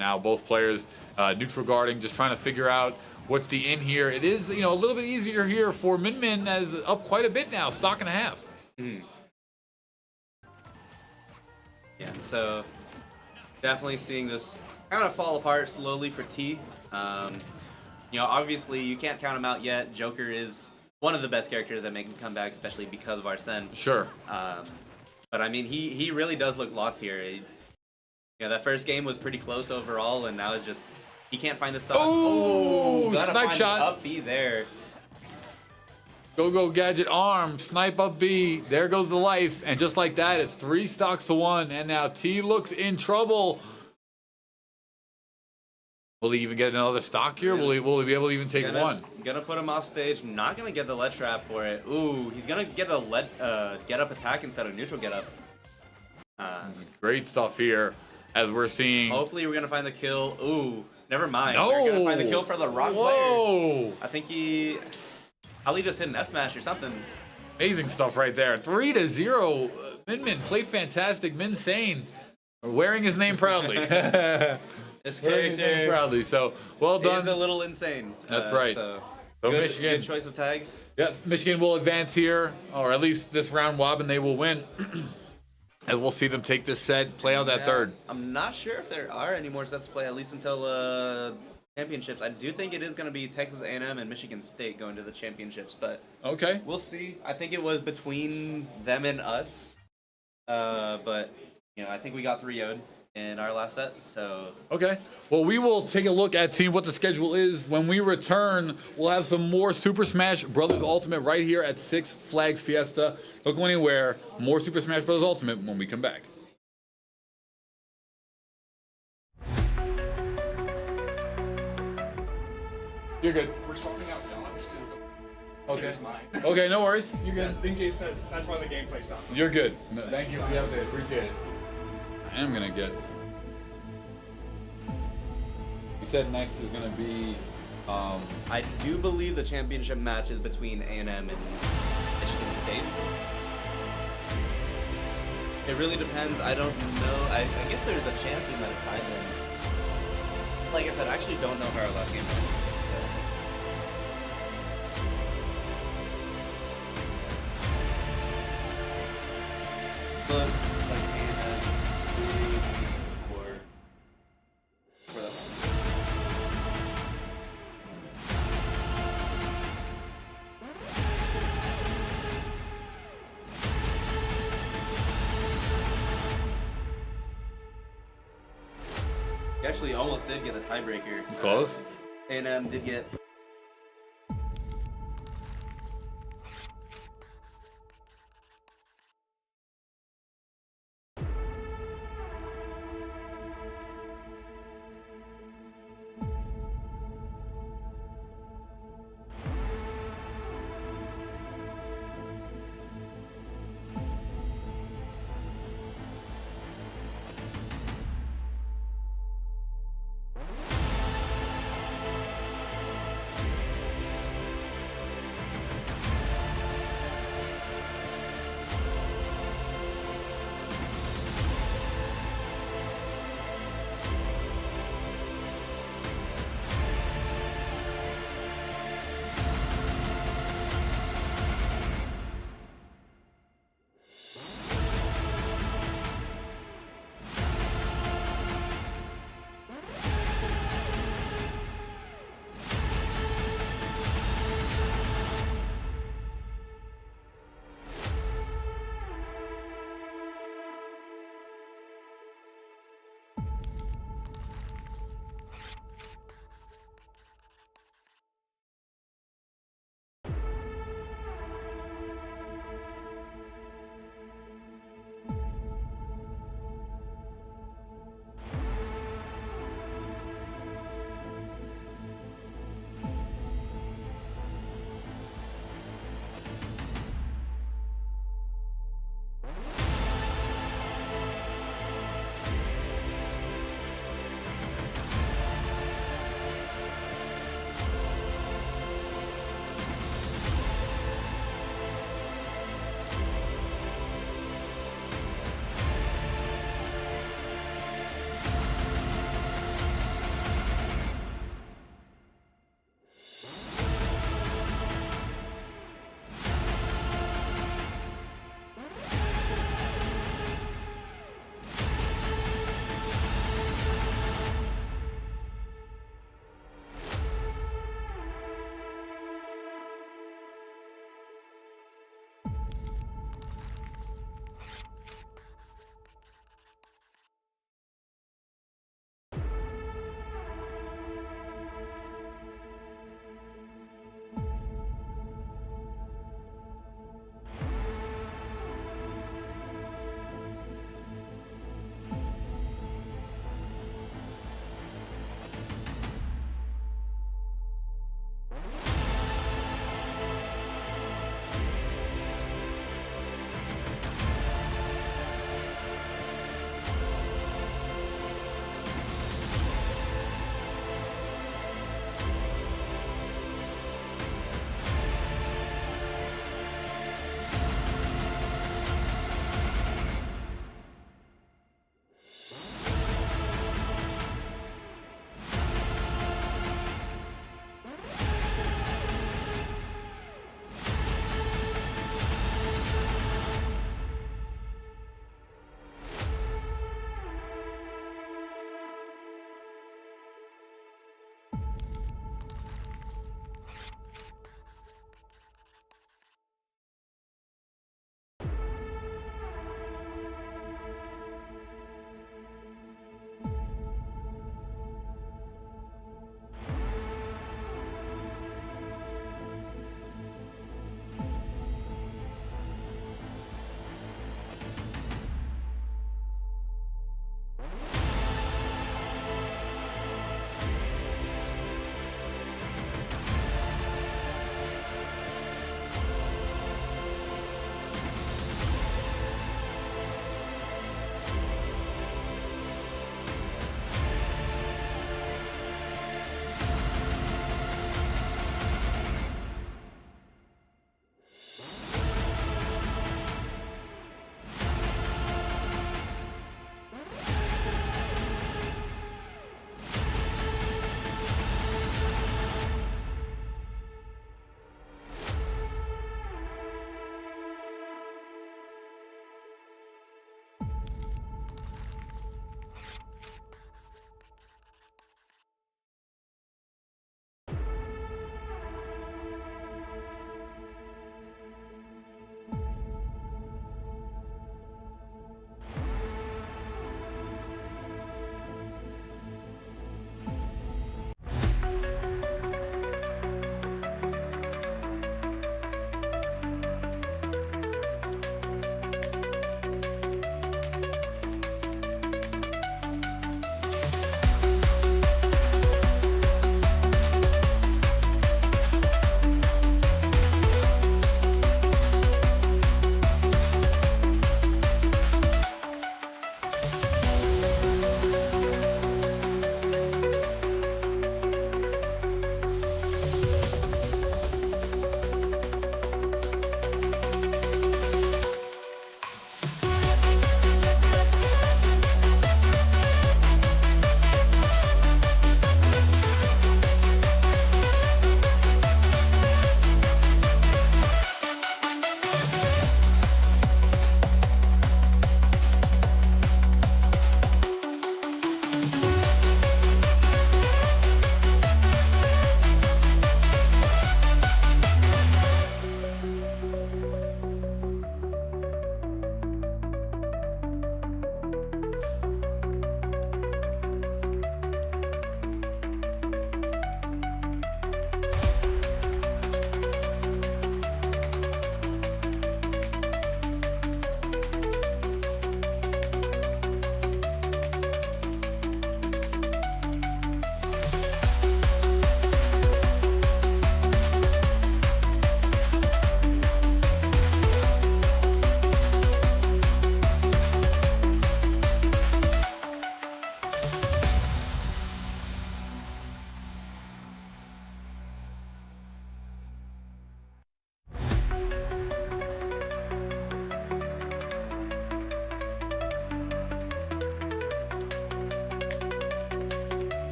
Now both players neutral guarding, just trying to figure out what's the in here. It is, you know, a little bit easier here for Min as up quite a bit now, stock and a half. Yeah, so definitely seeing this kind of fall apart slowly for T. You know, obviously you can't count him out yet. Joker is one of the best characters that make him come back, especially because of Arsene. Sure. But I mean, he really does look lost here. You know, that first game was pretty close overall, and now it's just he can't find the stuff. Oh, gotta snipe find shot. Up B there. Go gadget arm, snipe up B. There goes the life, and just like that, it's 3 stocks to 1. And now T looks in trouble. Will he even get another stock here? Will he be able to even take one? Gonna put him off stage. Not gonna get the lead trap for it. Ooh, he's gonna get the lead get up attack instead of neutral get up. Great stuff here, as we're seeing. Hopefully, we're gonna find the kill. Ooh, never mind. No. We're gonna find the kill for the rock Whoa. player. I think he. Ali just hit an S smash or something. Amazing stuff right there. 3-0. Min played fantastic. Min Sane wearing his name proudly. This Wearing his name character proudly. So well done. is a little insane. That's right. So So Michigan. Good choice of tag. Yeah, Michigan will advance here, or at least this round robin they will win. As we'll see them take this set, play out that third. I'm not sure if there are any more sets to play, at least until championships. I do think it is going to be Texas A&M and Michigan State going to the championships, but Okay. we'll see. I think it was between them and us, but you know, I think we got 3-0'd in our last set, so Okay. Well, we will take a look at seeing what the schedule is. When we return, we'll have some more Super Smash Brothers Ultimate right here at Six Flags Fiesta. Don't go anywhere. More Super Smash Brothers Ultimate when we come back. You're good. We're swapping out dogs because Okay. it's mine. Okay, no worries. You're good. In case that's why the gameplay stopped. You're good. No, thank you for the update. Appreciate it. I am gonna get. You said next is gonna be. I do believe the championship match is between A&M and Michigan State. It really depends. I don't know. I guess there's a chance we might have tied them. Like I said, I actually don't know how our last game went. Looks like A&M for that one. He actually almost did get the tiebreaker. Close. A&M did get.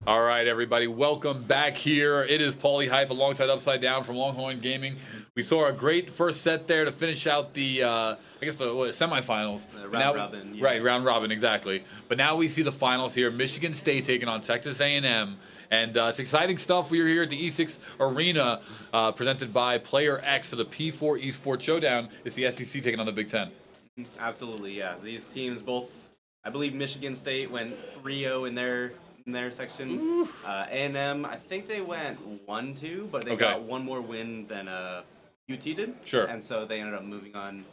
All right, everybody, welcome back here. It is Paulie Hype alongside Upside Down from Longhorn Gaming. We saw a great first set there to finish out the, I guess the semifinals. Round robin. Yeah. Right, round robin, exactly. But now we see the finals here. Michigan State taking on Texas A&M. And it's exciting stuff. We are here at the E6 Arena, presented by Player X for the P4 Esports Showdown. It's the SEC taking on the Big Ten. Absolutely, yeah. These teams both, I believe Michigan State went 3-0 in their section. A&M, I think they went 1-2, but they got one more win than UT did. Sure. And so they ended up moving on.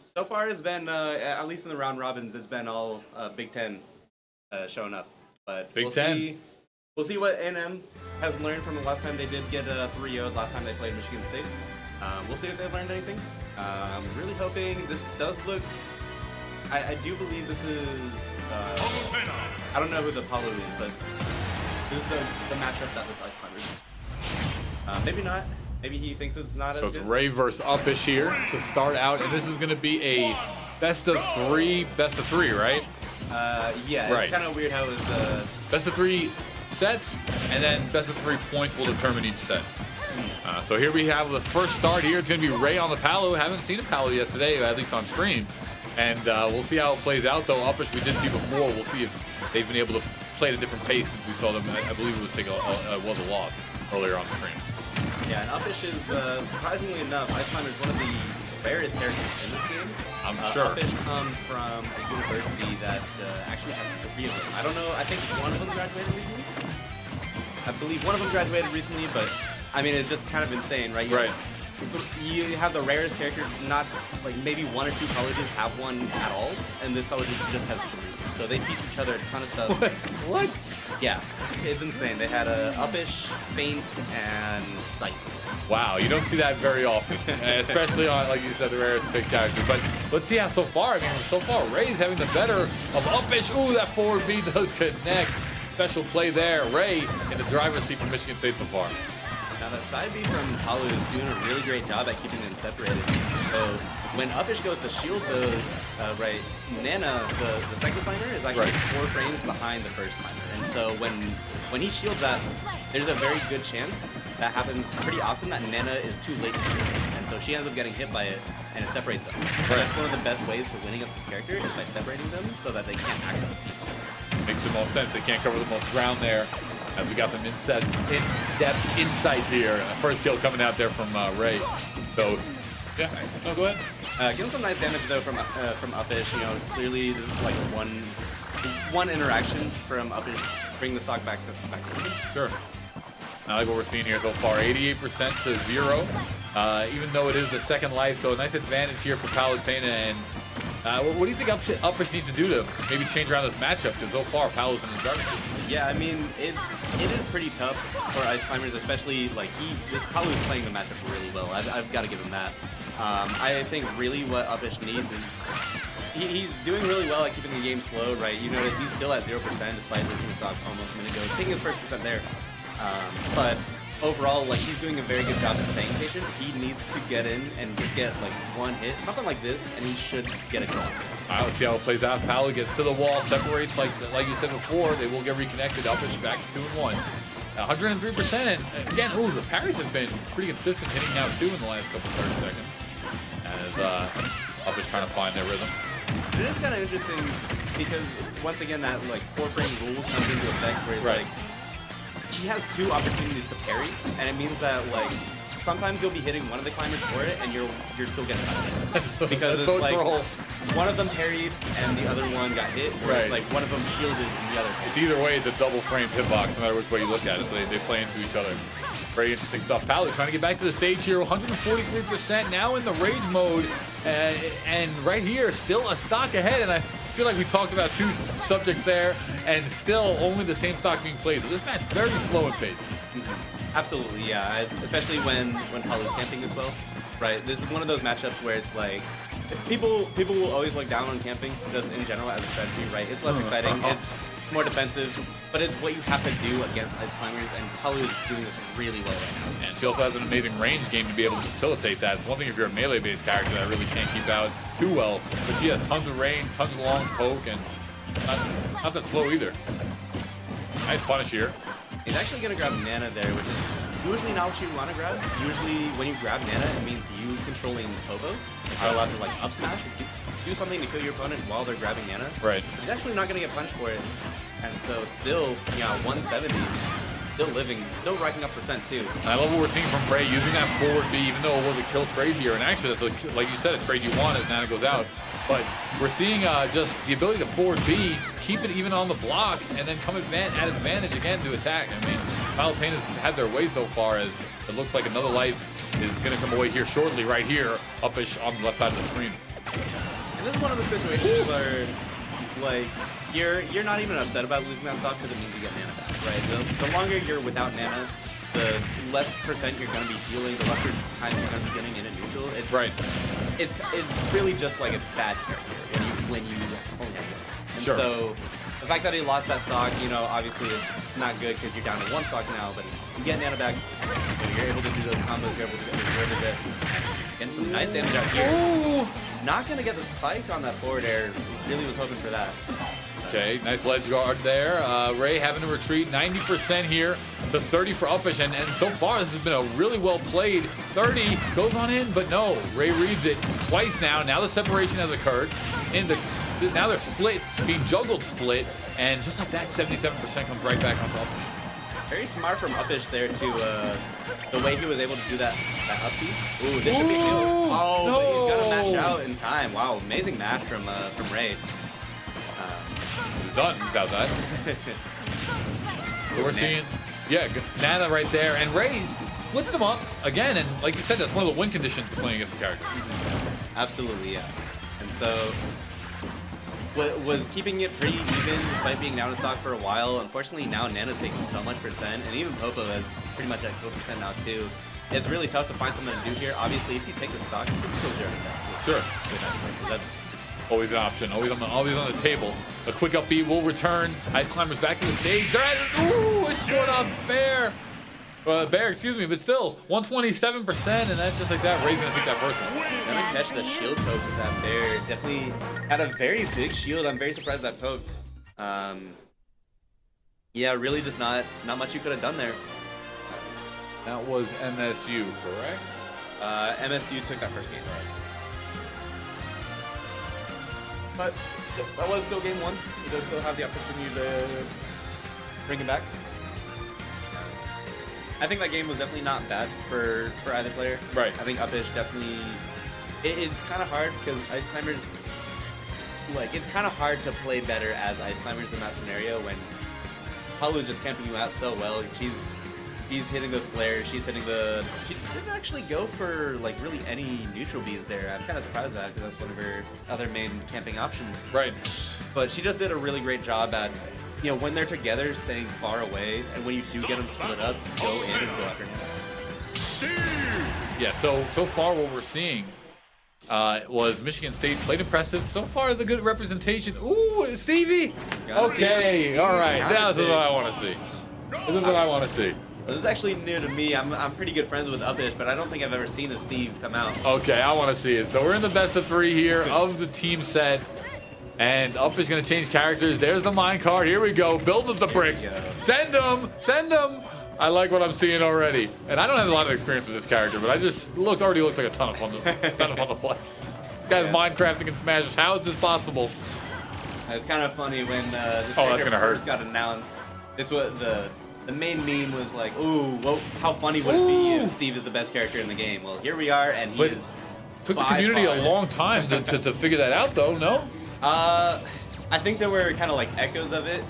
So far, it's been, at least in the round robins, it's been all Big Ten showing up. But Big Ten. We'll see what A&M has learned from the last time they did get a 3-0, last time they played Michigan State. We'll see if they've learned anything. I'm really hoping this does look... I do believe this is... I don't know who the Paulo is, but this is the matchup that this Ice Climbers. Maybe not. Maybe he thinks it's not So as it's good. Ray versus Uppish here to start out. And this is going to be a best of three, right? Yeah, Right. it's kind of weird how it was... Best of 3 sets, and then best of 3 points will determine each set. So here we have this first start here. It's going to be Ray on the Palo. Haven't seen a Palo yet today, at least on stream. And we'll see how it plays out, though. Uppish we did see before. We'll see if they've been able to play at a different pace since we saw them. I believe it was a loss earlier on the stream. Yeah, and Uppish is, surprisingly enough, Ice Climber is one of the rarest characters in this game. I'm sure. Uppish comes from a university that actually has 3 of them. I don't know, I think one of them graduated recently? I believe one of them graduated recently, but I mean, it's just kind of insane, right? You have the rarest character, not like maybe 1 or 2 colleges have one at all, and this college just has 3. So they teach each other a ton of stuff. What? Yeah, it's insane. They had Uppish, Feint, and Sight. Wow, you don't see that very often, especially on, like you said, the rarest pick character. But let's see how so far. I mean, so far, Ray's having the better of Uppish. Ooh, that forward B does connect. Special play there. Ray in the driver's seat for Michigan State so far. Now the side B from Palu is doing a really great job at keeping them separated. So when Uppish goes to shield those, right, Nana, the second climber, is actually 4 frames behind the first climber. And so when he shields that, there's a very good chance that happens pretty often that Nana is too late to shield. And so she ends up getting hit by it, and it separates them. So that's one of the best ways to winning against this character is by separating them so that they can't act on the people. Makes the most sense. They can't cover the most ground there. As we got some in-depth insights here. First kill coming out there from Ray. So, yeah, no, go ahead. Getting some nice damage though from Uppish. You know, clearly this is like one interaction from Uppish, bring the stock back to him. Sure. I like what we're seeing here so far. 88% to 0. Even though it is the second life, so a nice advantage here for Palutena. And what do you think Uppish needs to do to maybe change around this matchup? Because so far, Palu's in the driver's seat. Yeah, I mean, it is pretty tough for Ice Climbers, especially like this Palu is playing the matchup really well. I've got to give him that. I think really what Uppish needs is he's doing really well at keeping the game slow, right? You notice he's still at 0% despite losing stock almost a minute ago. Taking his first percent there. But overall, like, he's doing a very good job at staying patient. He needs to get in and just get like 1 hit, something like this, and he should get a kill. All right, let's see how it plays out. Palu gets to the wall, separates like you said before. They will get reconnected. Uppish back to 2-1. 103%. And again, ooh, the parries have been pretty consistent, hitting now 2 in the last couple 30 seconds. As Uppish trying to find their rhythm. It is kind of interesting because once again that like 4-frame rule comes into effect where it's like he has 2 opportunities to parry, and it means that like sometimes you'll be hitting one of the climbers for it, and you're still getting stuck because it's like one of them parried and the other one got hit, or like one of them shielded and the other hit. It's either way, it's a double frame hitbox, no matter which way you look at it. So they play into each other. Very interesting stuff. Palu trying to get back to the stage here. 143% now in the rage mode, and right here still a stock ahead. And I feel like we talked about 2 subjects there, and still only the same stock being played. So this match very slow in pace. Absolutely, yeah. Especially when Palu's camping as well, right? This is one of those matchups where it's like people will always look down on camping just in general as a strategy, right? It's less exciting. It's more defensive, but it's what you have to do against Ice Climbers, and Palu is doing this really well right now. And she also has an amazing range game to be able to facilitate that. It's one thing if you're a melee-based character that really can't keep out too well, but she has tons of range, tons of long poke, and not that slow either. Nice punish here. He's actually going to grab Nana there, which is usually not what you want to grab. Usually when you grab Nana, it means you controlling Povo are allowed to like up smash, do something to kill your opponent while they're grabbing Nana. Right. He's actually not going to get punished for it. And so still, 170, still living, still racking up percent too. And I love what we're seeing from Ray using that forward B, even though it was a kill trade here. And actually, that's like you said, a trade you want as Nana goes out. But we're seeing just the ability to forward B, keep it even on the block, and then come at advantage again to attack. I mean, Palutena has had their way so far, as it looks like another life is going to come away here shortly, right here, upish on the left side of the screen. And this is one of the situations where it's like you're not even upset about losing that stock because it means you get Nana back, right? The longer you're without Nana, the less percent you're going to be dealing, the less time you're going to be getting in a neutral. It's, right. It's really just like a bad character when you only have one. And sure. So the fact that he lost that stock, obviously it's not good because you're down to one stock now, but you get Nana back, you're able to do those combos, you're able to get rid of this. Getting some nice damage out here. Ooh. Not going to get the spike on that forward air. Really was hoping for that. Okay, nice ledge guard there. Ray having to retreat 90% here to 30 for upish, and so far this has been a really well played 30 goes on in, but no, Ray reads it twice now. Now the separation has occurred, and now they're split, being juggled split, and just like that, 77% comes right back onto upish. Very smart from upish there to the way he was able to do that up B. Ooh, this should be kill. Oh, no. But he's got to mash out in time. Wow, amazing mash from Ray. Done without that. So we're seeing, yeah, Nana right there, and Ray splits them up again, and like you said, that's one of the win conditions to playing against the character. Absolutely, yeah. And so was keeping it pretty even despite being down in stock for a while. Unfortunately, now Nana's taking so much percent, and even Popo is pretty much at kill percent now too. It's really tough to find something to do here. Obviously, if you take the stock, you can still zero it back. Sure. That's always an option, always on the table. A quick up B will return. Ice Climbers back to the stage. They're at it. Ooh, a short up Bear. Bear, excuse me, but still, 127%, and that's just like that. Ray's gonna take that first one. Gonna catch the shield poke with that Bear. Definitely had a very big shield. I'm very surprised that poked. Yeah, really just not much you could have done there. That was MSU, correct? MSU took that first game. But that was still game one. He does still have the opportunity to bring him back. I think that game was definitely not bad for either player. Right. I think upish definitely. It's kind of hard because Ice Climbers. Like, it's kind of hard to play better as Ice Climbers in that scenario when Palu's just camping you out so well. She's hitting those flares. She's hitting the. She didn't actually go for like really any neutral bees there. I'm kind of surprised at that because that's one of her other main camping options. Right. But she just did a really great job at, when they're together, staying far away, and when you do get them split up, go in and go after him. Yeah. So far what we're seeing was Michigan State played impressive. So far the good representation. Ooh, Stevie. Okay. All right. This is what I want to see. This is what I want to see. This is actually new to me. I'm pretty good friends with Upish, but I don't think I've ever seen a Steve come out. Okay, I want to see it. So we're in the best of 3 here of the team set. And Up is going to change characters. There's the mine card. Here we go. Build up the bricks. Send them. Send them. I like what I'm seeing already. And I don't have a lot of experience with this character, but I just already looks like a ton of fun to play. Guys, Minecrafting and Smash. How is this possible? It's kind of funny when this character gonna hurt. first got announced. This was the main meme was like, ooh, well, how funny would it be if Steve is the best character in the game? Well, here we are, and he is. Took the community a long time to figure that out, though. No. I think there were kind of like echoes of it,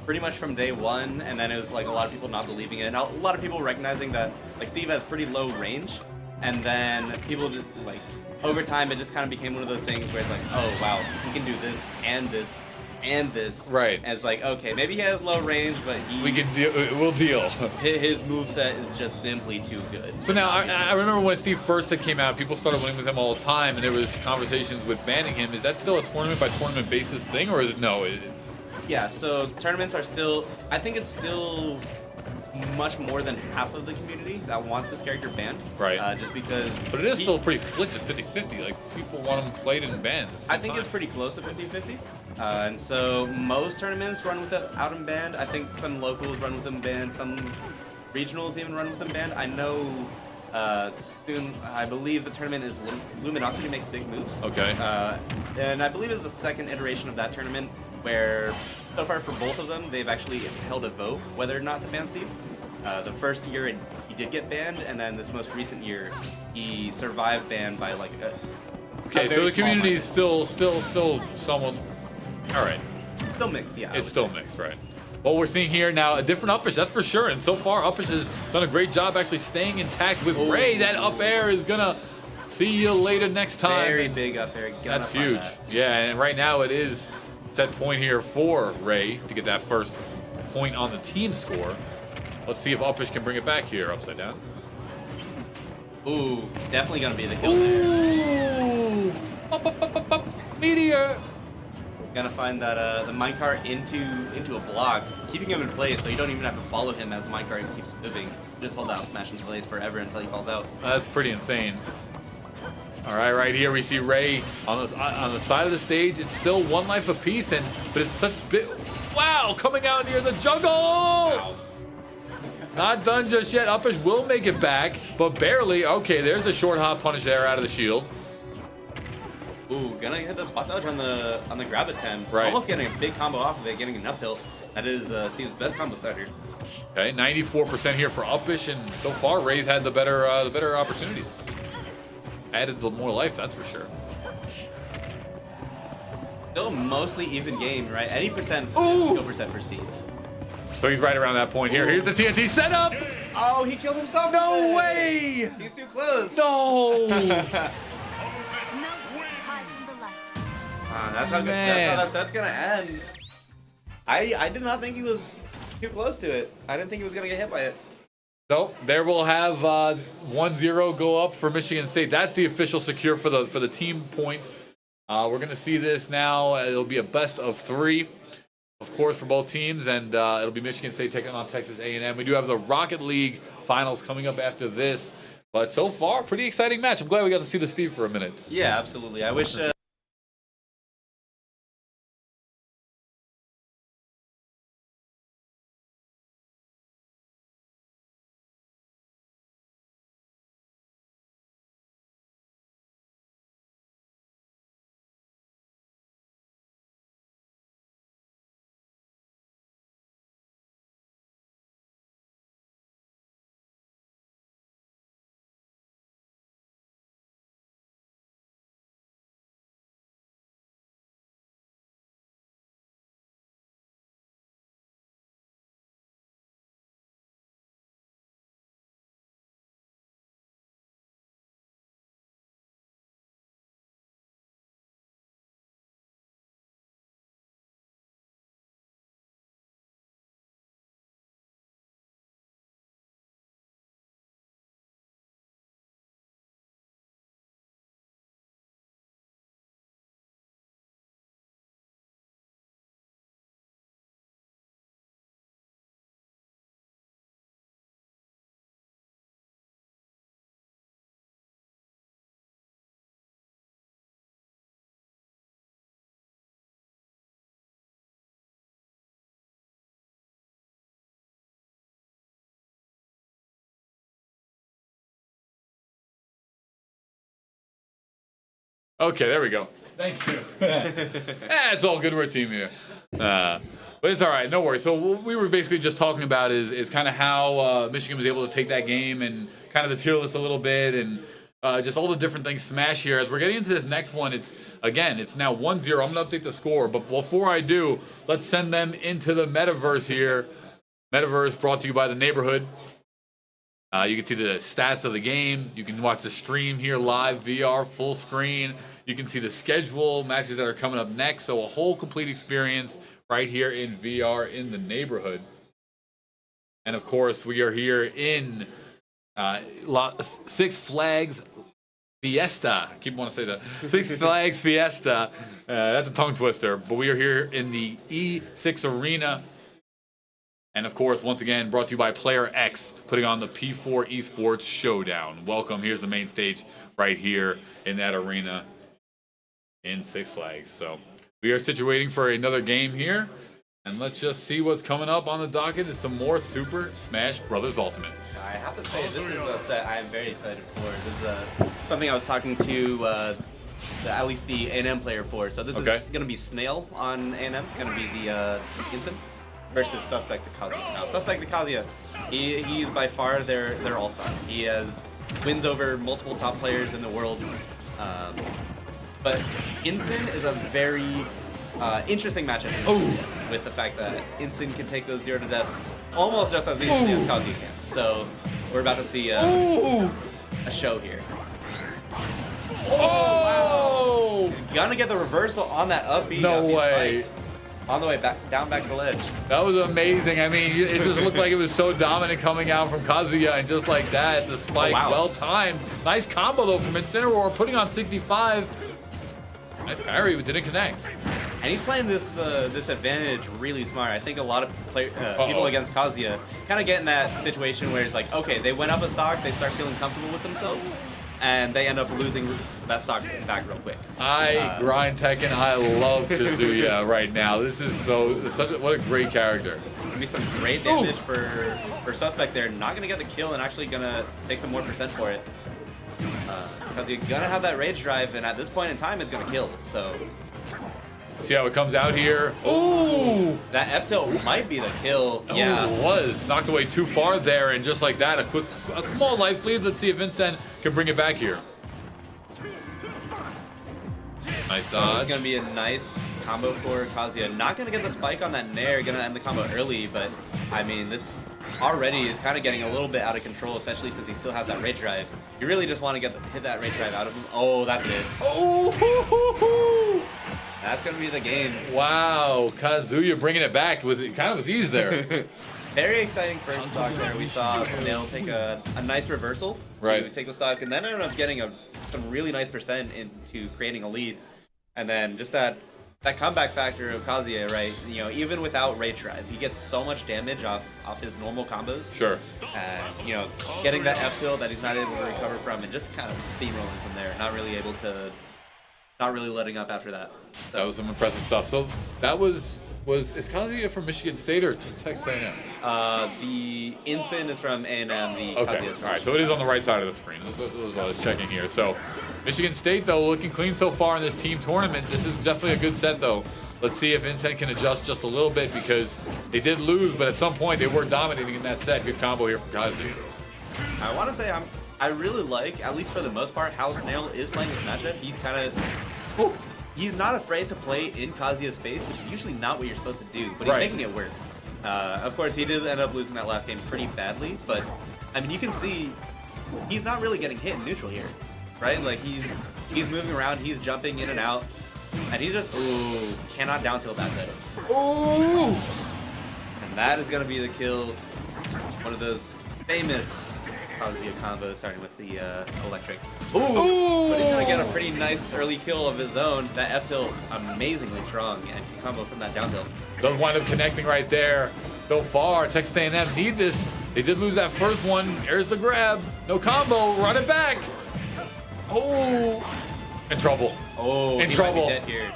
pretty much from day one, and then it was like a lot of people not believing it, and a lot of people recognizing that like Steve has pretty low range, and then people just like over time it just kind of became one of those things where it's like, oh wow, he can do this and this and this. Right. And it's like, okay, maybe he has low range, but we'll deal. His moveset is just simply too good. So now, I remember when Steve first came out, people started winning with him all the time, and there was conversations with banning him. Is that still a tournament-by-tournament basis thing, or is it no? Yeah, so tournaments are still, I think it's still much more than half of the community that wants this character banned. Right. Just because. But it is still pretty split, just 50-50. Like, people want them played and banned. I think it's pretty close to 50-50. And so most tournaments run without him banned. I think some locals run with him banned. Some regionals even run with him banned. I know soon, I believe the tournament is Luminosity makes big moves. Okay. And I believe it's the second iteration of that tournament where, so far for both of them, they've actually held a vote whether or not to ban Steve. The first year he did get banned, and then this most recent year he survived ban by like a okay, so the community is still somewhat. All right. Still mixed, yeah. It's still mixed, right? What we're seeing here now, a different Uppish, that's for sure. And so far, Uppish has done a great job actually staying intact with Ray. That up air is gonna see you later next time. Very big up air. That's huge. Yeah, and right now it is set point here for Ray to get that first point on the team score. Let's see if Uppish can bring it back here, upside down. Ooh, definitely gonna be the kill there. Ooh! Meteor! Gonna find that the minecart into a block, keeping him in place so you don't even have to follow him as the minecart keeps moving. Just hold out, smash into place forever until he falls out. That's pretty insane. All right, right here we see Ray on the side of the stage. It's still one life apiece, but it's such big. Wow, coming out near the jungle. Wow. Not done just yet. Uppish will make it back, but barely. Okay, there's the short hop punish there out of the shield. Ooh, gonna hit the spot dodge on the grab attempt. Right. Almost getting a big combo off of it, getting an up tilt. That is Steve's best combo starter. Okay, 94% here for Uppish, and so far Ray's had the better opportunities. Added more life, that's for sure. Still mostly even game, right? Any percent, Ooh! no percent for Steve. So he's right around that point here. Here's the TNT setup. Oh, he killed himself. No way! He's too close. No! That's how that set's gonna end. I did not think he was too close to it. I didn't think he was gonna get hit by it. So there we'll have 1-0 go up for Michigan State. That's the official secure for the team points. We're gonna see this now. It'll be a best of 3, of course, for both teams, and it'll be Michigan State taking on Texas A&M. We do have the Rocket League finals coming up after this, but so far, pretty exciting match. I'm glad we got to see the Steve for a minute. Yeah, absolutely. I wish. Okay, there we go. Thank you. It's all good. We're a team here. But it's all right. No worries. So what we were basically just talking about is kind of how Michigan was able to take that game and kind of the tier list a little bit and just all the different things smash here. As we're getting into this next one, it's now 1-0. I'm going to update the score. But before I do, let's send them into the metaverse here. Metaverse brought to you by the neighborhood. You can see the stats of the game. You can watch the stream here live, VR, full screen. You can see the schedule, matches that are coming up next. So a whole complete experience right here in VR in the neighborhood. And of course, we are here in Six Flags Fiesta. I keep wanting to say that. Six Flags Fiesta. That's a tongue twister. But we are here in the E6 Arena. And of course, once again, brought to you by Player X, putting on the P4 Esports Showdown. Welcome. Here's the main stage right here in that arena in Six Flags. So we are situating for another game here. And let's just see what's coming up on the docket. Is some more Super Smash Bros. Ultimate. I have to say, this is a set I'm very excited for. This is something I was talking to at least the A&M player for. So this is going to be Snail on A&M. Going to be the Instant versus Suspect the Kazuya. Now, Suspect the Kazuya, he's by far their all-star. He has wins over multiple top players in the world. But Instant is a very interesting matchup with the fact that Instant can take those 0 to deaths almost just as easily as Kazuya can. So we're about to see a show here. Oh! Wow. He's gonna get the reversal on that up B. No way. On the way back, down back the ledge. That was amazing. I mean, it just looked like it was so dominant coming out from Kazuya, and just like that, the spike, well timed. Nice combo though from Incineroar, putting on 65. Nice parry, but didn't connect. And he's playing this this advantage really smart. I think a lot of people against Kazuya kind of get in that situation where it's like, okay, they went up a stock, they start feeling comfortable with themselves, and they end up losing that stock back real quick. Grind Tekken. I love Kazuya right now. This is what a great character. Gonna be some great damage for Suspect there. Not gonna get the kill and actually gonna take some more percent for it. Because you're gonna have that rage drive, and at this point in time, it's gonna kill. So see how it comes out here. Ooh! That F tilt might be the kill. Oh, yeah, it was knocked away too far there, and just like that, a small life lead. Let's see if Vincent can bring it back here. Nice dodge. So it's gonna be a nice combo for Kazuya. Not gonna get the spike on that Nair. Gonna end the combo early, but I mean this already is kind of getting a little bit out of control, especially since he still has that rage drive. You really just want to hit that rage drive out of him. Oh, that's it. Oh! That's gonna be the game. Wow, Kazuya bringing it back with kind of with ease there. Very exciting first stock there. We saw Snail take a nice reversal to take the stock, and then ended up getting some really nice percent into creating a lead. And then just that comeback factor of Kazuya, right? You know, even without rage drive, he gets so much damage off his normal combos. Sure. And you know, getting that F tilt that he's not able to recover from, and just kind of steamrolling from there. Not really letting up after that. So. That was some impressive stuff. So that is Kazuya from Michigan State or Texas A&M? The Instant is from A&M. The Kazuya is from all right, so it is on the right side of the screen. That's what I was checking here. So Michigan State, though, looking clean so far in this team tournament. This is definitely a good set, though. Let's see if Instant can adjust just a little bit, because they did lose, but at some point they were dominating in that set. Good combo here from Kazuya. I want to say I really like, at least for the most part, how Snail is playing this matchup. He's kind of... He's not afraid to play in Kazuya's space, which is usually not what you're supposed to do, but he's making it work. Of course, he did end up losing that last game pretty badly, but I mean, you can see he's not really getting hit in neutral here, right? Like he's moving around, he's jumping in and out, and he just cannot down tilt that though. And that is gonna be the kill. One of those famous Kazuya combos, starting with the electric. But he's gonna get a pretty nice early kill of his own. That F tilt amazingly strong, and he combo from that down tilt. Does wind up connecting right there. So far, Texas A&M need this. They did lose that first one. There's the grab. No combo. Run it back. In trouble. In trouble. Might be dead here.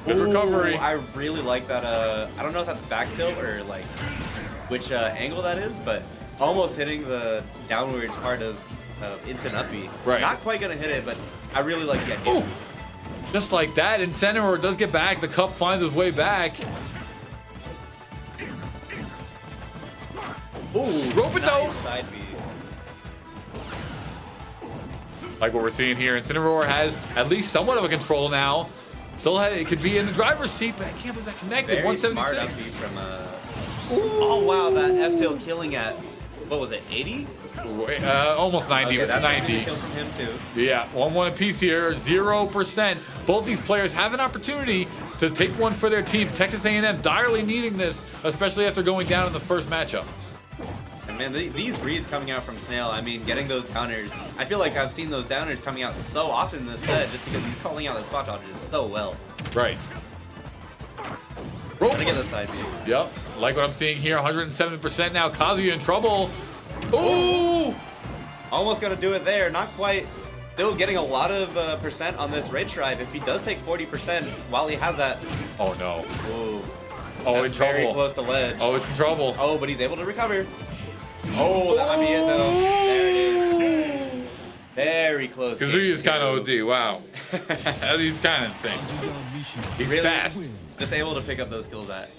Good recovery. I really like that. I don't know if that's back tilt or like which angle that is, but almost hitting the downward part of Instant up B. Not quite gonna hit it, but I really like getting hit. Just like that, Incineroar does get back. The cup finds his way back. Rope it nice side B. Like what we're seeing here, Incineroar has at least somewhat of a control now. Still, it could be in the driver's seat, but I can't believe that connected. Very 176. Smart up B from oh wow, that F tilt killing at what was it, 80? Almost 90. Okay, that's 90. A kill from him too. Yeah, 1-1 apiece here, 0%. Both these players have an opportunity to take one for their team. Texas A&M direly needing this, especially after going down in the first matchup. And man, these reads coming out from Snail, I mean, getting those downers. I feel like I've seen those downers coming out so often in this set, just because he's calling out the spot dodges so well. Right. Gonna get the side B. Yep, like what I'm seeing here, 170% now. Kazuya in trouble. Ooh! Almost gonna do it there, not quite. Still getting a lot of percent on this Rage Drive. If he does take 40% while he has that. Oh no. Ooh. Oh, That's in trouble. very close to ledge. Oh, it's in trouble. Oh, but he's able to recover. Oh, that might be it though. There it is. Very close. Kazuya's kind of OD. Wow. He's kind of insane. He's Really fast. Just able to pick up those kills at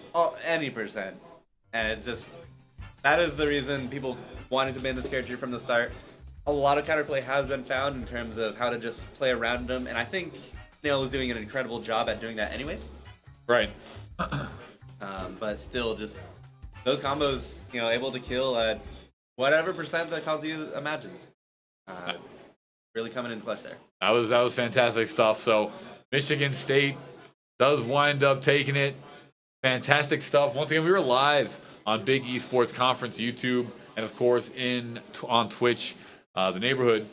any percent. And it's just, that is the reason people wanted to ban this character from the start. A lot of counterplay has been found in terms of how to just play around him. And I think Nail is doing an incredible job at doing that anyways. Right. But still, just those combos, you know, able to kill at whatever percent that Kazuya imagines. Really coming in clutch there. That was fantastic stuff. So Michigan State does wind up taking it. Fantastic stuff. Once again, we were live on Big Esports Conference YouTube, and of course on Twitch, the neighborhood.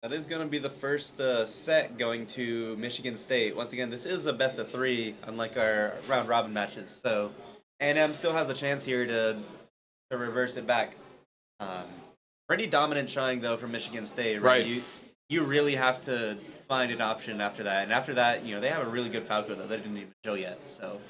That is going to be the first set going to Michigan State. Once again, this is a best of 3, unlike our round robin matches. So A&M still has a chance here to reverse it back. Pretty dominant showing though from Michigan State. Right. You really have to find an option after that. And after that, you know, they have a really good Falco that they didn't even show yet. So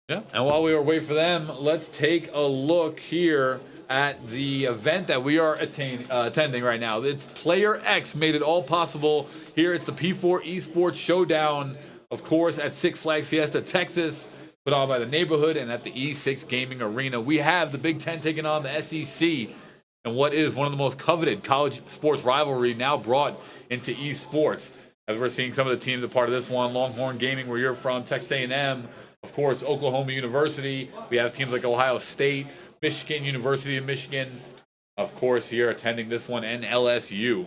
Yeah. And while we were waiting for them, let's take a look here at the event that we are attending right now. It's Player X made it all possible. Here it's the P4 Esports Showdown, of course, at Six Flags Fiesta, Texas, put on by the neighborhood and at the E6 Gaming Arena. We have the Big Ten taking on the SEC, and what is one of the most coveted college sports rivalry now brought into esports. As we're seeing some of the teams a part of this one, Longhorn Gaming, where you're from, Texas A&M, of course, Oklahoma University. We have teams like Ohio State, Michigan, University of Michigan, of course, here attending this one, and LSU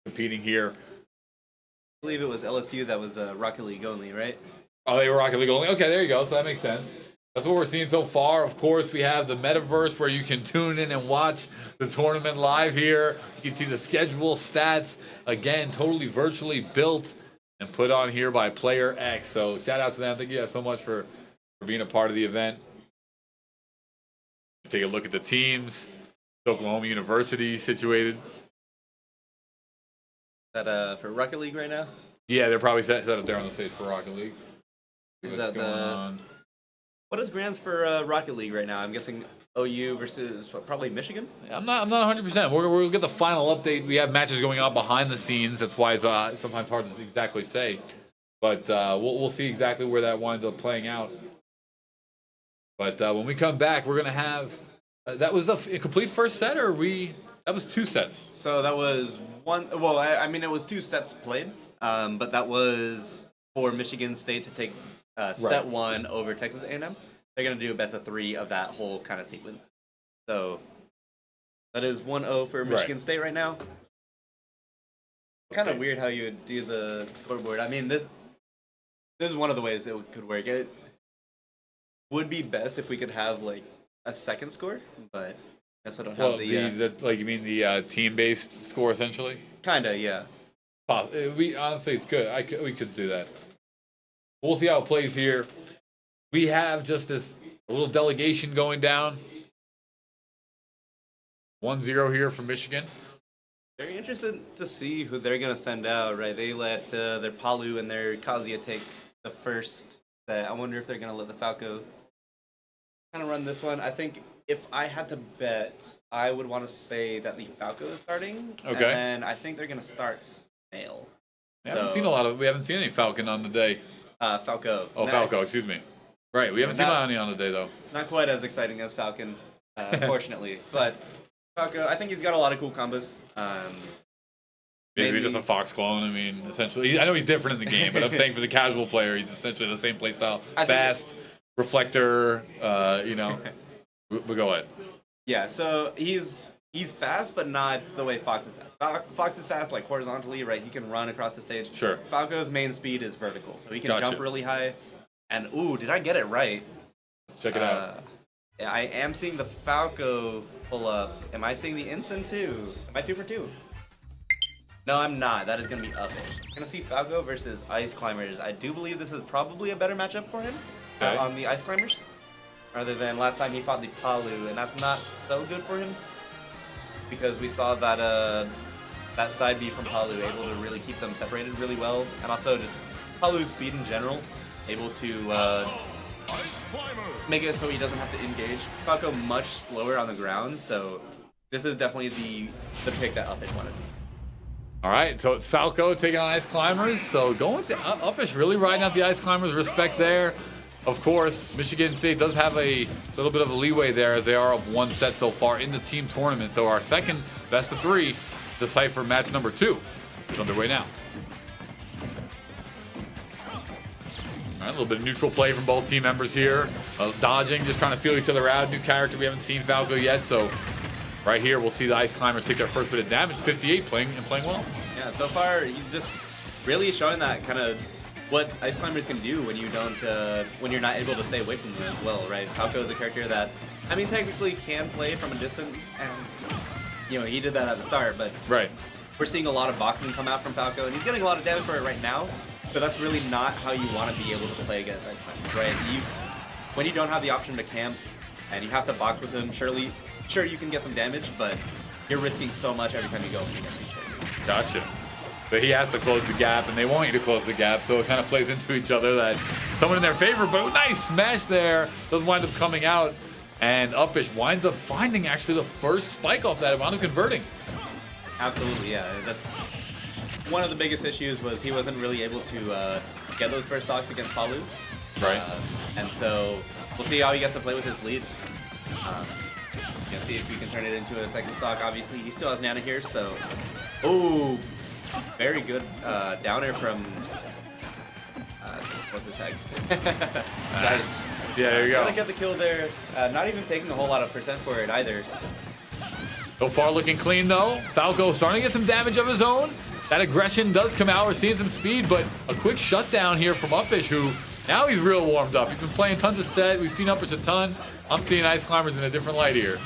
competing here. I believe it was LSU that was Rocket League only, right? Oh, they were Rocket League only. Okay, there you go. So that makes sense. That's what we're seeing so far. Of course, we have the metaverse where you can tune in and watch the tournament live here. You can see the schedule, stats. Again, totally virtually built and put on here by Player X. So shout out to them. Thank you guys so much for being a part of the event. Take a look at the teams. Oklahoma University situated. That for Rocket League right now? Yeah, they're probably set up there on the stage for Rocket League. Is What's that going on? What is Grants for Rocket League right now? I'm guessing OU versus probably Michigan? I'm not 100%. We'll get the final update. We have matches going on behind the scenes. That's why it's sometimes hard to exactly say. But we'll see exactly where that winds up playing out. But when we come back, we're going to have... that was a complete first set, or that was 2 sets? So that was one... Well, I mean, it was 2 sets played. But that was for Michigan State to take set 1 over Texas A&M. They're going to do a best of 3 of that whole kind of sequence. So that is 1-0 for Michigan State right now. Kind of weird how you would do the scoreboard. I mean, this is one of the ways it could work. It would be best if we could have like a second score, but I guess I don't have the like you mean the team-based score essentially? Kinda, yeah. We honestly, it's good. We could do that. We'll see how it plays here. We have just a little delegation going down. 1-0 here from Michigan. Very interested to see who they're going to send out, right? They let their Palu and their Kazuya take the first set. I wonder if they're going to let the Falco kind of run this one. I think if I had to bet, I would want to say that the Falco is starting. Okay. And I think they're going to start Snail. We haven't seen any Falcon on the day. Falco. Oh, Falco, excuse me. Right, we haven't seen any on the day, though. Not quite as exciting as Falcon, unfortunately. But Falco, I think he's got a lot of cool combos. Basically just a Fox clone, I mean, essentially. I know he's different in the game, but I'm saying for the casual player, he's essentially the same playstyle. Fast, reflector, But go ahead. Yeah, so he's fast, but not the way Fox is fast. Fox is fast, like, horizontally, right? He can run across the stage. Sure. Falco's main speed is vertical, so he can jump really high. And, ooh, did I get it right? Check it out. Yeah, I am seeing the Falco pull up. Am I seeing the Ensign, too? Am I 2 for 2? No, I'm not. That is going to be Uppish. Going to see Falco versus Ice Climbers. I do believe this is probably a better matchup for him Okay. on the Ice Climbers, rather than last time he fought the Palu, and that's not so good for him because we saw that that side B from Palu able to really keep them separated really well, and also just Palu's speed in general, able to make it so he doesn't have to engage. Falco much slower on the ground, so this is definitely the pick that Uppish wanted. All right, so it's Falco taking on Ice Climbers. So going with the Uppish, really riding out the Ice Climbers. Respect there. Of course, Michigan State does have a little bit of a leeway there as they are up 1 set so far in the team tournament. So our second best of 3, Decipher match number 2 is underway now. All right, a little bit of neutral play from both team members here. Dodging, just trying to feel each other out. New character, we haven't seen Falco yet, so right here we'll see the Ice Climbers take their first bit of damage. 58 playing well. Yeah, so far he's just really showing that kind of what Ice Climbers can do when you don't, when you're not able to stay away from them as well, right? Falco is a character that, I mean, technically can play from a distance, and you know he did that at the start, but Right. we're seeing a lot of boxing come out from Falco, and he's getting a lot of damage for it right now. But that's really not how you want to be able to play against Ice Climbers, right? When you don't have the option to camp and you have to box with him, sure you can get some damage, but you're risking so much every time you go against each other. Gotcha. But he has to close the gap, and they want you to close the gap, so it kind of plays into each other. That someone in their favor, but nice smash there. Doesn't wind up coming out, and Uppish winds up finding actually the first spike off that. It wound up converting. Absolutely, yeah. That's one of the biggest issues was he wasn't really able to get those first stocks against Palu. Right. And so we'll see how he gets to play with his lead. You know, see if we can turn it into a second stock. Obviously, he still has Nana here, so... Oh, very good downer from... what's his tag? Nice. Yeah, there you go. Trying to get the kill there. Not even taking a whole lot of percent for it either. So far looking clean though. Falco starting to get some damage of his own. That aggression does come out. We're seeing some speed, but a quick shutdown here from Uppish, who now he's real warmed up. He's been playing tons of set. We've seen Uppish a ton. I'm seeing Ice Climbers in a different light here.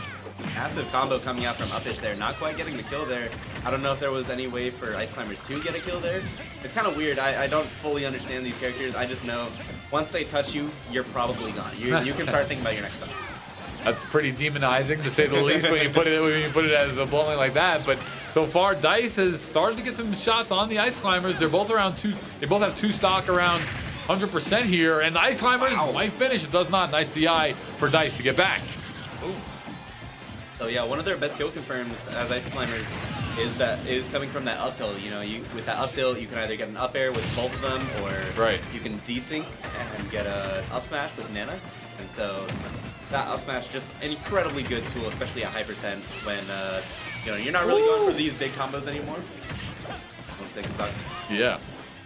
Massive combo coming out from Uppish there. Not quite getting the kill there. I don't know if there was any way for Ice Climbers to get a kill there. It's kind of weird. I don't fully understand these characters. I just know once they touch you, you're probably gone. You can start thinking about your next stuff. That's pretty demonizing, to say the least, when you put it as a bluntly like that. But so far, Dice has started to get some shots on the Ice Climbers. They're both around 2. They both have 2 stock around 100% here, and the Ice Climbers might finish. It does not. Nice DI for Dice to get back. Ooh. So yeah, one of their best kill confirms as Ice Climbers is coming from that up tilt. You know, with that up tilt, you can either get an up air with both of them, or you can desync and get a up smash with Nana. And so that up smash just an incredibly good tool, especially at high percent when you know you're not really going for these big combos anymore. Yeah,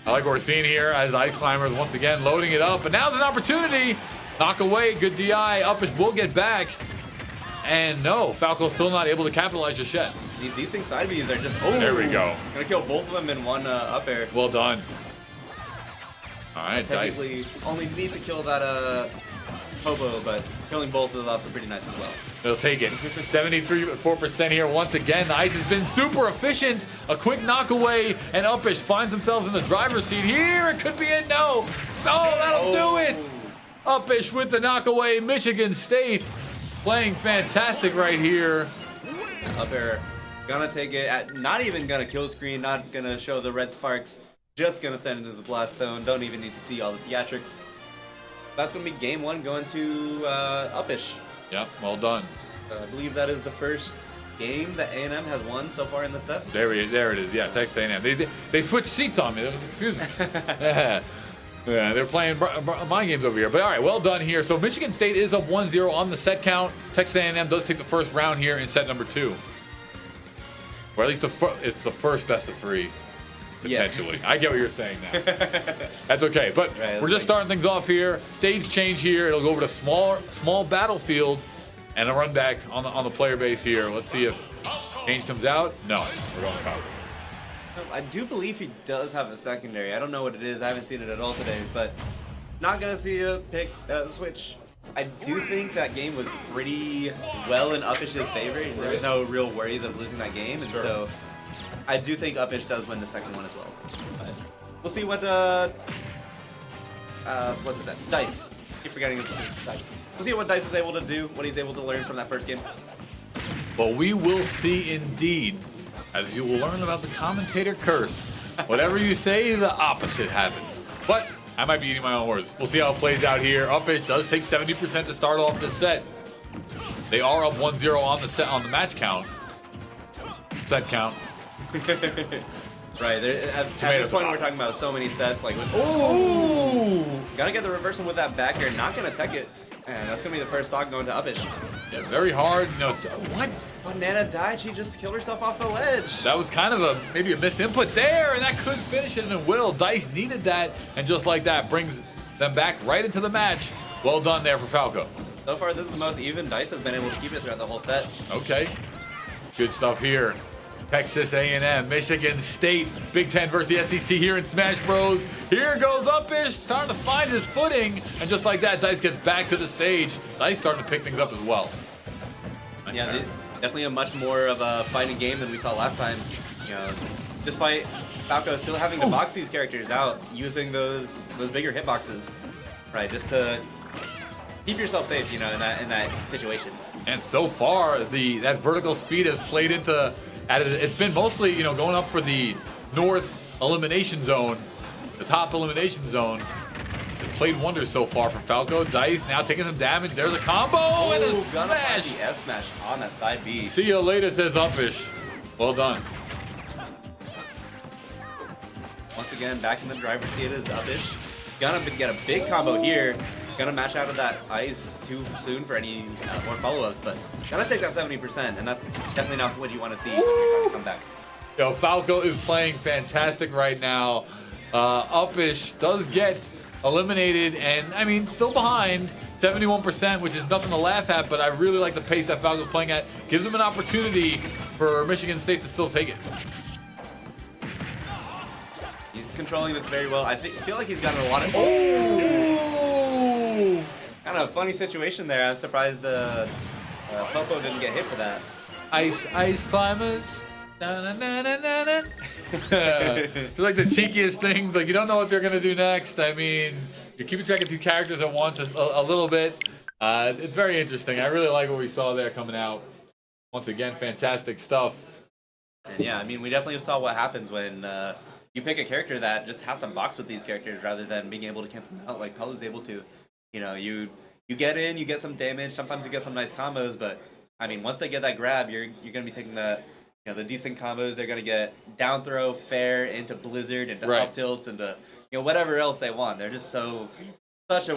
I like what we're seeing here as Ice Climbers once again loading it up, but now's an opportunity. Knock away, good DI. Uppish will get back. And no, Falco's still not able to capitalize just yet. These desync side Bs are just, there we go. Gonna kill both of them in one up air. Well done. All right, Dice. Technically, only need to kill that Hobo, but killing both of those are pretty nice as well. They'll take it. 73.4% here once again. The Ice has been super efficient. A quick knock away, and Uppish finds themselves in the driver's seat here. It could be a no. Oh, that'll do it. Uppish with the knock away. Michigan State playing fantastic right here. Up air, gonna take it. Not even gonna kill screen. Not gonna show the red sparks. Just gonna send it into the blast zone. Don't even need to see all the theatrics. That's gonna be game 1 going to Uppish. Yep, well done. I believe that is the first game that A&M has won so far in the set. There it is. Yeah, Texas A&M. They switched seats on me. That was confusing. Yeah, they're playing mind games over here. But all right, well done here. So Michigan State is up 1-0 on the set count. Texas A&M does take the first round here in set number 2. Or at least it's the first best of 3. Potentially. Yeah. I get what you're saying now. That's okay. But we're just starting things off here. Stage change here. It'll go over to small battlefield and a run back on the player base here. Let's see if change comes out. No, we're going Falco. I do believe he does have a secondary. I don't know what it is. I haven't seen it at all today, but not gonna see a pick switch. I do think that game was pretty well in Uppish's favor. There was no real worries of losing that game, and so I do think Uppish does win the second one as well. But we'll see what what is that? Dice. I keep forgetting it's Dice. We'll see what Dice is able to do, what he's able to learn from that first game. But we will see indeed, as you will learn about the commentator curse. Whatever you say, the opposite happens. But I might be eating my own words. We'll see how it plays out here. Uppish does take 70% to start off this set. They are up 1-0 on the set on the match count. Set count. Right. At this point, we're talking about so many sets. Like, Ooh! Gotta get the reversal with that back air. Not gonna tech it. And that's gonna be the first stock going to Uppish. Yeah, very hard. You know, what? Banana died. She just killed herself off the ledge. That was kind of maybe a misinput there, and that could finish it, and it will. Dice needed that, and just like that, brings them back right into the match. Well done there for Falco. So far, this is the most even. Dice has been able to keep it throughout the whole set. Okay. Good stuff here. Texas A&M, Michigan State, Big Ten versus the SEC here in Smash Bros. Here goes Uppish, starting to find his footing, and just like that, Dice gets back to the stage. Dice starting to pick things up as well. Yeah, definitely a much more of a fighting game than we saw last time. You know, despite Falco still having to box these characters out, using those bigger hitboxes, right, just to keep yourself safe, you know, in that situation. And so far, that vertical speed has played into. It's been mostly, you know, going up for the north elimination zone, the top elimination zone. It's played wonders so far for Falco. Dice now taking some damage. There's a combo and a gonna find smash. the F smash on that side B. See you later, says Uppish. Well done. Once again, back in the driver's seat is Uppish. Gonna get a big combo here. Gonna mash out of that ice too soon for any more follow-ups, but gonna take that 70%, and that's definitely not what you want to see when you're trying to come back. Yo, Falco is playing fantastic right now. Uppish does get eliminated, and I mean, still behind 71%, which is nothing to laugh at, but I really like the pace that Falco's playing at. Gives him an opportunity for Michigan State to still take it. He's controlling this very well. I feel like he's gotten a lot of... Kind of a funny situation there. I'm surprised Popo didn't get hit for that. Ice climbers. Na-na-na-na-na-na. It's like the cheekiest things. Like, you don't know what they're gonna do next. I mean, you're keeping track of two characters at once a little bit. It's very interesting. I really like what we saw there coming out. Once again, fantastic stuff. And yeah, I mean, we definitely saw what happens when you pick a character that just has to box with these characters rather than being able to camp them out like Palu's able to. You know, you get in, you get some damage. Sometimes you get some nice combos, but I mean, once they get that grab, you're gonna be taking the the decent combos. They're gonna get down throw, fair into blizzard, into up tilts, into whatever else they want. They're just such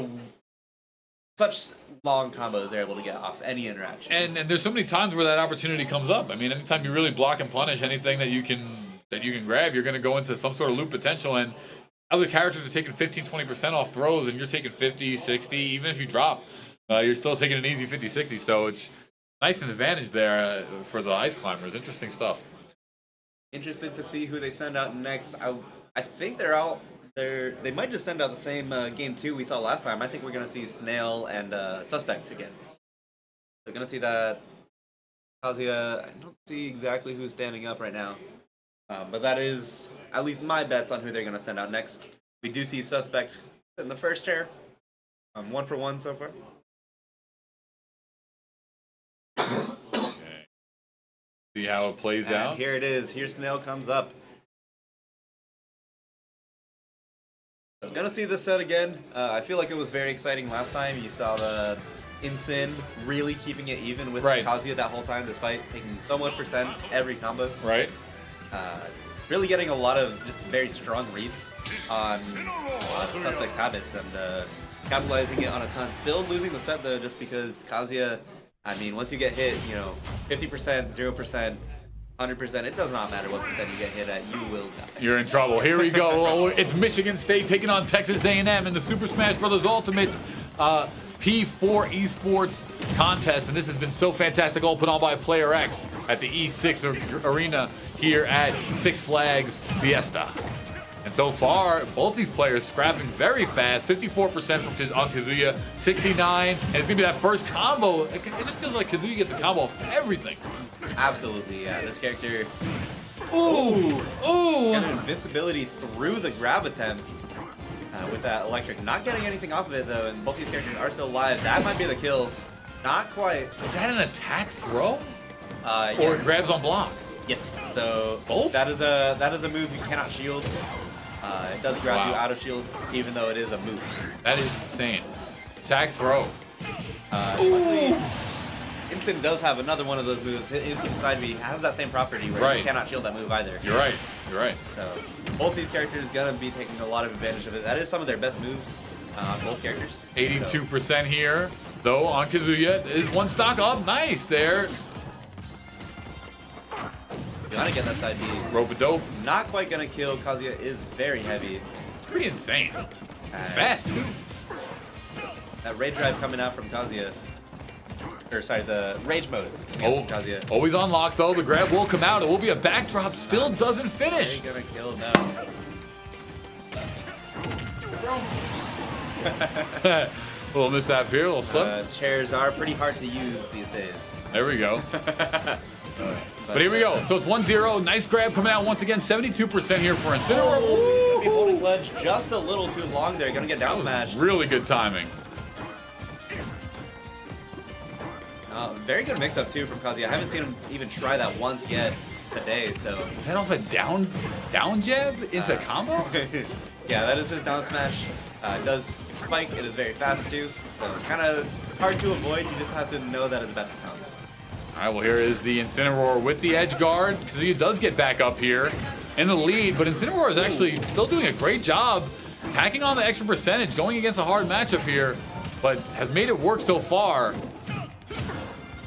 long combos they're able to get off any interaction. And there's so many times where that opportunity comes up. I mean, anytime you really block and punish anything that you can grab, you're gonna go into some sort of loop potential. And other characters are taking 15-20% off throws, and you're taking 50, 60. Even if you drop, you're still taking an easy 50, 60. So it's nice and advantage there for the ice climbers. Interesting stuff. Interested to see who they send out next. I think they're out. They might just send out the same game 2 we saw last time. I think we're gonna see Snail and Suspect again. They're gonna see that Kazuya. I don't see exactly who's standing up right now. But that is at least my bets on who they're going to send out next. We do see Suspect in the first chair. 1 for 1 so far. Okay. See how it plays out. Here it is. Here Snail comes up. So going to see this set again. I feel like it was very exciting last time. You saw the Insin really keeping it even with Kazuya that whole time, despite taking so much percent every combo. Right. Really getting a lot of just very strong reads on Suspect's habits and capitalizing it on a ton. Still losing the set though, just because Kazuya, I mean, once you get hit, 50%, 0%, 100%, it does not matter what percent you get hit at, you will die. You're in trouble. Here we go. It's Michigan State taking on Texas A&M in the Super Smash Bros. Ultimate P4 Esports contest, and this has been so fantastic, all put on by Player X at the E6 arena here at Six Flags Fiesta. And so far, both these players scrapping very fast, 54% on Kazuya, 69, and it's gonna be that first combo. It just feels like Kazuya gets a combo of everything. Absolutely, yeah. This character Ooh! Ooh! Got an invincibility through the grab attempt with that electric. Not getting anything off of it though, and both these characters are still alive. That might be the kill. Not quite. Is that an attack throw? Or Yes. grabs on block? Yes. So Both? that is a move you cannot shield. It does grab you Wow. out of shield, even though it is a move. That is insane. Attack throw. Luckily, Instant does have another one of those moves. Instant Side B has that same property where Right. you cannot shield that move either. You're right. You're right. So both these characters gonna be taking a lot of advantage of it. That is some of their best moves on both characters. 82% here, though, on Kazuya. Is one stock up. Nice there. Gonna get that side B. Rope-a-dope. Not quite gonna kill. Kazuya is very heavy. It's pretty insane. It's fast, too. That rage drive coming out from Kazuya. Or sorry, the rage mode coming out from Kazuya. Always on lock, though. The grab will come out. It will be a backdrop. Still doesn't finish. They're gonna kill now. Little mishap here. Little slip. Chairs are pretty hard to use these days. There we go. But here we go. So it's 1-0. Nice grab coming out once again. 72% here for Incineroar. Gonna be holding ledge just a little too long there. Gonna get down smashed. Really good timing. Very good mix-up too from Kazuya. I haven't seen him even try that once yet today. So Is that off a down jab into combo? yeah, that is his down smash. It does spike. It is very fast too. So kind of hard to avoid. You just have to know that it's about to come. All right, well, here is the Incineroar with the edge guard. Kazuya does get back up here in the lead, but Incineroar is actually still doing a great job tacking on the extra percentage, going against a hard matchup here, but has made it work so far.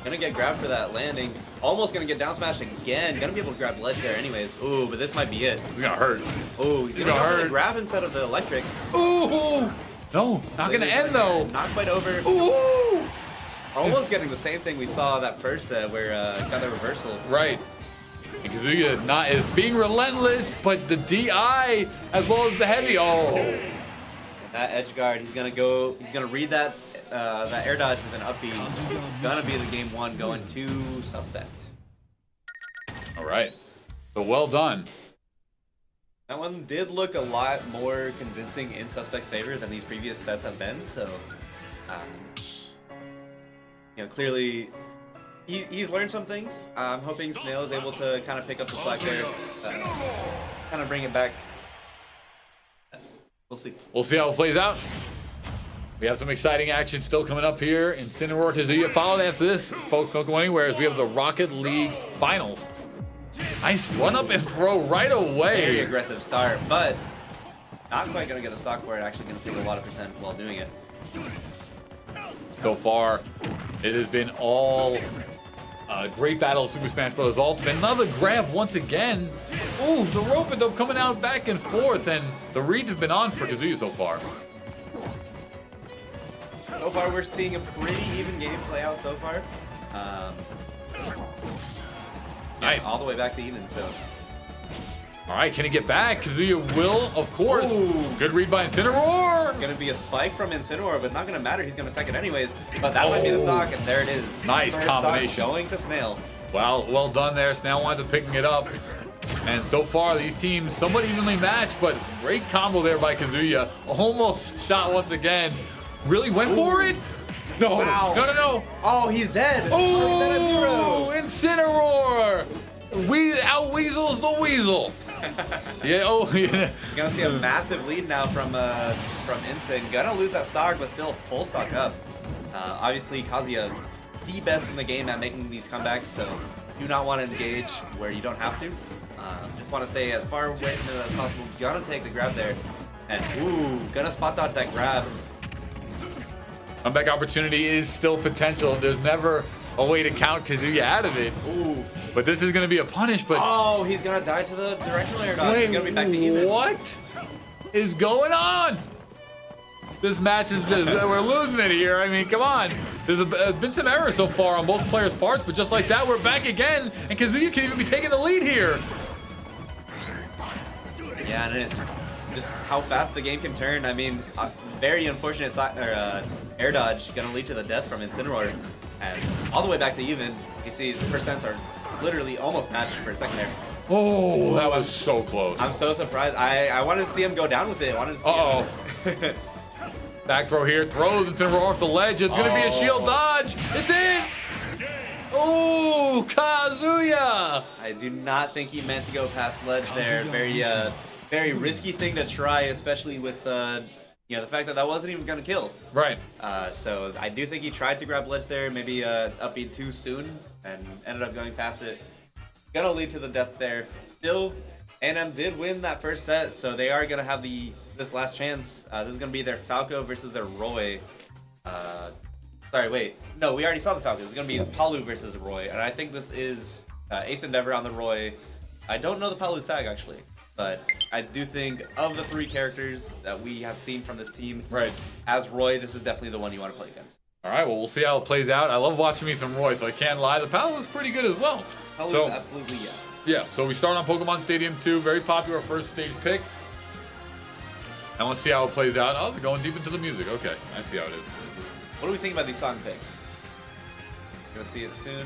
Gonna get grabbed for that landing. Almost gonna get down smashed again. Gonna be able to grab ledge there anyways. Ooh, but this might be it. It's gonna hurt. Ooh, he's gonna go for the grab instead of the electric. Ooh! No, not gonna end though. Not quite over. Ooh! Almost getting the same thing we saw that first set where got the reversal. Right. And Kazuya is being relentless, but the DI as well as the heavy. Oh. That edge guard, he's gonna read that that air dodge with an up B. Gonna be the game one going to Suspect. All right. So well done. That one did look a lot more convincing in Suspect's favor than these previous sets have been. So, you know, clearly he's learned some things. I'm hoping Snail is able to kind of pick up the slack there, kind of bring it back. We'll see. We'll see how it plays out. We have some exciting action still coming up here. Incineroar Kazuya. Followed after this, folks, don't go anywhere, as we have the Rocket League Finals. Nice run up and throw right away. Very aggressive start, but not quite gonna get the stock for it. Actually gonna take a lot of percent while doing it. So far, it has been all great battle of Super Smash Bros. Ultimate. Another grab once again. Ooh, the rope-a-dope coming out back and forth, and the reads have been on for Kazuya so far. So far, we're seeing a pretty even game play out so far. Nice. All the way back to even, so. All right, can he get back? Kazuya will, of course. Ooh. Good read by Incineroar. Gonna be a spike from Incineroar, but not gonna matter. He's gonna attack it anyways. But that might be the stock, and there it is. Nice First combination. stock going to Snail. Well done there. Snail winds up picking it up. And so far, these teams somewhat evenly matched, but great combo there by Kazuya. Almost shot once again. Really went for it? No. Wow. No. Oh, he's dead. Oh, He's dead at 0. Incineroar. Out-weasels the weasel. Yeah, oh, yeah. Gonna see a massive lead now from Insane. Gonna lose that stock, but still full stock up. Obviously, Kazuya, the best in the game at making these comebacks, so do not want to engage where you don't have to. Just want to stay as far away from it as possible. Gonna take the grab there. And, ooh, gonna spot dodge that grab. Comeback opportunity is still potential. There's never a way to count Kazuya out of it. Ooh. But this is going to be a punish, but... Oh, he's gonna die to the directional air dodge. Wait, He's gonna be back to even. what is going on? This match is just, we're losing it here. I mean, come on. There's been some errors so far on both players' parts, but just like that, we're back again, and Kazuya can even be taking the lead here. Yeah, and it's just how fast the game can turn. I mean, very unfortunate air dodge gonna lead to the death from Incineroar, and all the way back to even. You see the percents are literally almost matched for a second there. Oh, that was so close. I'm so surprised. I wanted to see him go down with it. I wanted to see him. Back throw here, throws, it's gonna roll off the ledge. It's gonna be a shield dodge. It's in. Oh, Kazuya. I do not think he meant to go past ledge there. Very risky thing to try, especially with the fact that wasn't even gonna kill. Right. So I do think he tried to grab ledge there, maybe up B too soon, and ended up going past it. Gonna lead to the death there. Still, A&M did win that first set, so they are gonna have this last chance. This is gonna be their Falco versus their Roy. Sorry, wait. No, we already saw the Falcons. It's gonna be Palu versus Roy, and I think this is Ace Endeavor on the Roy. I don't know the Palu's tag actually, but I do think of the 3 characters that we have seen from this team, right, as Roy, this is definitely the one you want to play against. All right, well, we'll see how it plays out. I love watching me some Roy, so I can't lie. The Palu is pretty good as well. Palu so, is absolutely, yeah. Yeah, so we start on Pokemon Stadium 2, very popular first stage pick. And let's see how it plays out. Oh, they're going deep into the music. Okay, I see how it is. What do we think about these song picks? Gonna see it soon.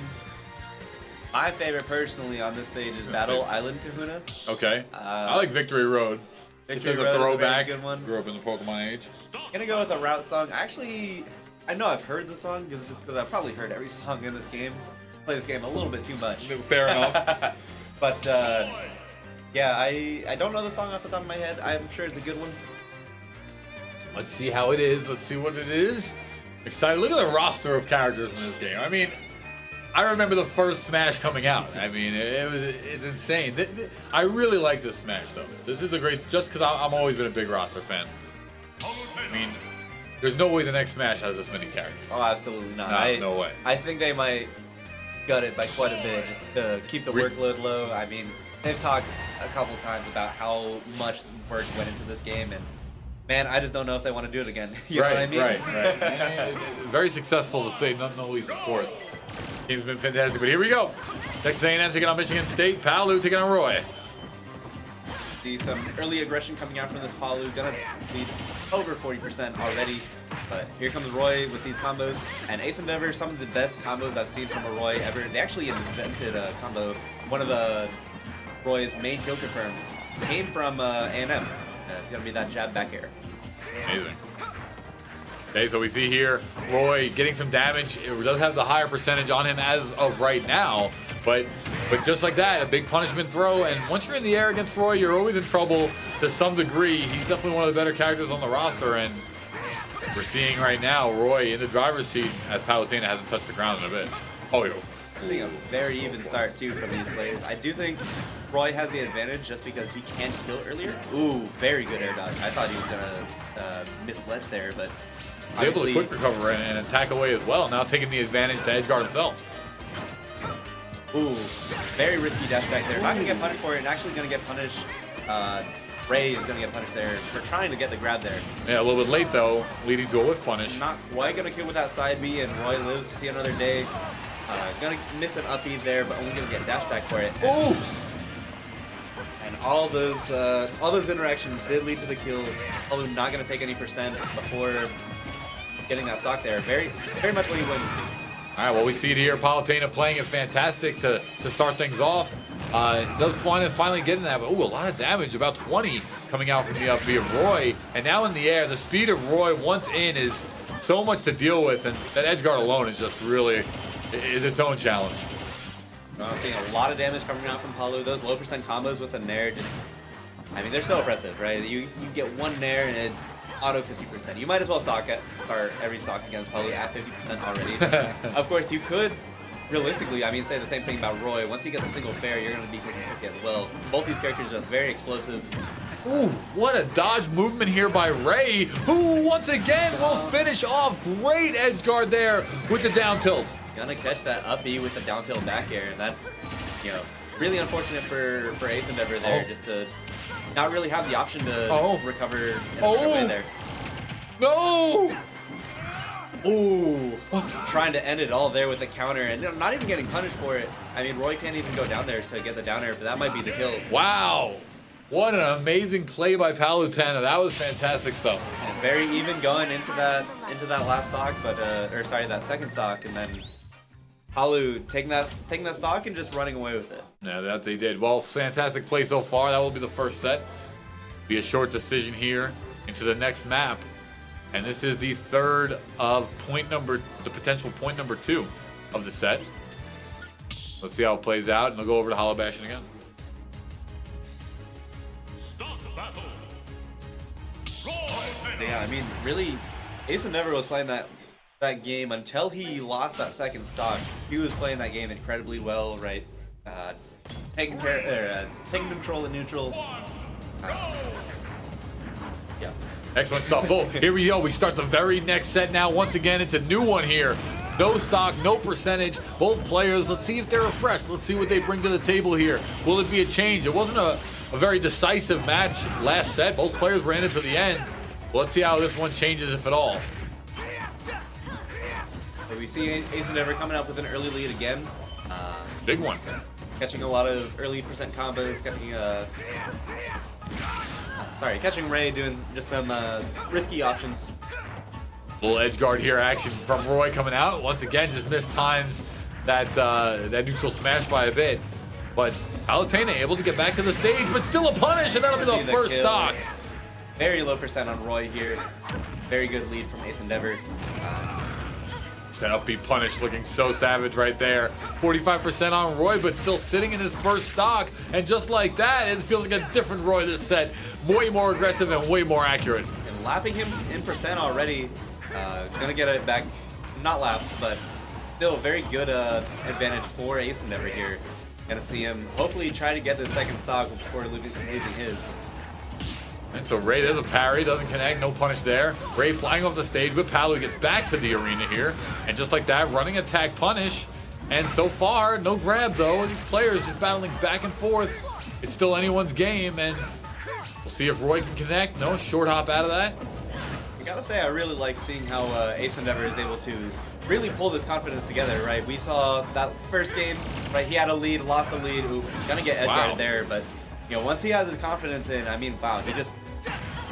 My favorite personally on this stage is Battle Island Kahuna. Okay. I like Victory Road. Victory It's a Road is a throwback. very good one. Grew up in the Pokemon age. Gonna go with a route song. Actually, I know I've heard the song just because I've probably heard every song in this game. Play this game a little bit too much. Fair enough. But yeah, I don't know the song off the top of my head. I'm sure it's a good one. Let's see how it is. Let's see what it is. Excited. Look at the roster of characters in this game. I mean, I remember the first Smash coming out. I mean, it's insane. I really like this Smash though. This is a great, just because I'm always been a big roster fan. I mean, there's no way the next Smash has this many characters. Oh, absolutely not. No way. I think they might gut it by quite a bit just to keep the workload low. I mean, they've talked a couple times about how much work went into this game, and man, I just don't know if they want to do it again. You know what I mean? Right. Very successful to say, not the least, of course. Game's been fantastic, but here we go. Texas A&M taking on Michigan State. Palu taking on Roy. See some early aggression coming out from this Palu. Gonna be over 40% already. But here comes Roy with these combos. And Ace Endeavor, some of the best combos I've seen from a Roy ever. They actually invented a combo. One of the Roy's main kill confirms came from A&M. It's going to be that jab back air. Amazing. Okay, so we see here Roy getting some damage. It does have the higher percentage on him as of right now, but just like that, a big punishment throw, and once you're in the air against Roy, you're always in trouble to some degree. He's definitely one of the better characters on the roster, and we're seeing right now Roy in the driver's seat as Palutena hasn't touched the ground in a bit. Oh, yo. Seeing a very even start too from these players. I do think Roy has the advantage just because he can kill earlier. Ooh, very good air dodge. I thought he was gonna miss ledge there, but he's able to quick recover and attack away as well. Now taking the advantage to edgeguard himself. Ooh, very risky dash back there. Not gonna get punished for it, and actually gonna get punished. Ray is gonna get punished there for trying to get the grab there. Yeah, a little bit late though, leading to a whiff punish. Not quite gonna kill with that side B, and Roy lives to see another day. Gonna miss an up B there, but only gonna get dash back for it. Ooh! And all those interactions did lead to the kill. Although not gonna take any percent before getting that stock there. Very much what he wins. All right, well, we see it here. Palutena playing it fantastic to start things off. Does finally get in that, but ooh, a lot of damage, about 20 coming out from the up B of Roy. And now in the air, the speed of Roy once in is so much to deal with, and that edge guard alone is just really is its own challenge. I'm seeing a lot of damage coming out from Palu. Those low percent combos with a Nair just, I mean, they're so oppressive, right? You get one Nair and it's auto 50%. You might as well start every stock against Palu at 50% already. Of course, you could realistically, I mean, say the same thing about Roy. Once you get the single fair, you're going to be clicking as well. Both these characters are just very explosive. Ooh, what a dodge movement here by Ray, who once again will finish off. Great edge guard there with the down tilt. Gonna catch that up B with the down tilt back air, and that, you know, really unfortunate for Ace Endeavor there, just to not really have the option to recover in a better way there. No! Ooh, trying to end it all there with the counter, and not even getting punished for it. I mean, Roy can't even go down there to get the down air, but that might be the kill. Wow. What an amazing play by Palutena. That was fantastic stuff. And very even going into that last stock, but or sorry, that second stock, and then Palu taking that stock and just running away with it. Yeah, that they did. Well, fantastic play so far. That will be the first set. Be a short decision here into the next map. And this is the third of the potential point number 2 of the set. Let's see how it plays out, and we'll go over to Hollow Bastion again. Yeah, I mean, really, Ace Endeavor was playing that game until he lost that second stock. He was playing that game incredibly well, right? Taking control at neutral. Yeah. Excellent stuff. Oh, here we go. We start the very next set now. Once again, it's a new one here. No stock, no percentage. Both players, let's see if they're refreshed. Let's see what they bring to the table here. Will it be a change? It wasn't a very decisive match last set. Both players ran it to the end. Well, let's see how this one changes, if at all. So we see Ace Endeavor coming up with an early lead again. Big one. Catching a lot of early percent combos, catching Ray doing just some risky options. Little edge guard here action from Roy coming out. Once again, just missed times that neutral smash by a bit. But Palutena able to get back to the stage, but still a punish, and that'll be the first kill. stock. Very low percent on Roy here. Very good lead from Ace Endeavor. That up be punished, looking so savage right there. 45% on Roy, but still sitting in his first stock. And just like that, it feels like a different Roy this set. Way more aggressive and way more accurate. And lapping him in percent already. Gonna get it back, not lapped, but still a very good advantage for Ace Endeavor here. Gonna see him hopefully try to get the second stock before losing his. And so Ray, there's a parry, doesn't connect, no punish there. Ray flying off the stage with Palu, gets back to the arena here. And just like that, running attack punish. And so far, no grab though. These players just battling back and forth. It's still anyone's game, and we'll see if Roy can connect. No, short hop out of that. I gotta say, I really like seeing how Ace Endeavor is able to really pull this confidence together, right? We saw that first game, right? He had a lead, lost the lead, gonna get edge guarded there, but you know, once he has his confidence in, I mean, wow, he just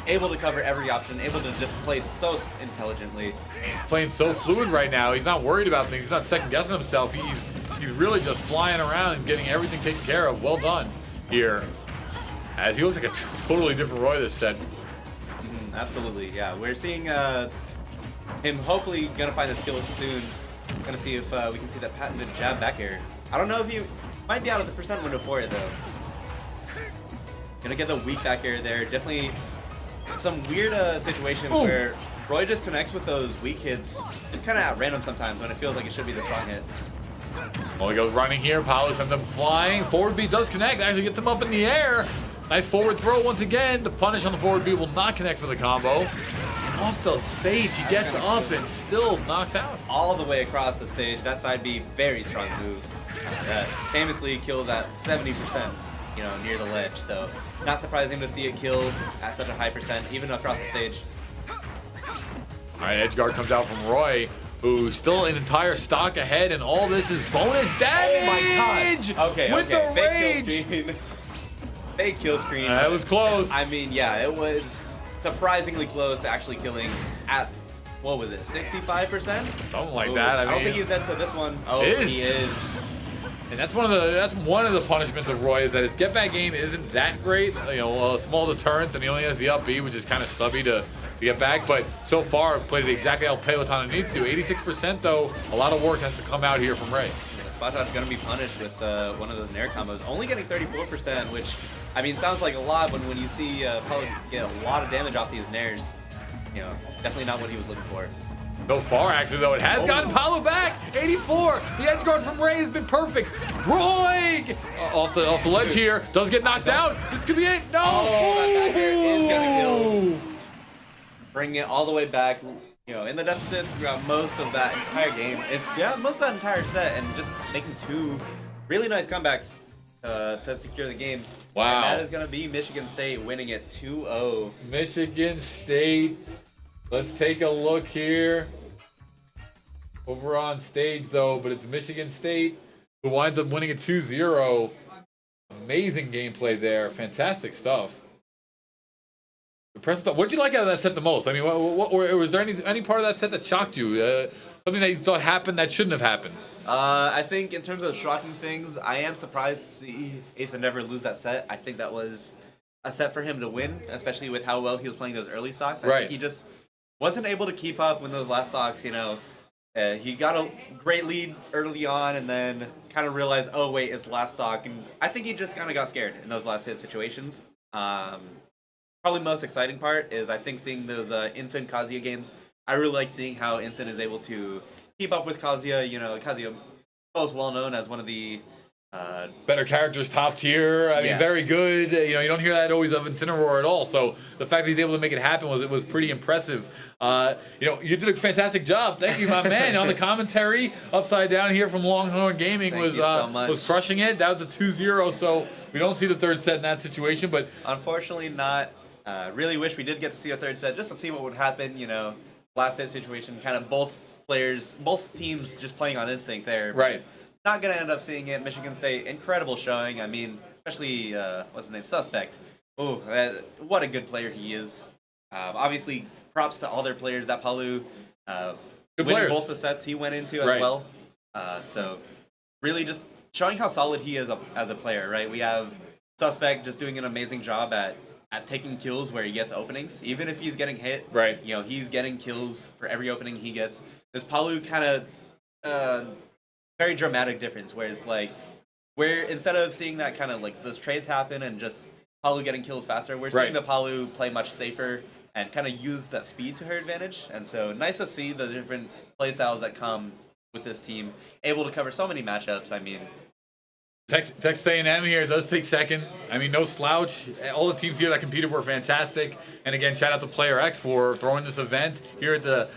able to cover every option, able to just play so intelligently. He's playing so fluid right now. He's not worried about things. He's not second guessing himself. He's really just flying around and getting everything taken care of. Well done here. As he looks like a totally different Roy this set. Absolutely, yeah. We're seeing him hopefully gonna find the skill soon. Gonna see if we can see that patented jab back air. I don't know if he might be out of the percent window for it though. Gonna get the weak back air there. Definitely some weird situations where Roy just connects with those weak hits. It's kind of at random sometimes when it feels like it should be the strong hit. Well, he goes running here. Paolo sends him flying. Forward B does connect. Actually gets him up in the air. Nice forward throw once again. The punish on the forward B will not connect for the combo. Off the stage, he gets up and still knocks out. All the way across the stage. That side B, very strong move. That famously kills at 70%, you know, near the ledge. So not surprising to see it kill at such a high percent, even across the stage. All right, edge guard comes out from Roy, who's still an entire stock ahead, and all this is bonus damage. Oh my god. Okay, with okay. the rage. Fake kill screen. Fake kill screen. That was close. I mean, yeah, it was surprisingly close to actually killing at, what was it, 65%? Something like that. I don't mean, think he's dead to this one. Oh, he is. And that's one of the punishments of Roy, is that his get back game isn't that great. You know, a small deterrent, and he only has the up B, which is kind of stubby to get back. But so far, played it exactly how Peloton needs to. 86% though. A lot of work has to come out here from Ray. Yeah, Spot Dodge going to be punished with one of those Nair combos, only getting 34%, which I mean sounds like a lot, but when you see probably get a lot of damage off these Nairs, you know, definitely not what he was looking for. So far, actually, though, it has gotten Paolo back. 84. The edge guard from Ray has been perfect. Roy off the ledge here. Does get knocked out. This could be it. No. Oh, that back air is gonna kill. Bringing it all the way back. You know, in the deficit throughout most of that entire game. Most of that entire set, and just making two really nice comebacks to secure the game. Wow. And that is gonna be Michigan State winning it 2-0. Michigan State. Let's take a look here. Over on stage, though, but it's Michigan State who winds up winning it 2-0. Amazing gameplay there. Fantastic stuff. Impressive stuff. What did you like out of that set the most? I mean, what or was there any part of that set that shocked you? Something that you thought happened that shouldn't have happened? I think in terms of shocking things, I am surprised to see Ace Endeavor lose that set. I think that was a set for him to win, especially with how well he was playing those early stocks. I think he just wasn't able to keep up when those last stocks, you know, he got a great lead early on and then kind of realized, oh wait, it's last stock. And I think he just kind of got scared in those last hit situations. Probably most exciting part is I think seeing those Instant Kazuya games. I really like seeing how Instant is able to keep up with Kazuya. You know, Kazuya most well known as one of the better characters, top tier. I mean, very good. You know, you don't hear that always of Incineroar at all. So the fact that he's able to make it happen was pretty impressive. You know, you did a fantastic job. Thank you, my man. On the commentary, Upside Down here from Longhorn Gaming was crushing it. That was a 2-0. So we don't see the third set in that situation, but unfortunately not. Really wish we did get to see a third set just to see what would happen. You know, last set situation, kind of both teams just playing on instinct there. Right. Not going to end up seeing it. Michigan State, incredible showing. I mean, especially, what's his name? Suspect. Oh, what a good player he is. Obviously, props to all their players. That Palu, winning both the sets he went into as well. So, really just showing how solid he is as a player, right? We have Suspect just doing an amazing job at taking kills where he gets openings. Even if he's getting hit, you know, he's getting kills for every opening he gets. This Palu kind of... very dramatic difference, whereas like where instead of seeing that kind of like those trades happen and just Palu getting kills faster, we're seeing the Palu play much safer and kind of use that speed to her advantage. And so nice to see the different play styles that come with this team, able to cover so many matchups. I mean, Texas A&M here does take second. I mean, no slouch. All the teams here that competed were fantastic. And again, shout out to Player X for throwing this event here at the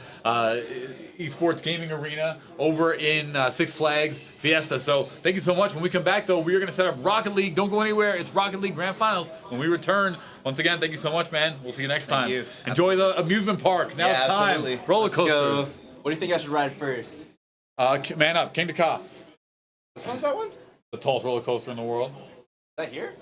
Esports Gaming Arena over in Six Flags Fiesta. So thank you so much. When we come back, though, we are going to set up Rocket League. Don't go anywhere. It's Rocket League Grand Finals when we return. Once again, thank you so much, man. We'll see you next time. You. Enjoy the amusement park. Now it's time. Absolutely. Roller coasters. What do you think I should ride first? Man up. King to Ka. Which one's that one? The tallest roller coaster in the world. Is that here?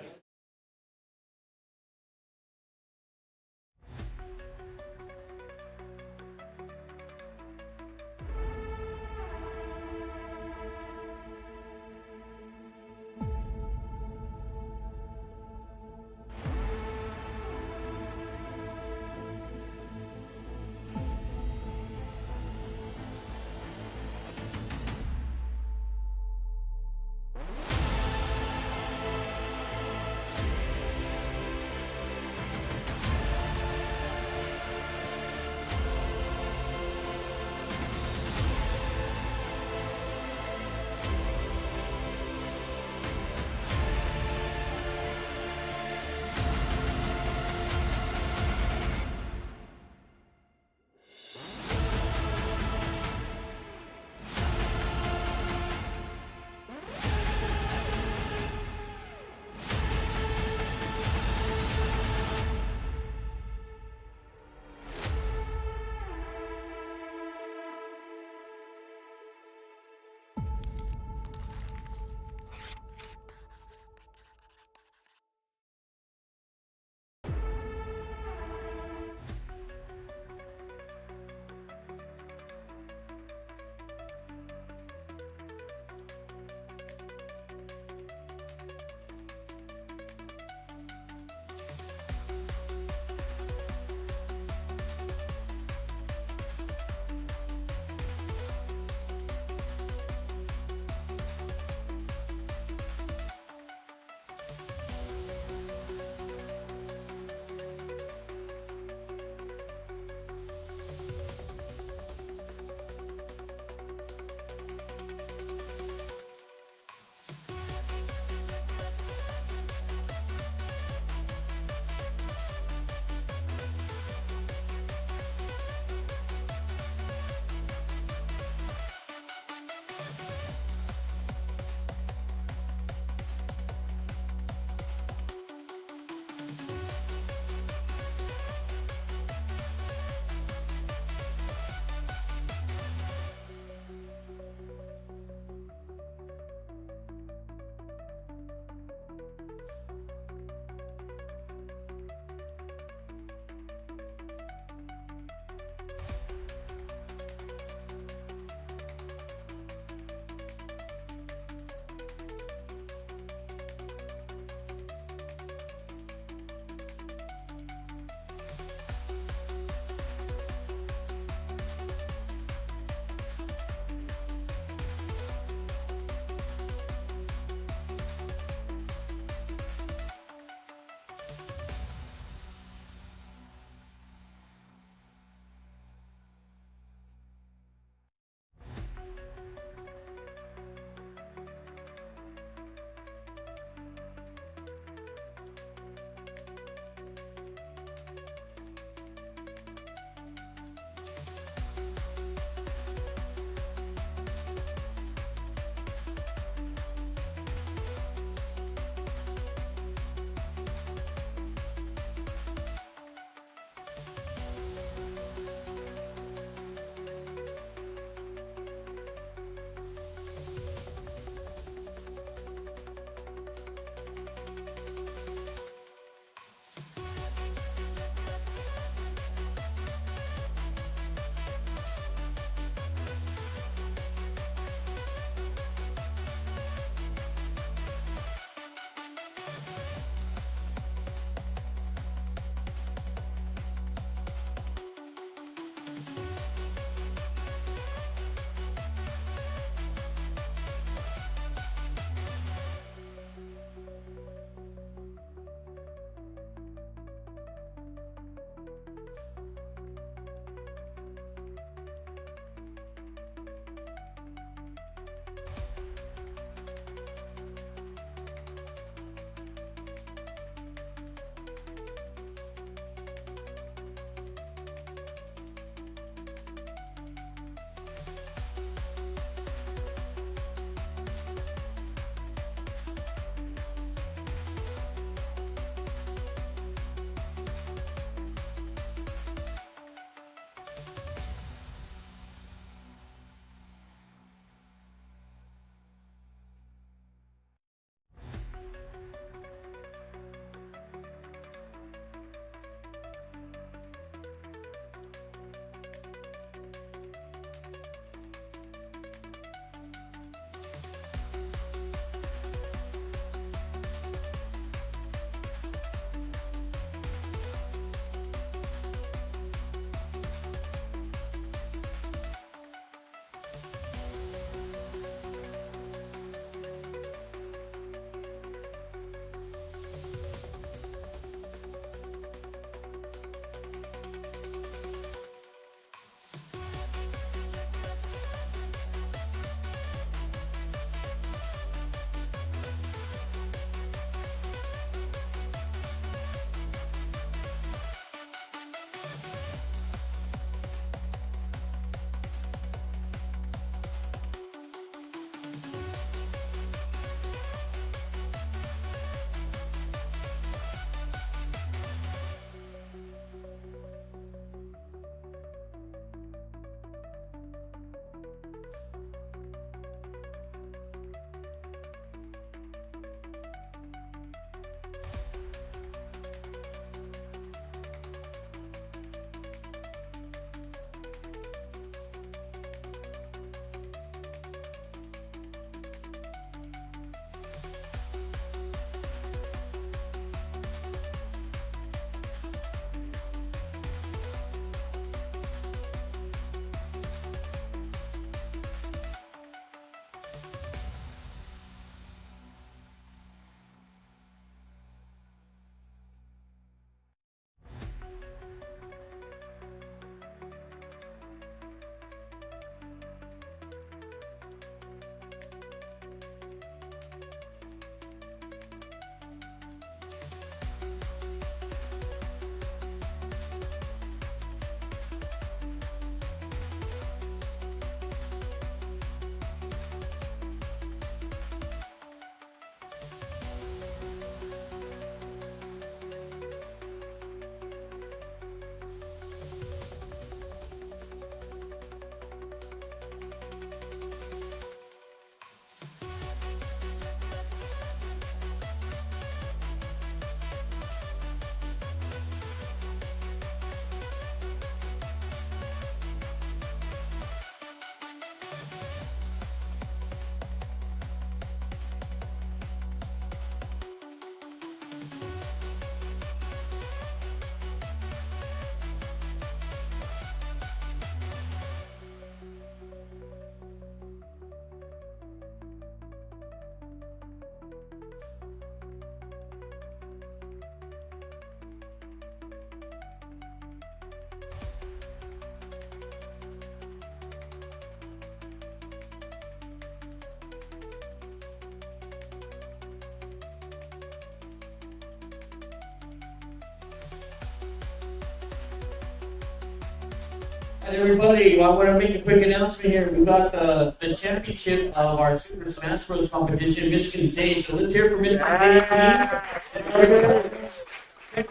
Everybody, I want to make a quick announcement here. We've got the championship of our Super Smash Bros. Competition, Michigan State. So let's hear it for Michigan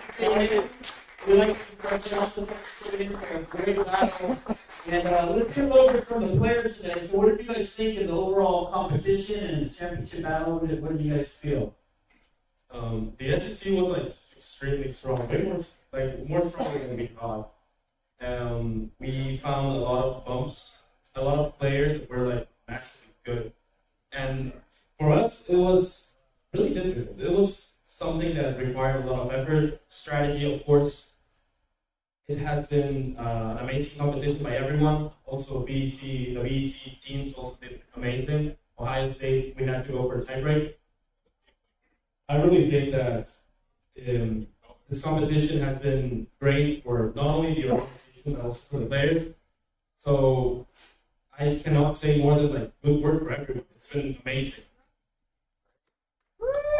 State. We'd like to congratulate the city for a great battle. And let's hear a little bit from the players today. So what did you guys think of the overall competition and the championship battle? What did you guys feel? The SEC was like extremely strong. Way more stronger than we thought. We found a lot of bumps. A lot of players were like massively good, and for us it was really difficult. It was something that required a lot of effort, strategy, of course. It has been an amazing competition by everyone. Also, the BEC teams also did amazing. Ohio State, we had to go for a tiebreak. I really think that this competition has been great for not only the organization but also for the players. So I cannot say more than like good work for everyone. It's been amazing.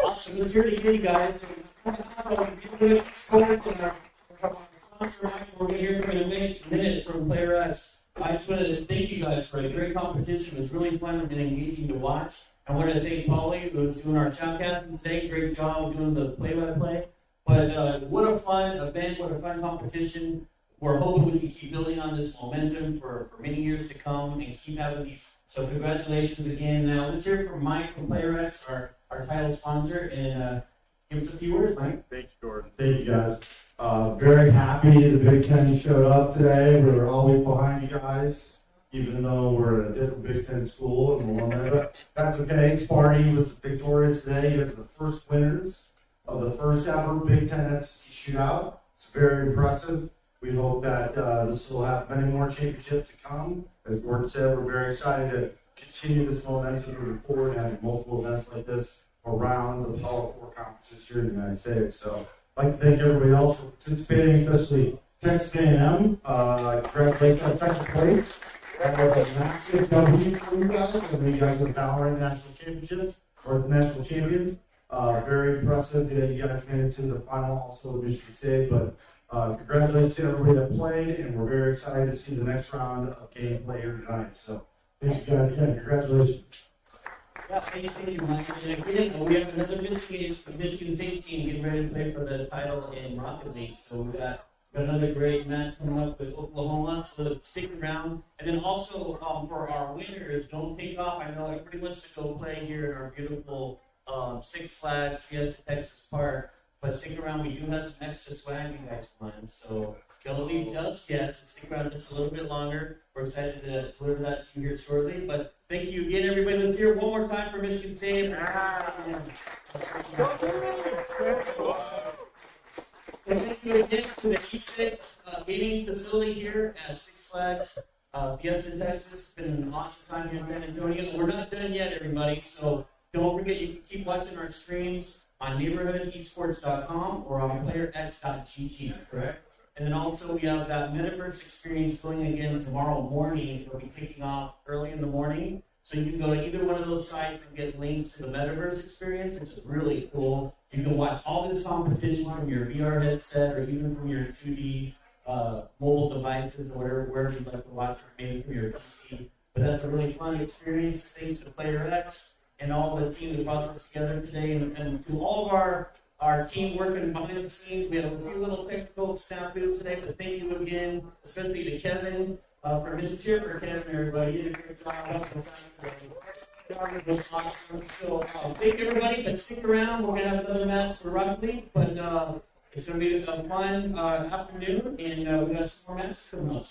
Awesome. Let's hear it again, guys. We're going to hear from in a minute from Player X. I just wanted to thank you guys for a great competition. It was really fun and engaging to watch. I wanted to thank Paulie, who was doing our shoutcasting today. Great job doing the play-by-play. But what a fun event, what a fun competition. We're hoping we can keep building on this momentum for many years to come and keep having these. So congratulations again. Now let's hear it from Mike from Player X, our title sponsor, and give us a few words, Mike. Thank you, Jordan. Thank you, guys. Very happy the Big Ten showed up today. We were always behind you guys, even though we're a different Big Ten school and we're one there. But that's okay. Sparty was victorious today. You guys are the first winners of the first ever Big Ten SEC shootout. It's very impressive. We hope that this will have many more championships to come. As Gordon said, we're very excited to continue this momentum moving forward and having multiple events like this around the Power Conferences here in the United States. So I'd like to thank everybody else for participating, especially Texas A&M. Congratulations on second place. That was a massive W for you guys. And you guys are powering national championships or national champions. Very impressive that you guys made it to the final also of Michigan State. But congratulations to everybody that played, and we're very excited to see the next round of gameplay here tonight. So thank you guys again. Congratulations. Yeah, thank you, Mike. And again, we have another Michigan State team getting ready to play for the title in Rocket League. So we've got another great match coming up with Oklahoma. So stick around. And then also for our winners, don't take off. I know everybody wants to go play here in our beautiful Six Flags Fiesta Texas Park. But stick around, we do have some extra swag you guys planned. So don't leave just yet, so stick around just a little bit longer. We're excited to deliver that to you here shortly. But thank you again, everybody. Let's hear it one more time for Michigan State. And thank you again to the E6 gaming facility here at Six Flags Fiesta, Texas. It's been an awesome time here in San Antonio. We're not done yet, everybody. So don't forget, you can keep watching our streams on neighborhoodesports.com or on playerx.gg, correct? And then also we have that Metaverse experience going again tomorrow morning. It'll be kicking off early in the morning. So you can go to either one of those sites and get links to the Metaverse experience, which is really cool. You can watch all this competition from your VR headset or even from your 2D mobile devices or wherever you'd like to watch, or maybe from your PC. But that's a really fun experience. Thanks to Player X and all the team that brought this together today, and to all of our team working behind the scenes. We have a few little technical snafus today, but thank you again, especially to Kevin for his cheer for Kevin, everybody. You did a great job. That's awesome. So thank you, everybody, but stick around. We're going to have another match for Rocket League, but it's going to be a fun afternoon, and we got some more matches coming up.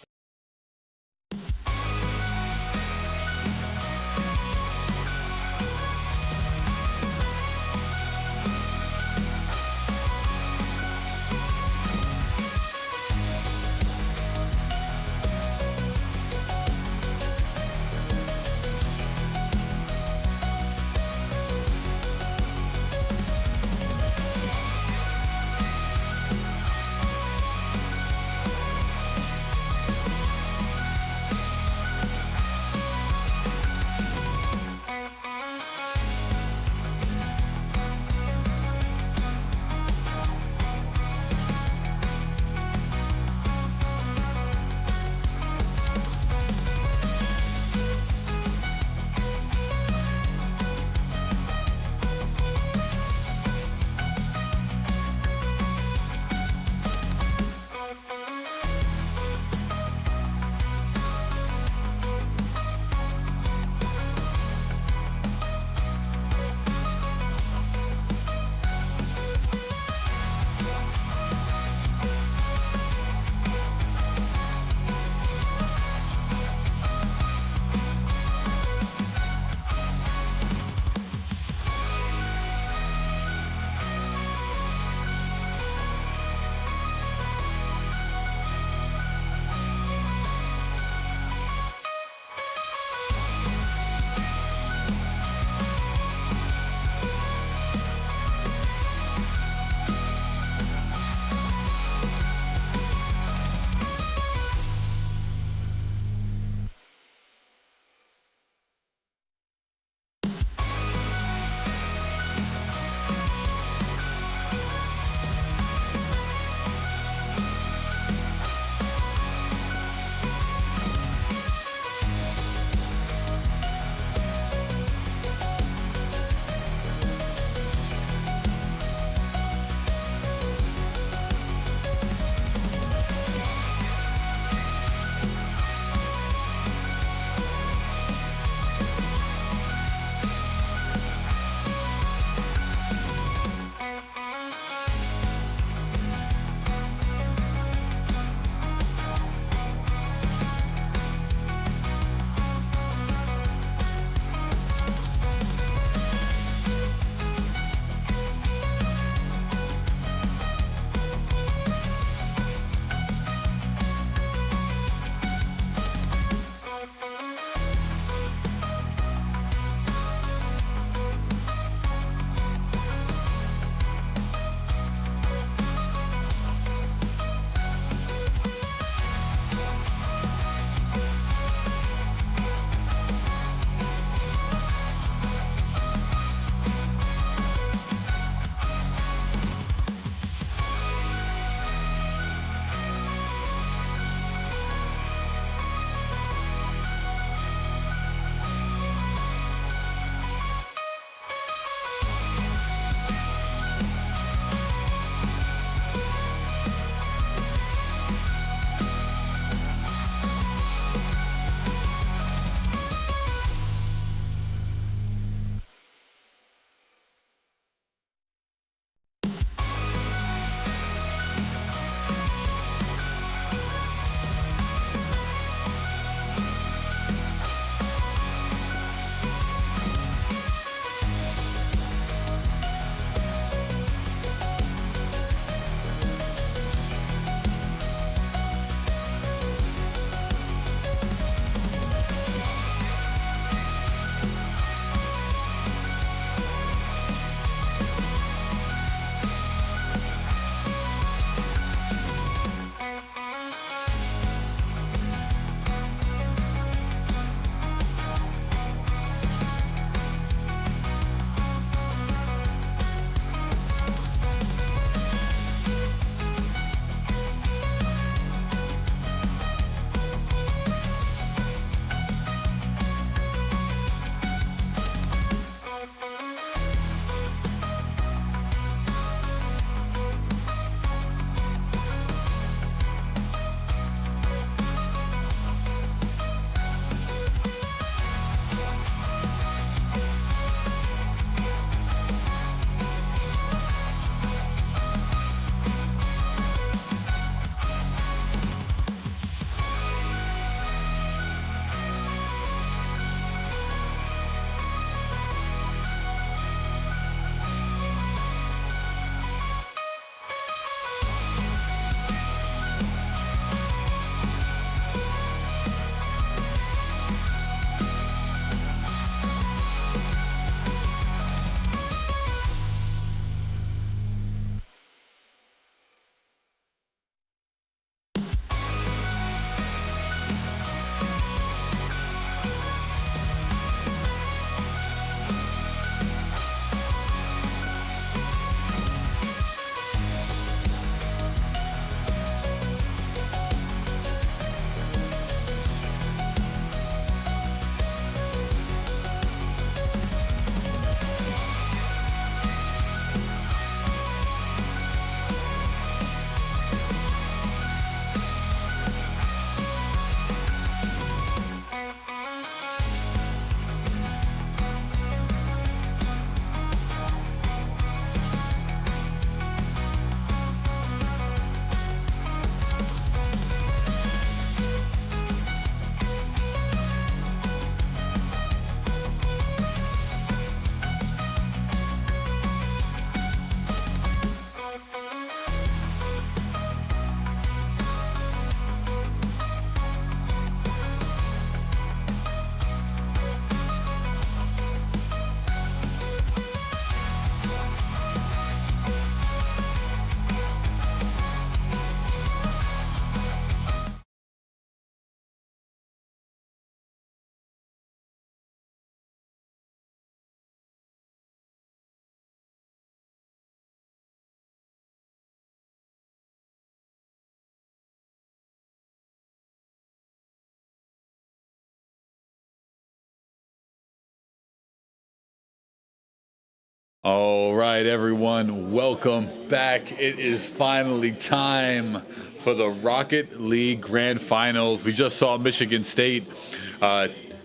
All right, everyone, welcome back. It is finally time for the Rocket League Grand Finals. We just saw Michigan State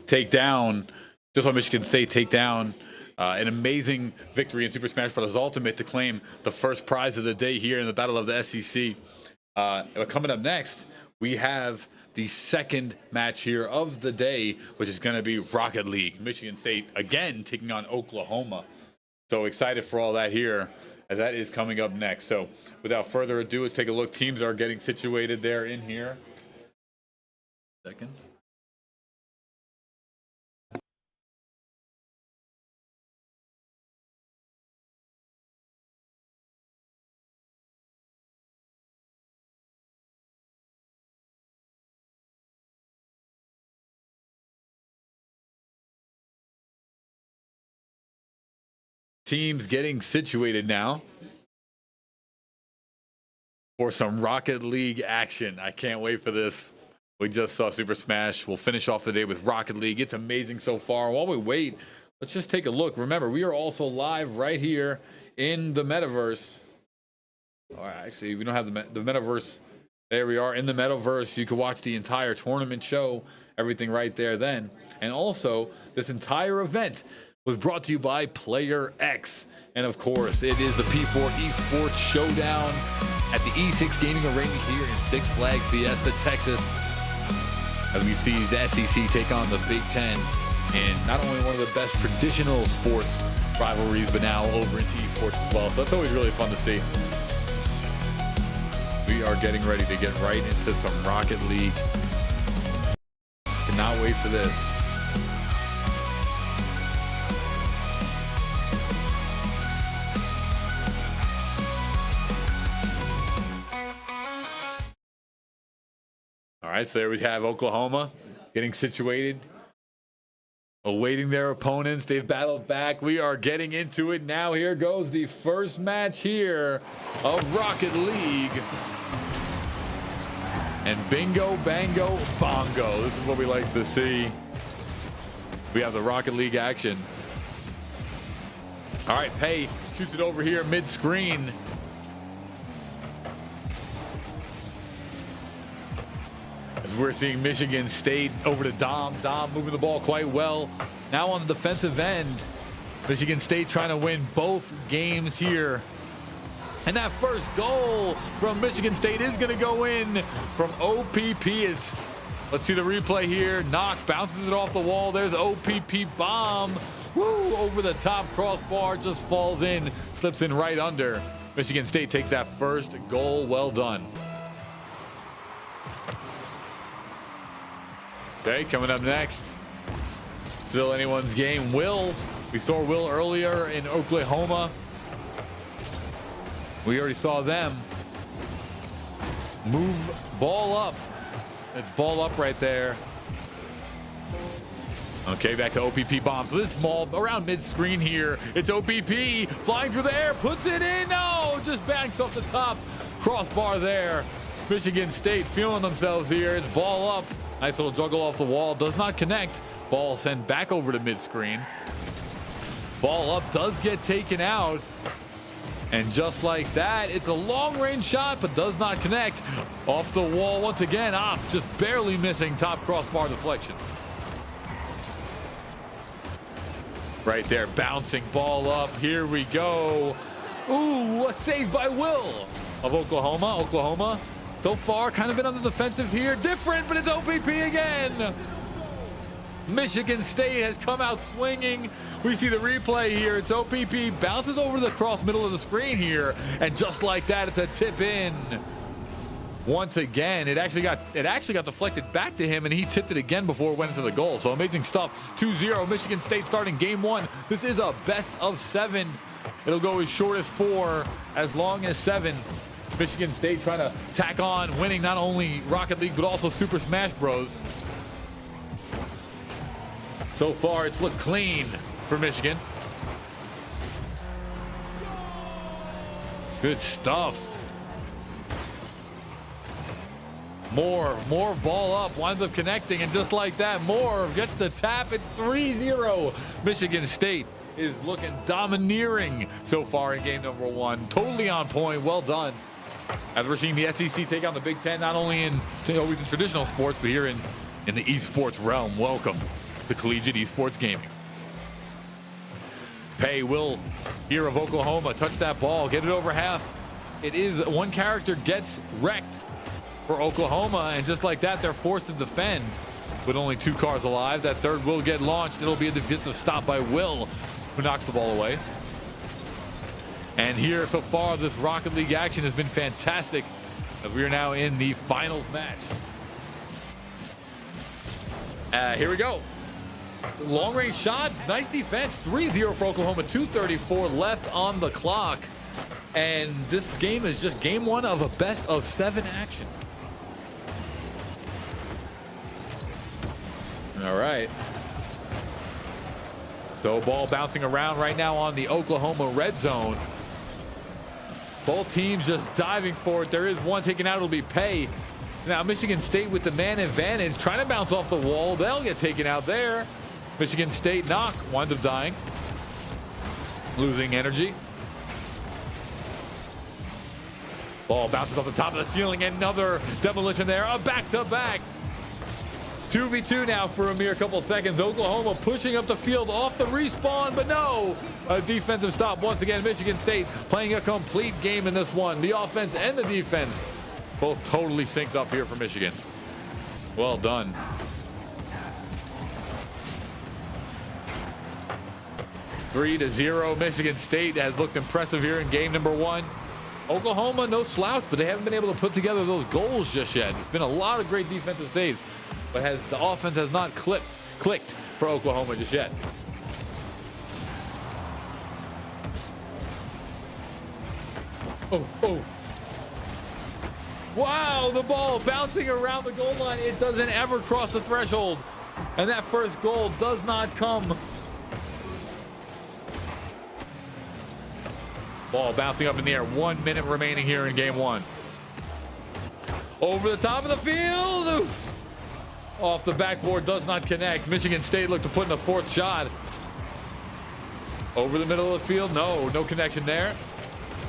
take down an amazing victory in Super Smash Bros. Ultimate to claim the first prize of the day here in the Battle of the SEC. Coming up next, we have the second match here of the day, which is going to be Rocket League. Michigan State again taking on Oklahoma. So excited for all that here, as that is coming up next. So without further ado, let's take a look. Teams are getting situated there in here. Second. Teams getting situated now for some Rocket League action. I can't wait for this. We just saw Super Smash. We'll finish off the day with Rocket League. It's amazing so far. While we wait, let's just take a look. Remember, we are also live right here in the metaverse. All right, actually, we don't have the metaverse. There we are in the metaverse. You can watch the entire tournament show, everything right there then. And also, this entire event was brought to you by Player X. And of course, it is the P4 Esports Showdown at the E6 Gaming Arena here in Six Flags Fiesta, Texas. As we see the SEC take on the Big Ten in not only one of the best traditional sports rivalries, but now over into esports as well. So that's always really fun to see. We are getting ready to get right into some Rocket League. Cannot wait for this. All right, so there we have Oklahoma getting situated, awaiting their opponents. They've battled back. We are getting into it now. Here goes the first match here of Rocket League. And bingo, bango, bongo. This is what we like to see. We have the Rocket League action. All right, Pay shoots it over here mid-screen. As we're seeing Michigan State over to Dom. Dom moving the ball quite well. Now on the defensive end, Michigan State trying to win both games here. And that first goal from Michigan State is going to go in from OPP. Let's see the replay here. Knock bounces it off the wall. There's OPP bomb. Woo! Over the top crossbar, just falls in, slips in right under. Michigan State takes that first goal. Well done. Okay, coming up next, still anyone's game. Will, we saw Will earlier in Oklahoma. We already saw them move ball up. It's ball up right there. Okay, back to OPP bomb. So this ball around mid-screen here. It's OPP flying through the air, puts it in. No, just banks off the top crossbar there. Michigan State feeling themselves here. It's ball up. Nice little juggle off the wall. Does not connect. Ball sent back over to mid-screen. Ball up does get taken out. And just like that, it's a long-range shot, but does not connect. Off the wall once again. Just barely missing top crossbar deflection. Right there, bouncing ball up. Here we go. Ooh, a save by Will of Oklahoma. Oklahoma, so far, kind of been on the defensive here. Different, but it's OPP again. Michigan State has come out swinging. We see the replay here. It's OPP, bounces over the cross middle of the screen here. And just like that, it's a tip in. Once again, it actually got deflected back to him, and he tipped it again before it went into the goal. So amazing stuff. 2-0, Michigan State starting game one. This is a best of 7. It'll go as short as 4, as long as 7. Michigan State trying to tack on, winning not only Rocket League, but also Super Smash Bros. So far, it's looked clean for Michigan. Good stuff. More ball up, winds up connecting, and just like that, Moore gets the tap. It's 3-0 Michigan State. is looking domineering so far in game number 1. Totally on point. Well done. As we're seeing the SEC take on the Big Ten, not only in always in traditional sports, but here in the esports realm. Welcome to collegiate esports gaming. Pay will here of Oklahoma touch that ball, get it over half. It is one character gets wrecked for Oklahoma, and just like that, they're forced to defend with only 2 cars alive. That third will get launched. It'll be a defensive stop by Will, who knocks the ball away. And here so far, this Rocket League action has been fantastic as we are now in the finals match. Here we go. Long range shot, nice defense. 3-0 for Oklahoma, 2:34 left on the clock. And this game is just game 1 of a best of 7 action. All right. So ball bouncing around right now on the Oklahoma red zone. Both teams just diving for it. There is one taken out. It'll be Pay. Now Michigan State with the man advantage, trying to bounce off the wall. They'll get taken out there. Michigan State knock, winds up dying. Losing energy. Ball bounces off the top of the ceiling. Another demolition there. A back-to-back. 2v2 now for a mere couple seconds. Oklahoma pushing up the field off the respawn, but no. A defensive stop once again. Michigan State playing a complete game in this one. The offense and the defense both totally synced up here for Michigan. Well done. Three to 0. Michigan State has looked impressive here in game number 1. Oklahoma, no slouch, but they haven't been able to put together those goals just yet. It's been a lot of great defensive saves, but the offense has not clicked for Oklahoma just yet. Oh. Wow, the ball bouncing around the goal line. It doesn't ever cross the threshold. And that first goal does not come. Ball bouncing up in the air. 1 minute remaining here in game 1. Over the top of the field. Oof. Off the backboard, does not connect. Michigan State looked to put in a 4th shot. Over the middle of the field. No connection there.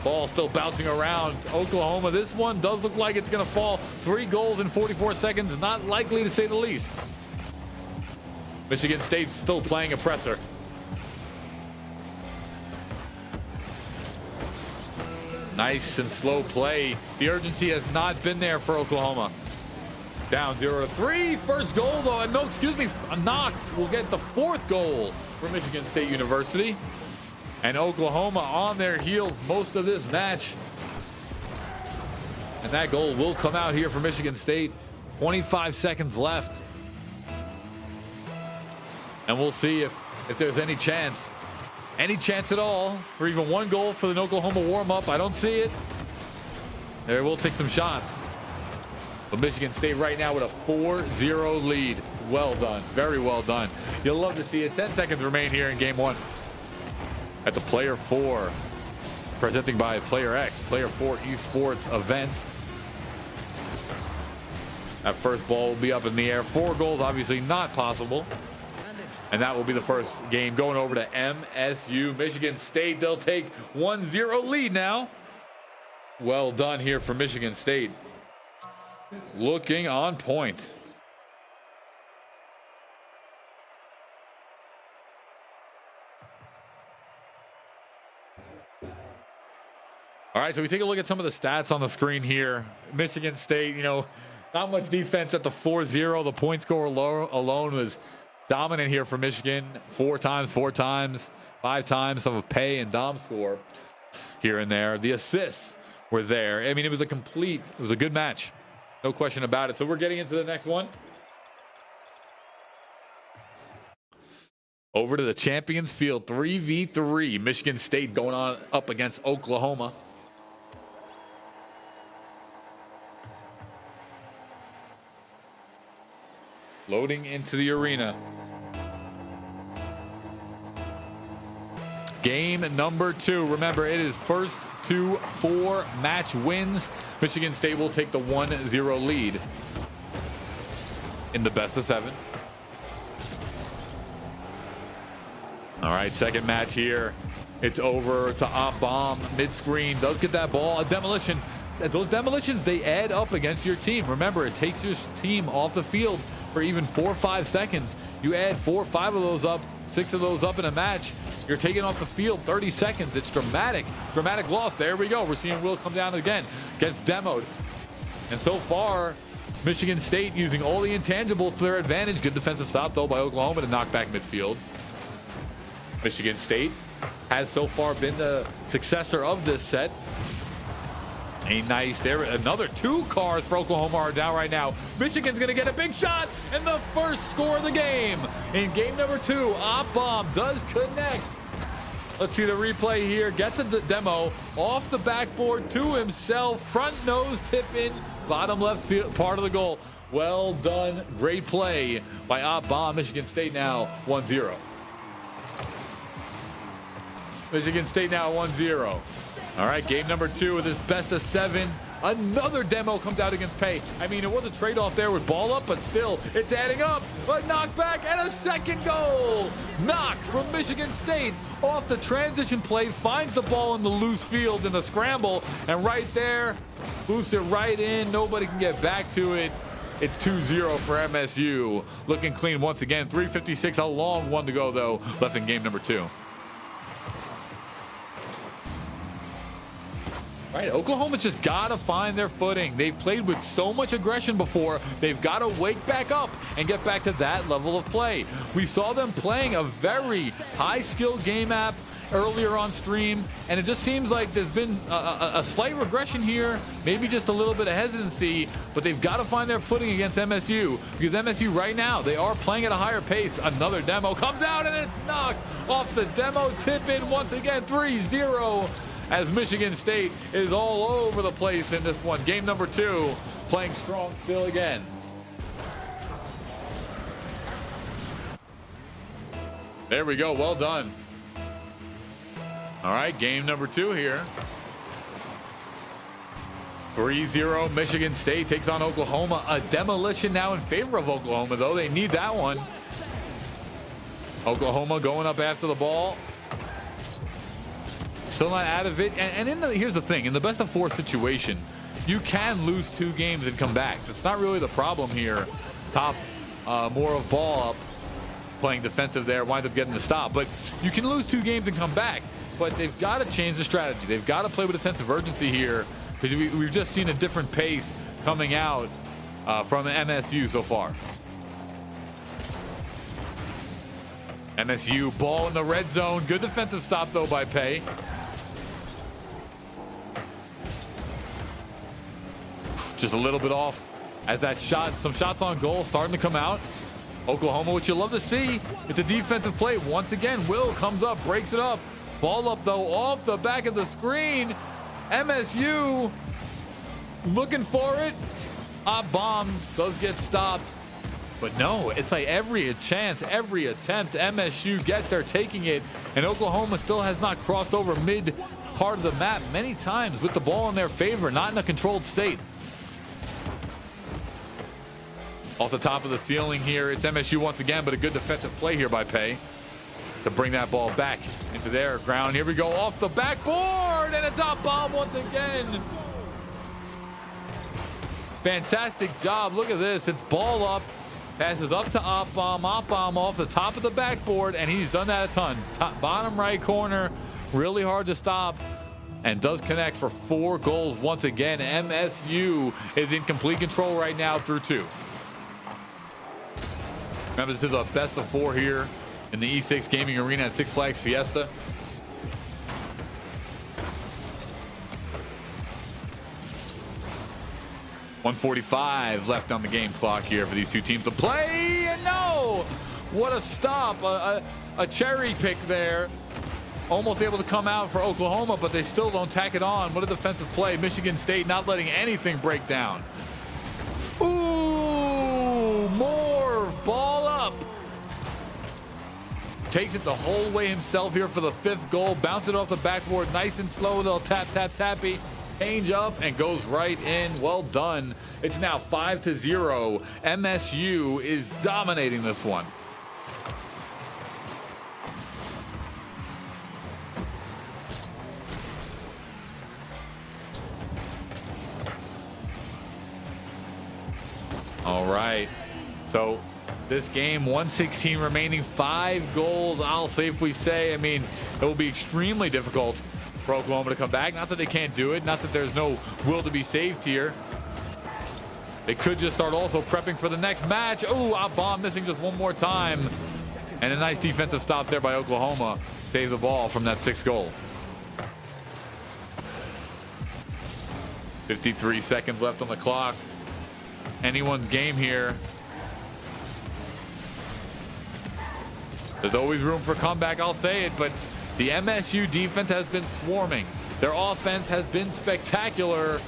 Ball still bouncing around. Oklahoma, this one does look like it's going to fall. 3 goals in 44 seconds. Not likely to say the least. Michigan State still playing oppressor. Nice and slow play. The urgency has not been there for Oklahoma. Down 0-3. First goal though, and a knock will get the 4th goal for Michigan State University. And Oklahoma on their heels most of this match. And that goal will come out here for Michigan State. 25 seconds left. And we'll see if there's any chance at all for even 1 goal for the Oklahoma warm-up. I don't see it. They will take some shots. But Michigan State right now with a 4-0 lead. Well done. Very well done. You'll love to see it. 10 seconds remain here in game 1. At the Player 4, presenting by Player X, Player 4 Esports event. That first ball will be up in the air. 4 goals, obviously not possible. And that will be the first game going over to MSU. Michigan State, they'll take 1-0 lead now. Well done here for Michigan State. Looking on point. All right, so we take a look at some of the stats on the screen here. Michigan State, not much defense at the 4-0. The point score alone was dominant here for Michigan. 4 times, 5 times, some of Pay and Dom score here and there. The assists were there. I mean, it was a good match. No question about it. So we're getting into the next one. Over to the Champions Field, 3v3. Michigan State going on up against Oklahoma. Loading into the arena. Game number 2. Remember, it is first to 4 match wins. Michigan State will take the 1-0 lead in the best of 7. All right, second match here. It's over to Bomb mid-screen. Does get that ball. A demolition. Those demolitions, they add up against your team. Remember, it takes your team off the field for even 4 or 5 seconds. You add 4 or 5 of those up, 6 of those up in a match, you're taking off the field 30 seconds. It's dramatic. Dramatic loss. There we go. We're seeing Will come down again. Gets demoed. And so far, Michigan State using all the intangibles to their advantage. Good defensive stop, though, by Oklahoma to knock back midfield. Michigan State has so far been the successor of this set. A nice there. Another 2 cars for Oklahoma are down right now. Michigan's going to get a big shot and the first score of the game. In game number 2, Bomb does connect. Let's see the replay here. Gets a demo off the backboard to himself. Front nose tip in. Bottom left field, part of the goal. Well done. Great play by Bomb. Michigan State now 1-0. Michigan State now 1-0. All right, game number 2 with this best of 7. Another demo comes out against Pay. I mean, it was a trade-off there with ball up, but still, it's adding up. A knockback and a second goal. Knock from Michigan State off the transition play, finds the ball in the loose field in the scramble, and right there, boosts it right in. Nobody can get back to it. It's 2-0 for MSU. Looking clean once again. 3:56, a long one to go, though, left in game number 2. Right, Oklahoma's just got to find their footing. They've played with so much aggression before. They've got to wake back up and get back to that level of play. We saw them playing a very high-skill game app earlier on stream, and it just seems like there's been a slight regression here, maybe just a little bit of hesitancy, but they've got to find their footing against MSU, because MSU right now, they are playing at a higher pace. Another demo comes out, and it's knocked off the demo tip in once again. 3-0. As Michigan State is all over the place in this one. Game number 2, playing strong still again. There we go, well done. All right, game number 2 here. 3-0, Michigan State takes on Oklahoma. A demolition now in favor of Oklahoma, though. They need that one. Oklahoma going up after the ball. Still not out of it. And here's the thing. In the best of 4 situation, you can lose 2 games and come back. That's not really the problem here. Top more of ball up, playing defensive there, winds up getting the stop. But you can lose 2 games and come back. But they've got to change the strategy. They've got to play with a sense of urgency here, because we've just seen a different pace coming out from MSU so far. MSU ball in the red zone. Good defensive stop, though, by Pay. Just a little bit off as that shot, some shots on goal starting to come out. Oklahoma, which you love to see. It's a defensive play. Once again, Will comes up, breaks it up. Ball up, though, off the back of the screen. MSU looking for it. Bomb does get stopped. But no, it's like every chance, every attempt MSU gets, they're taking it. And Oklahoma still has not crossed over mid part of the map many times with the ball in their favor, not in a controlled state. Off the top of the ceiling here, it's MSU once again, but a good defensive play here by Pay to bring that ball back into their ground. Here we go, off the backboard, and a top bomb once again. Fantastic job. Look at this. It's ball up, passes up to Bomb off the top of the backboard, and he's done that a ton. Bottom right corner, really hard to stop, and does connect for 4 goals once again. MSU is in complete control right now through 2. Remember, this is a best of 4 here in the E6 Gaming Arena at Six Flags Fiesta. .145 left on the game clock here for these 2 teams to play. And no! What a stop. A cherry pick there. Almost able to come out for Oklahoma, but they still don't tack it on. What a defensive play. Michigan State not letting anything break down. Ooh, more ball up. Takes it the whole way himself here for the 5th goal. Bounce it off the backboard nice and slow. They'll tappy. Change up and goes right in. Well done. It's now 5-0. MSU is dominating this one. All right. So this game, 116 remaining, 5 goals. I'll safely say, I mean, it will be extremely difficult for Oklahoma to come back. Not that they can't do it. Not that there's no will to be saved here. They could just start also prepping for the next match. Oh, bomb missing just one more time. And a nice defensive stop there by Oklahoma. Save the ball from that 6th goal. 53 seconds left on the clock. Anyone's game here. There's always room for comeback, I'll say it, but the MSU defense has been swarming. Their offense has been spectacular.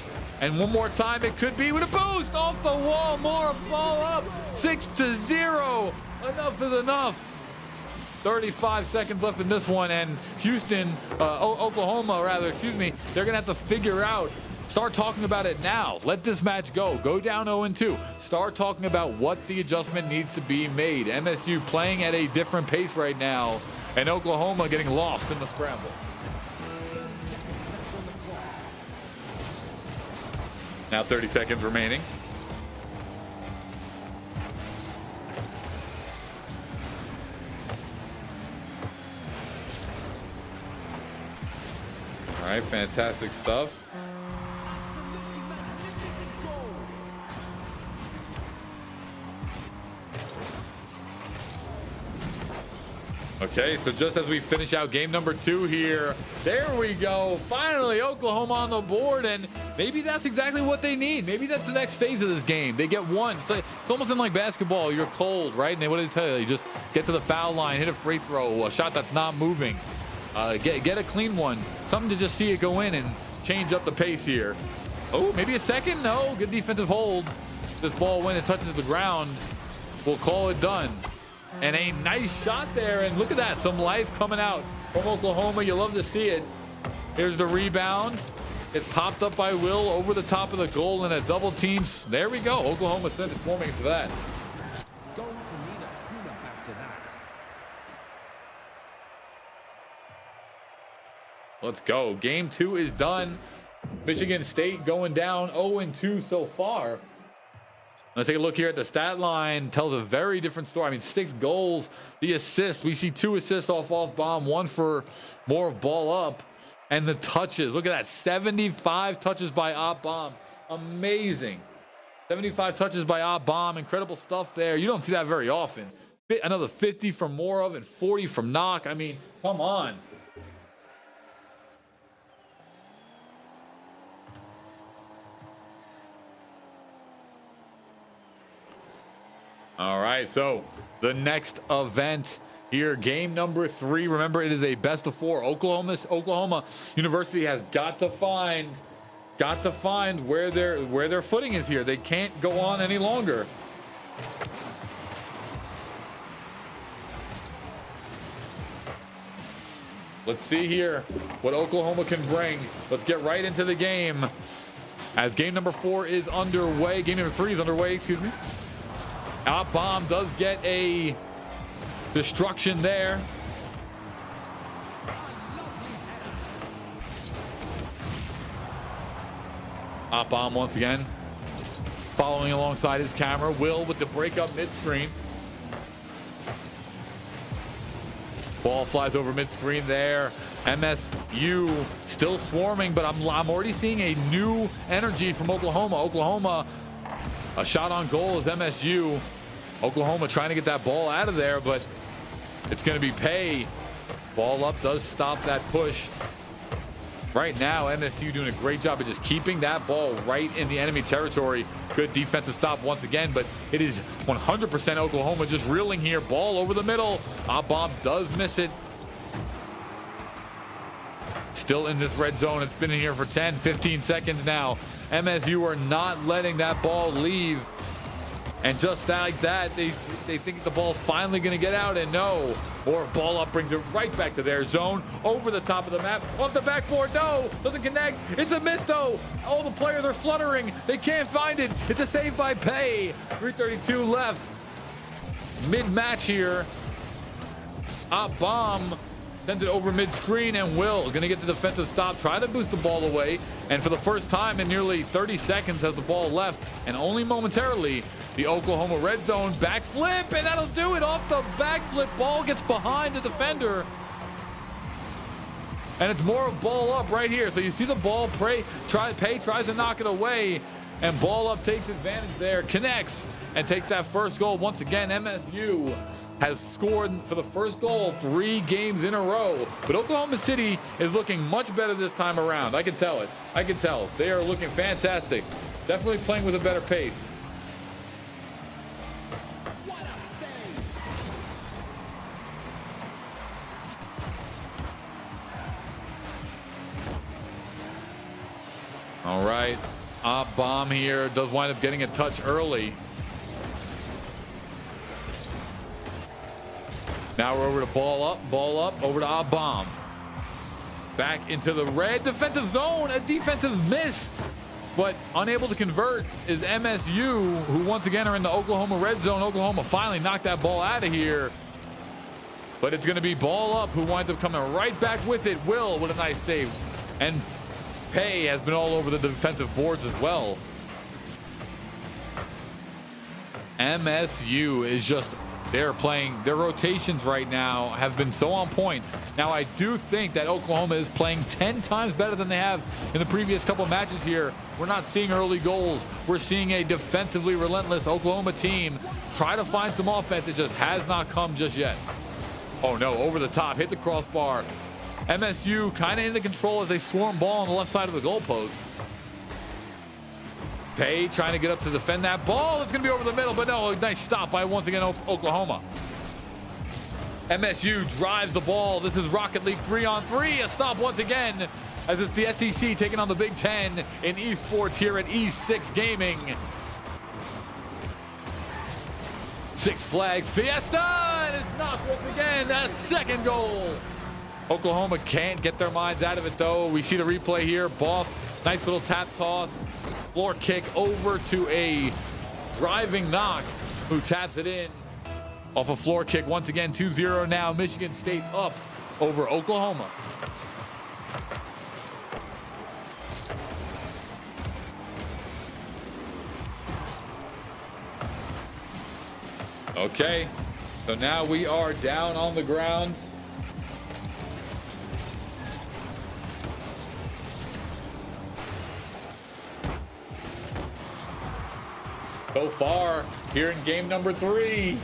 And one more time, it could be with a boost off the wall. More ball up. 6-0. Enough is enough. 35 seconds left in this one, and Oklahoma, they're gonna have to figure out. Start talking about it now. Let this match go. Go down 0-2. Start talking about what the adjustment needs to be made. MSU playing at a different pace right now, and Oklahoma getting lost in the scramble. Now 30 seconds remaining. All right, fantastic stuff. Okay, so just as we finish out game number 2 here, there we go. Finally, Oklahoma on the board, and maybe that's exactly what they need. Maybe that's the next phase of this game. They get one. It's almost in like basketball. You're cold, right? And what do they tell you? You just get to the foul line, hit a free throw, a shot that's not moving. Get a clean one. Something to just see it go in and change up the pace here. Oh, maybe a second? No, good defensive hold. This ball, when it touches the ground, we'll call it done. And a nice shot there, and look at that, some life coming out from Oklahoma. You love to see it. Here's the rebound. It's popped up by Will over the top of the goal, and a double team. There we go. Oklahoma City is forming for that. Going to need a tune-up after that. Let's go. Game 2 is done. Michigan State going down 0-2 so far. Let's take a look here at the stat line. Tells a very different story. I mean, 6 goals. The assists, we see 2 assists off bomb, 1 for more ball up. And the touches, look at that, 75 touches by bomb. Amazing. 75 touches by bomb. Incredible stuff there. You don't see that very often. Another 50 from Morov and 40 from Knock. I mean, come on. All right, so the next event here, game number 3. Remember, it is a best of 4. Oklahoma University has got to find where their footing is here. They can't go on any longer. Let's see here what Oklahoma can bring. Let's get right into the game as game number 4 is underway. Game number 3 is underway, excuse me. Bomb does get a destruction there. Bomb once again following alongside his camera. Will with the breakup mid-screen. Ball flies over mid-screen there. MSU still swarming, but I'm already seeing a new energy from Oklahoma. A shot on goal is MSU. Oklahoma trying to get that ball out of there, but it's going to be pay. Ball up does stop that push. Right now, MSU doing a great job of just keeping that ball right in the enemy territory. Good defensive stop once again, but it is 100% Oklahoma just reeling here. Ball over the middle. Bomb does miss it. Still in this red zone. It's been in here for 10, 15 seconds now. MSU are not letting that ball leave. And just like that, they think the ball's finally going to get out, and no. Or ball up brings it right back to their zone. Over the top of the map. Off the backboard. No. Doesn't connect. It's a miss, though. All the players are fluttering. They can't find it. It's a save by pay. 3:32 left. Mid-match here. Bomb Sends it over mid-screen, and Will gonna get the defensive stop, try to boost the ball away, and for the first time in nearly 30 seconds has the ball left, and only momentarily, the Oklahoma red zone backflip, and that'll do it. Off the backflip, ball gets behind the defender, and it's more of ball up right here. So you see the ball, Pay tries to knock it away, and ball up takes advantage there, connects, and takes that first goal. Once again, MSU has scored for the first goal 3 games in a row. But Oklahoma City is looking much better this time around. I can tell it. I can tell. They are looking fantastic. Definitely playing with a better pace. All right. Bomb here does wind up getting a touch early. Now we're over to ball up, over to bomb. Back into the red defensive zone, a defensive miss, but unable to convert is MSU, who once again are in the Oklahoma red zone. Oklahoma finally knocked that ball out of here, but it's going to be ball up, who winds up coming right back with it. Will with a nice save, and Pay has been all over the defensive boards as well. MSU is just, they're playing, their rotations right now have been so on point. Now, I do think that Oklahoma is playing 10 times better than they have in the previous couple of matches here. We're not seeing early goals. We're seeing a defensively relentless Oklahoma team try to find some offense. It just has not come just yet. Oh no, over the top, hit the crossbar. MSU kind of in the control as they swarm ball on the left side of the goalpost. Pay trying to get up to defend that ball. It's going to be over the middle, but no, nice stop by once again Oklahoma. MSU drives the ball. This is Rocket League 3-on-3. A stop once again as it's the SEC taking on the Big Ten in esports here at E6 Gaming. Six Flags Fiesta, and it's knocked once again. A second goal. Oklahoma can't get their minds out of it though. We see the replay here. Ball, nice little tap toss. Floor kick over to a driving knock, who taps it in off a floor kick. Once again, 2-0 now. Michigan State up over Oklahoma. Okay, so now we are down on the ground. So far, here in game number 3,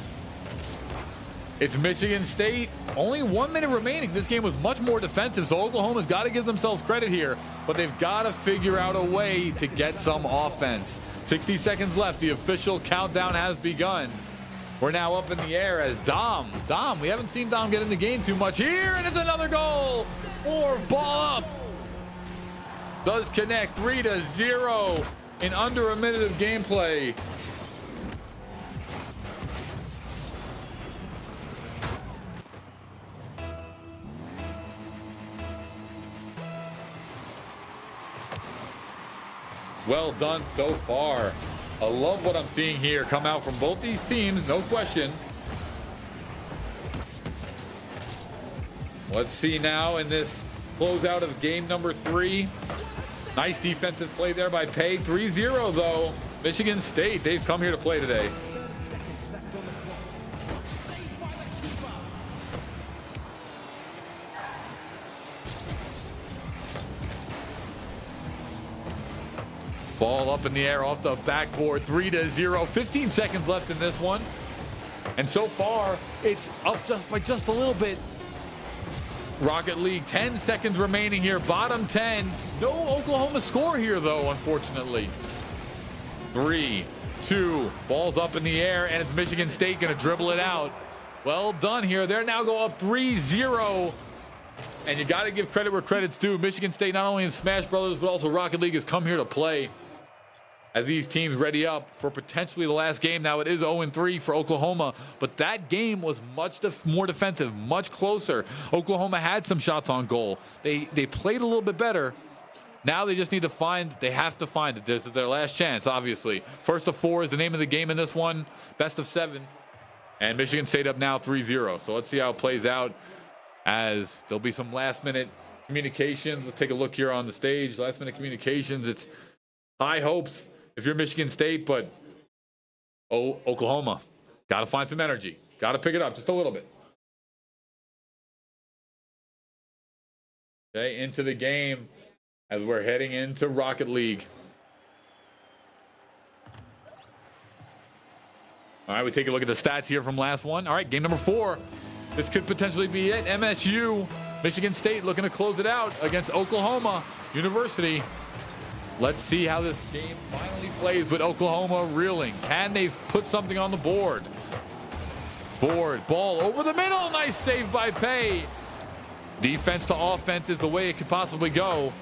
it's Michigan State. Only 1 minute remaining. This game was much more defensive, so Oklahoma's got to give themselves credit here, but they've got to figure out a way to get some offense. 60 seconds left. The official countdown has begun. We're now up in the air as Dom, we haven't seen Dom get in the game too much here, and it's another goal. Or ball up. Does connect. 3-0 in under a minute of gameplay. Well done so far. I love what I'm seeing here come out from both these teams, no question. Let's see now in this closeout of game number 3. Nice defensive play there by Pay. 3-0 though. Michigan State, they've come here to play today. Ball up in the air off the backboard. 3-0. 15 seconds left in this one. And so far, it's up just by just a little bit. Rocket League, 10 seconds remaining here. Bottom 10. No Oklahoma score here, though, unfortunately. 3, 2. Ball's up in the air, and it's Michigan State going to dribble it out. Well done here. They're now go up 3-0. And you got to give credit where credit's due. Michigan State, not only in Smash Brothers, but also Rocket League, has come here to play. As these teams ready up for potentially the last game. Now it is 0-3 for Oklahoma, but that game was much more defensive, much closer. Oklahoma had some shots on goal. They played a little bit better. Now they just need to find, they have to find it. This is their last chance, obviously. First of 4 is the name of the game in this one. Best of 7. And Michigan State up now 3-0. So let's see how it plays out. as there'll be some last minute communications. Let's take a look here on the stage. Last minute communications. It's high hopes if you're Michigan State, but Oklahoma got to find some energy. Got to pick it up just a little bit. Okay, into the game as we're heading into Rocket League. All right, we take a look at the stats here from last one. All right, game number 4. This could potentially be it. MSU, Michigan State looking to close it out against Oklahoma University. Let's see how this game finally plays with Oklahoma reeling. Can they put something on the board? Ball over the middle. Nice save by Pay. Defense to offense is the way it could possibly go.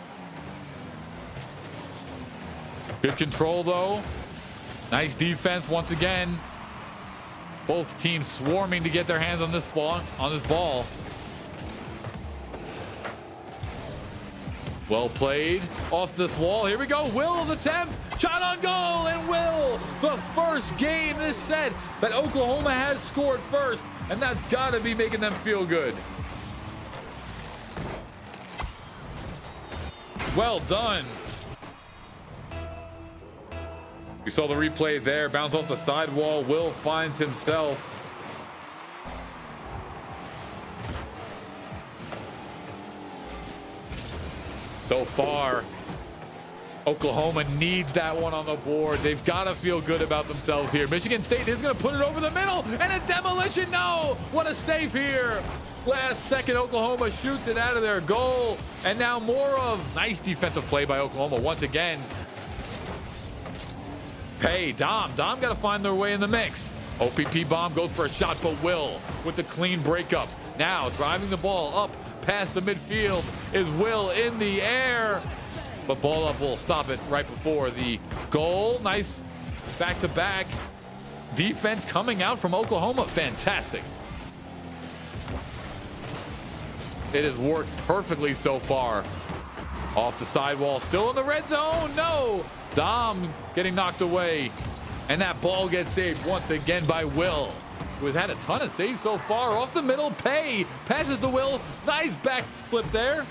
Good control, though. Nice defense once again. Both teams swarming to get their hands on this ball. Well played. Off this wall. Here we go. Will's attempt. Shot on goal. And Will, the first game this set that Oklahoma has scored first. And that's got to be making them feel good. Well done. We saw the replay there. Bounce off the sidewall. Will finds himself. So far, Oklahoma needs that one on the board. They've got to feel good about themselves here. Michigan State is going to put it over the middle, and a demolition. No! What a save here. Last second, Oklahoma shoots it out of their goal. And now more of nice defensive play by Oklahoma once again. Hey, Dom got to find their way in the mix. OPP bomb goes for a shot, but Will with the clean breakup. Now driving the ball up past the midfield is Will in the air. But ball up will stop it right before the goal. Nice back-to-back defense coming out from Oklahoma. Fantastic. It has worked perfectly so far. Off the sidewall, still in the red zone. No! Dom getting knocked away. And that ball gets saved once again by Will, who has had a ton of saves so far. Off the middle, Pay passes to Will. Nice back flip there.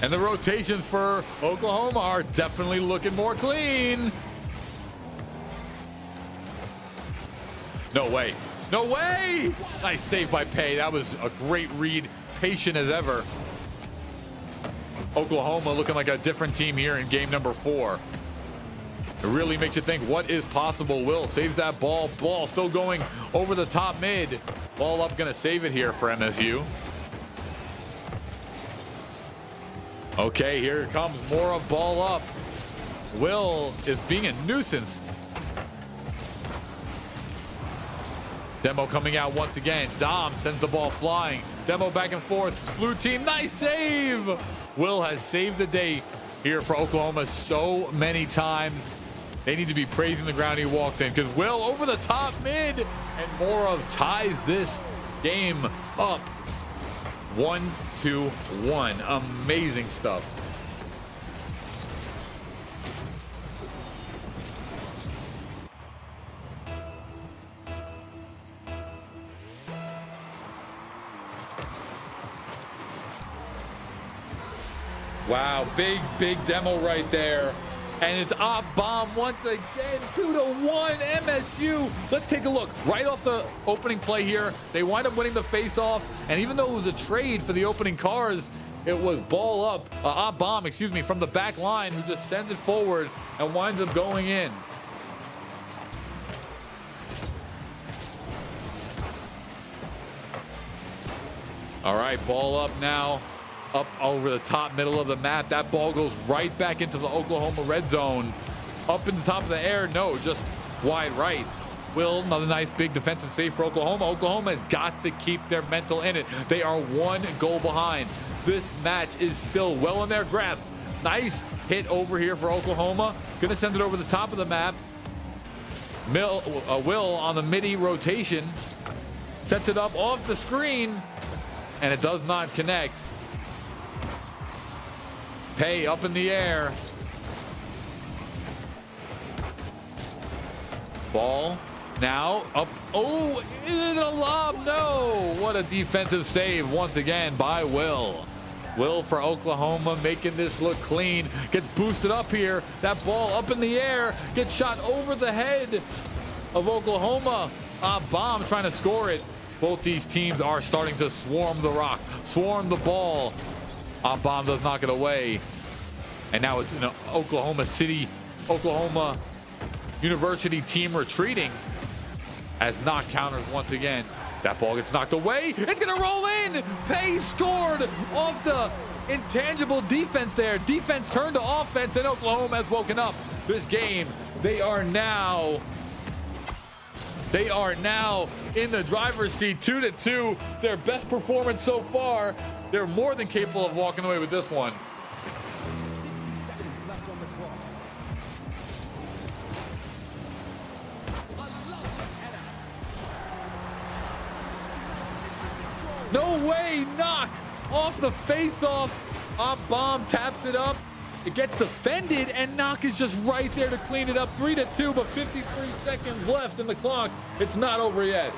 And the rotations for Oklahoma are definitely looking more clean. No way. No way! Nice save by Pay. That was a great read. Patient as ever. Oklahoma looking like a different team here in game number 4. It really makes you think what is possible. Will saves that ball. Ball still going over the top mid. Ball up, gonna save it here for MSU. Okay, here comes more of ball up. Will is being a nuisance. Demo coming out once again. Dom sends the ball flying. Demo back and forth. Blue team, nice save. Will has saved the day here for Oklahoma so many times. They need to be praising the ground he walks in, because Will over the top mid, and Morov ties this game up. 1-1. Amazing stuff. Wow, big demo right there. And it's op bomb once again. 2-1 MSU. Let's take a look. Right off the opening play here, they wind up winning the face-off. And even though it was a trade for the opening cars, it was ball up, op bomb, excuse me, from the back line, who just sends it forward and winds up going in. All right, ball up now. Up over the top middle of the map. That ball goes right back into the Oklahoma red zone. Up in the top of the air. No, just wide right. Will, another nice big defensive save for Oklahoma. Oklahoma has got to keep their mental in it. They are 1 goal behind. This match is still well in their grasp. Nice hit over here for Oklahoma. Gonna send it over the top of the map. Will on the midi rotation. Sets it up off the screen. And it does not connect. Pay up in the air. Ball Now up. Oh, is it a lob? No. What a defensive save once again by Will. Will for Oklahoma, making this look clean. Gets boosted up here. That ball up in the air. Gets shot over the head of Oklahoma. Bomb trying to score it. Both these teams are starting to swarm the rock, swarm the ball. Bomb does knock it away. And now it's an Oklahoma University team retreating as knock counters once again. That ball gets knocked away. It's going to roll in. Pay scored off the intangible defense there. Defense turned to offense, and Oklahoma has woken up this game. They are now in the driver's seat, 2-2. Their best performance so far. They're more than capable of walking away with this one. 60 seconds left on the clock. A lovely header. No way, knock off the face-off. Bomb taps it up. It gets defended, and Knock is just right there to clean it up. 3-2, but 53 seconds left in the clock. It's not over yet.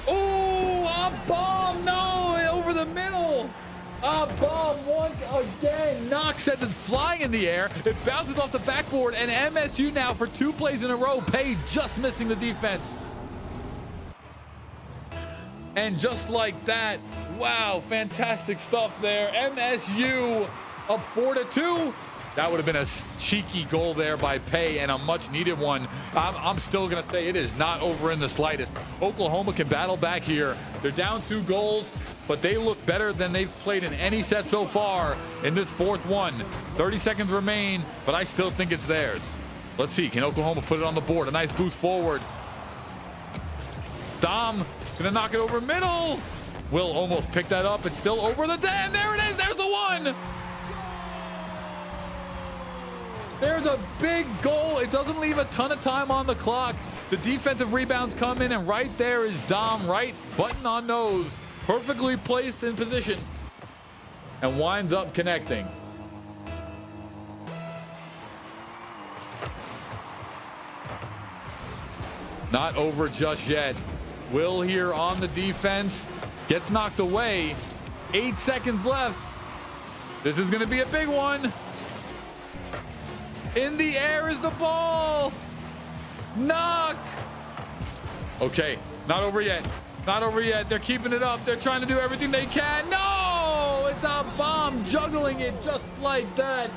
Oh, a bomb! No, over the middle. A bomb once again. Knox sends it flying in the air. It bounces off the backboard, and MSU now for 2 plays in a row. Pay just missing the defense. And just like that, wow, fantastic stuff there. MSU up 4-2. That would have been a cheeky goal there by Pay, and a much needed one. I'm still going to say it is not over in the slightest. Oklahoma can battle back here. They're down 2 goals, but they look better than they've played in any set so far in this 4th one. 30 seconds remain, but I still think it's theirs. Let's see, can Oklahoma put it on the board? A nice boost forward. Dom gonna knock it over middle. Will almost pick that up. It's still over the dam. There it is. There's the one. There's a big goal. It doesn't leave a ton of time on the clock. The defensive rebounds come in, and right there is Dom, right button on nose, perfectly placed in position, and winds up connecting. Not over just yet. Will here on the defense. Gets knocked away. 8 seconds left. This is going to be a big one. In the air is the ball. Knock. Okay, not over yet. Not over yet. They're keeping it up. They're trying to do everything they can. No! It's a bomb juggling it just like that.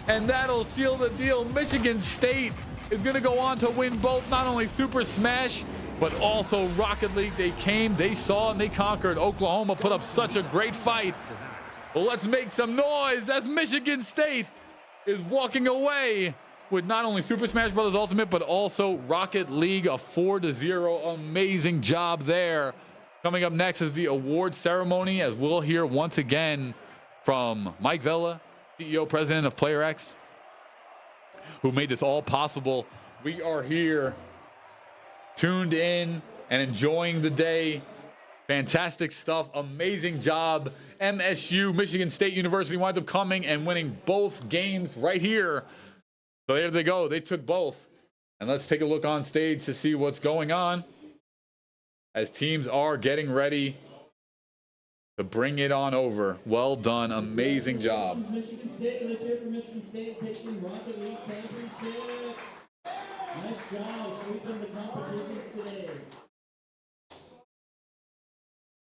And that'll seal the deal. Michigan State is going to go on to win both, not only Super Smash, but also Rocket League. They came, they saw, and they conquered. Oklahoma put up such a great fight. Well, let's make some noise as Michigan State is walking away with not only Super Smash Bros. Ultimate, but also Rocket League, a 4-0. Amazing job there. Coming up next is the award ceremony, as we'll hear once again from Mike Vela, CEO, president of Player X, who made this all possible. We are here, tuned in, and enjoying the day. Fantastic stuff. Amazing job. MSU, Michigan State University, winds up coming and winning both games right here. So there they go. They took both. And let's take a look on stage to see what's going on as teams are getting ready to bring it on over. Well done. Amazing job. Michigan State, let's hear from Michigan State taking Rocket League Championship. Nice job sweeping the competitions today.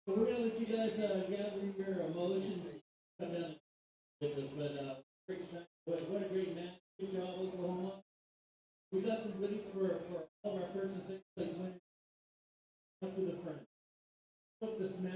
So we're gonna let you guys gather your emotions, come down with us, but pretty excited. What a great match! Good job, Oklahoma. We got some goodies for all of our first and second place winners. Up to the front. Took the smash.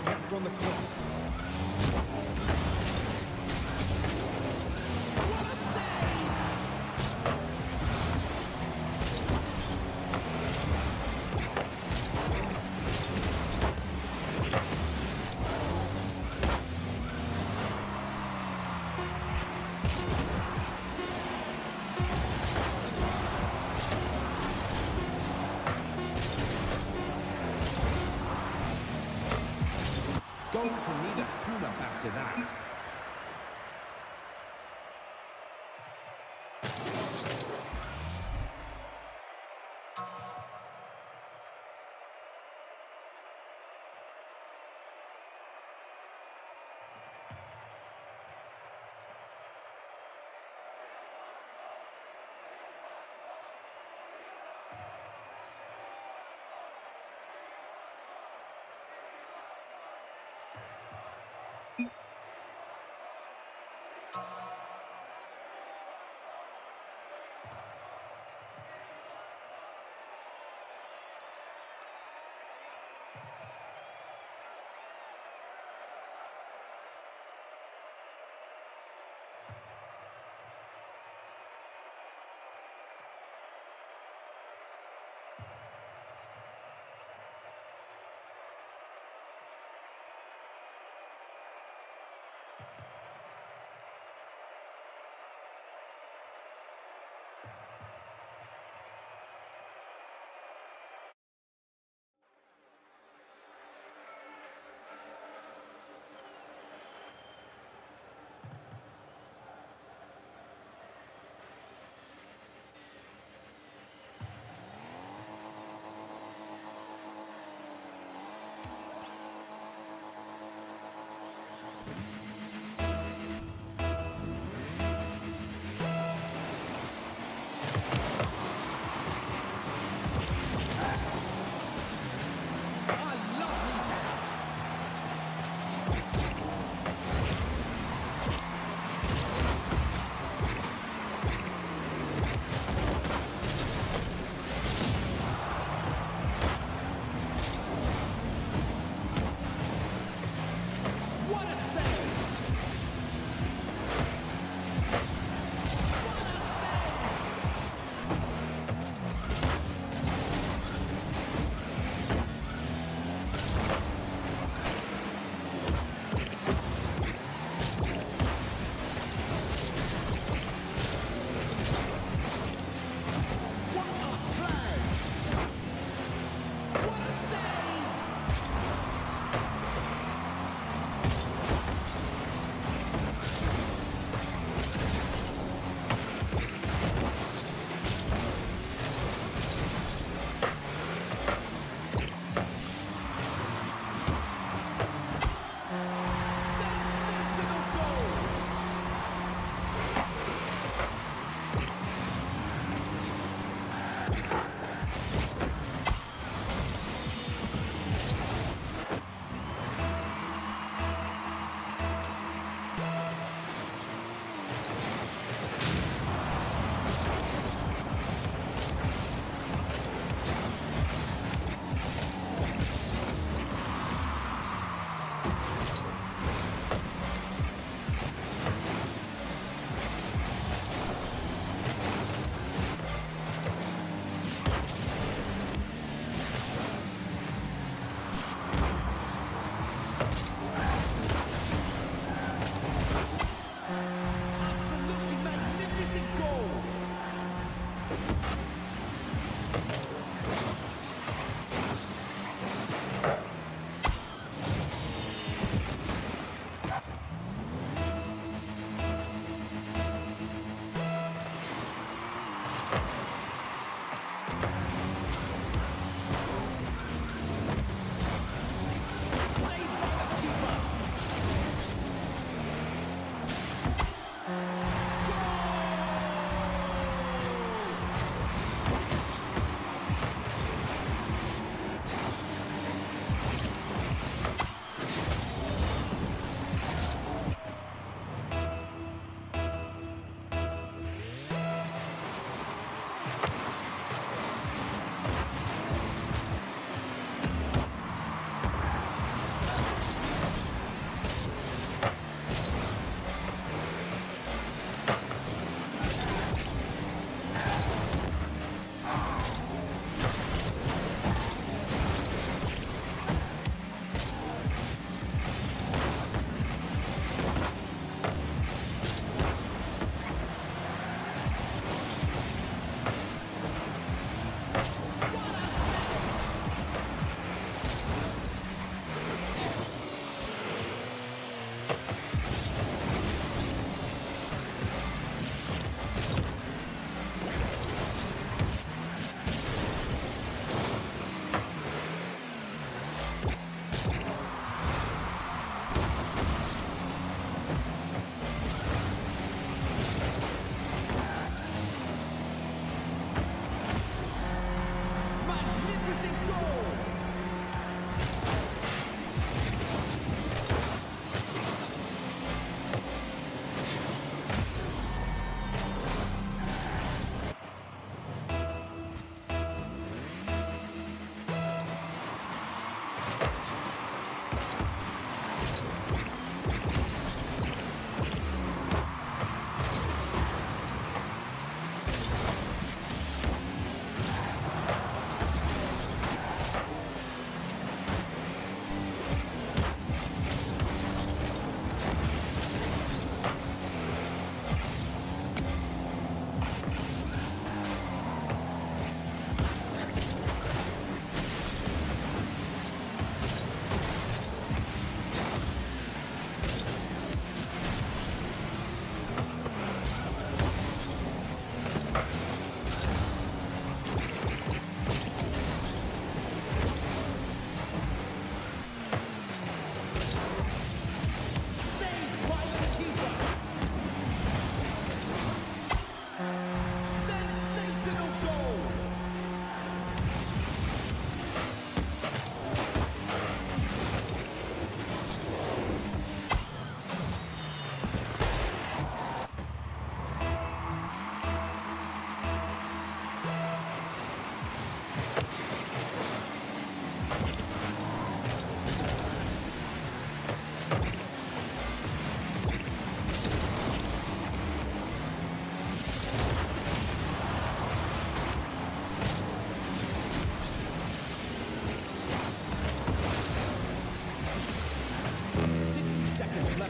seconds left on the clock. What a save! Going to need a tune-up after that.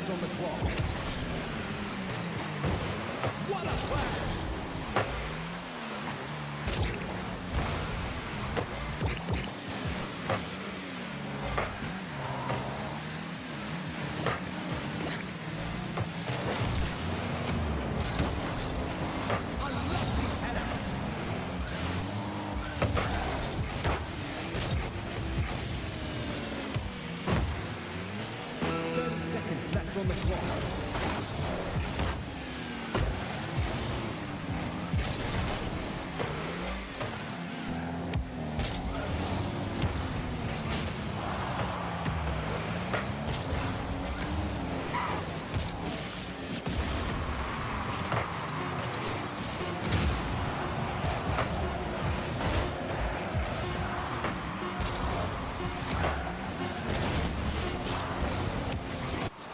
left on the clock. What a plan! A lovely header. 30 seconds left on the clock.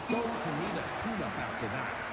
Going to need a tune-up after that.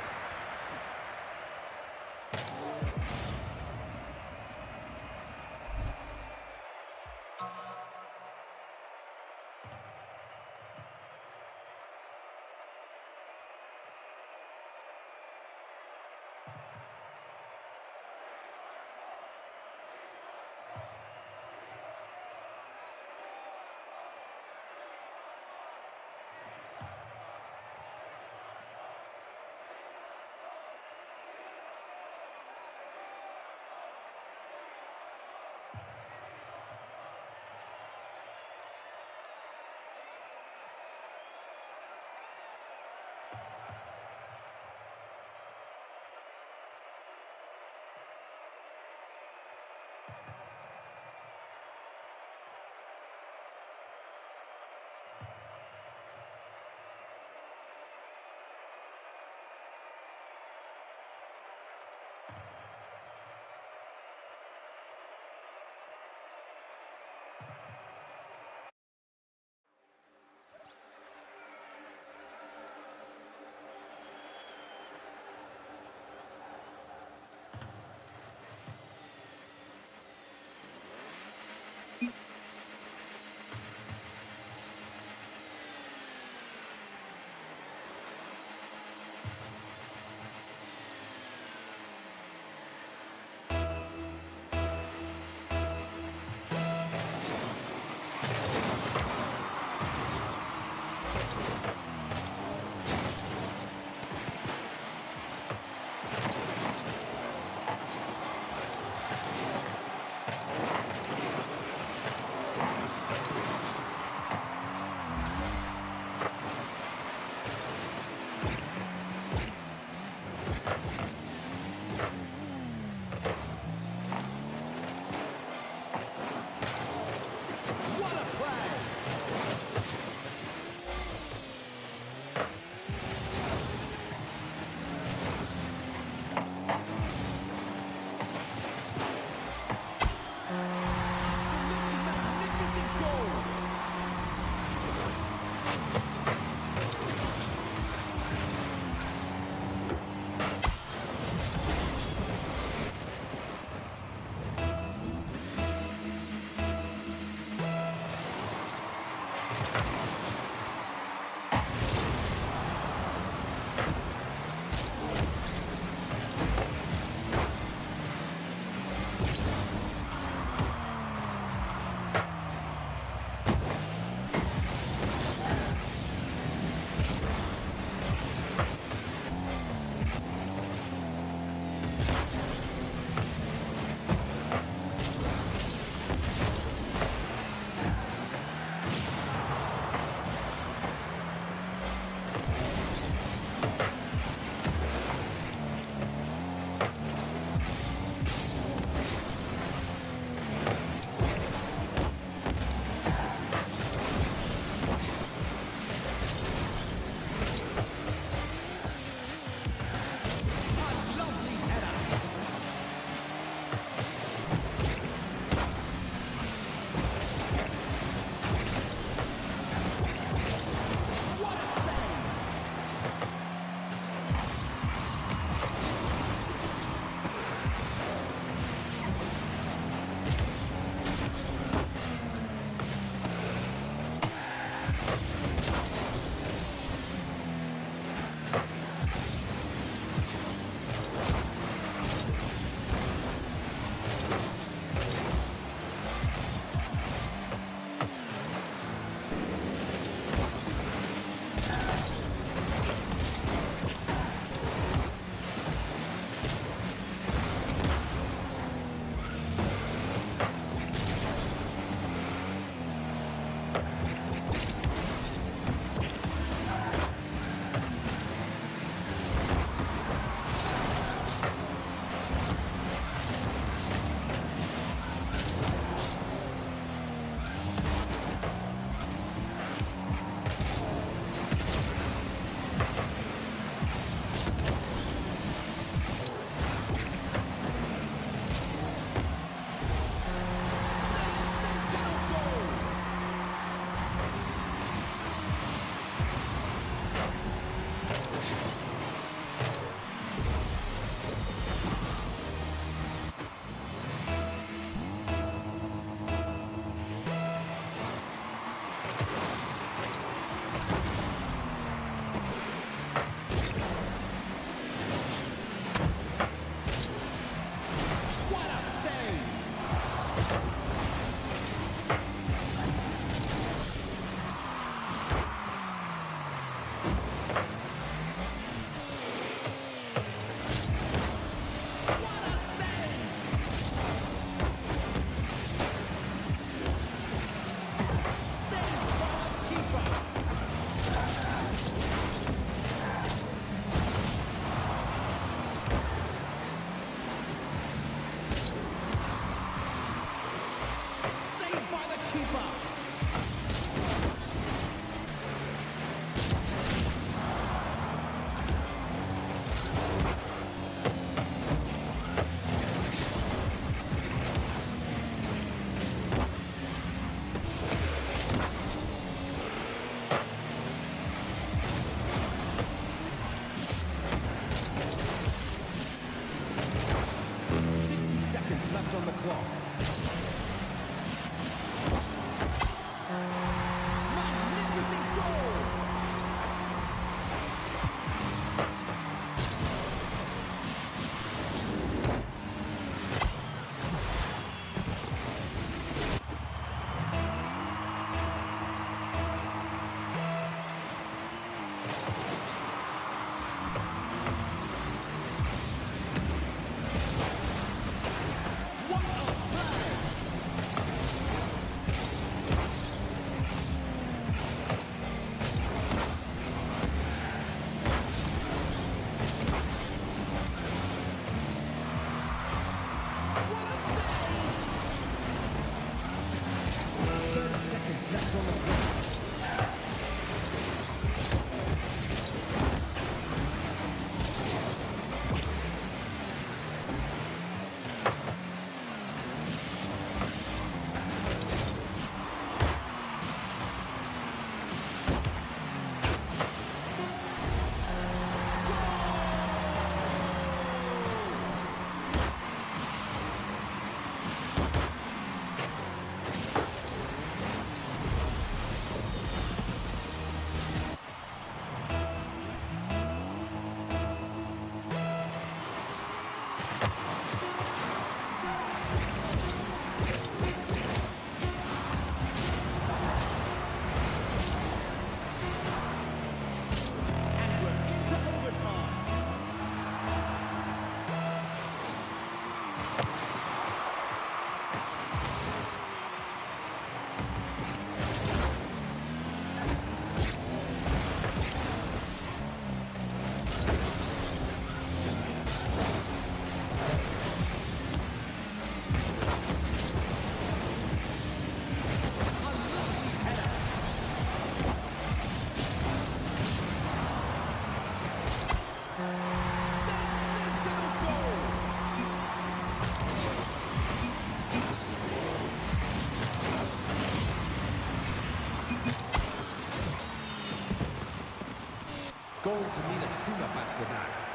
Going to need a tune-up after that.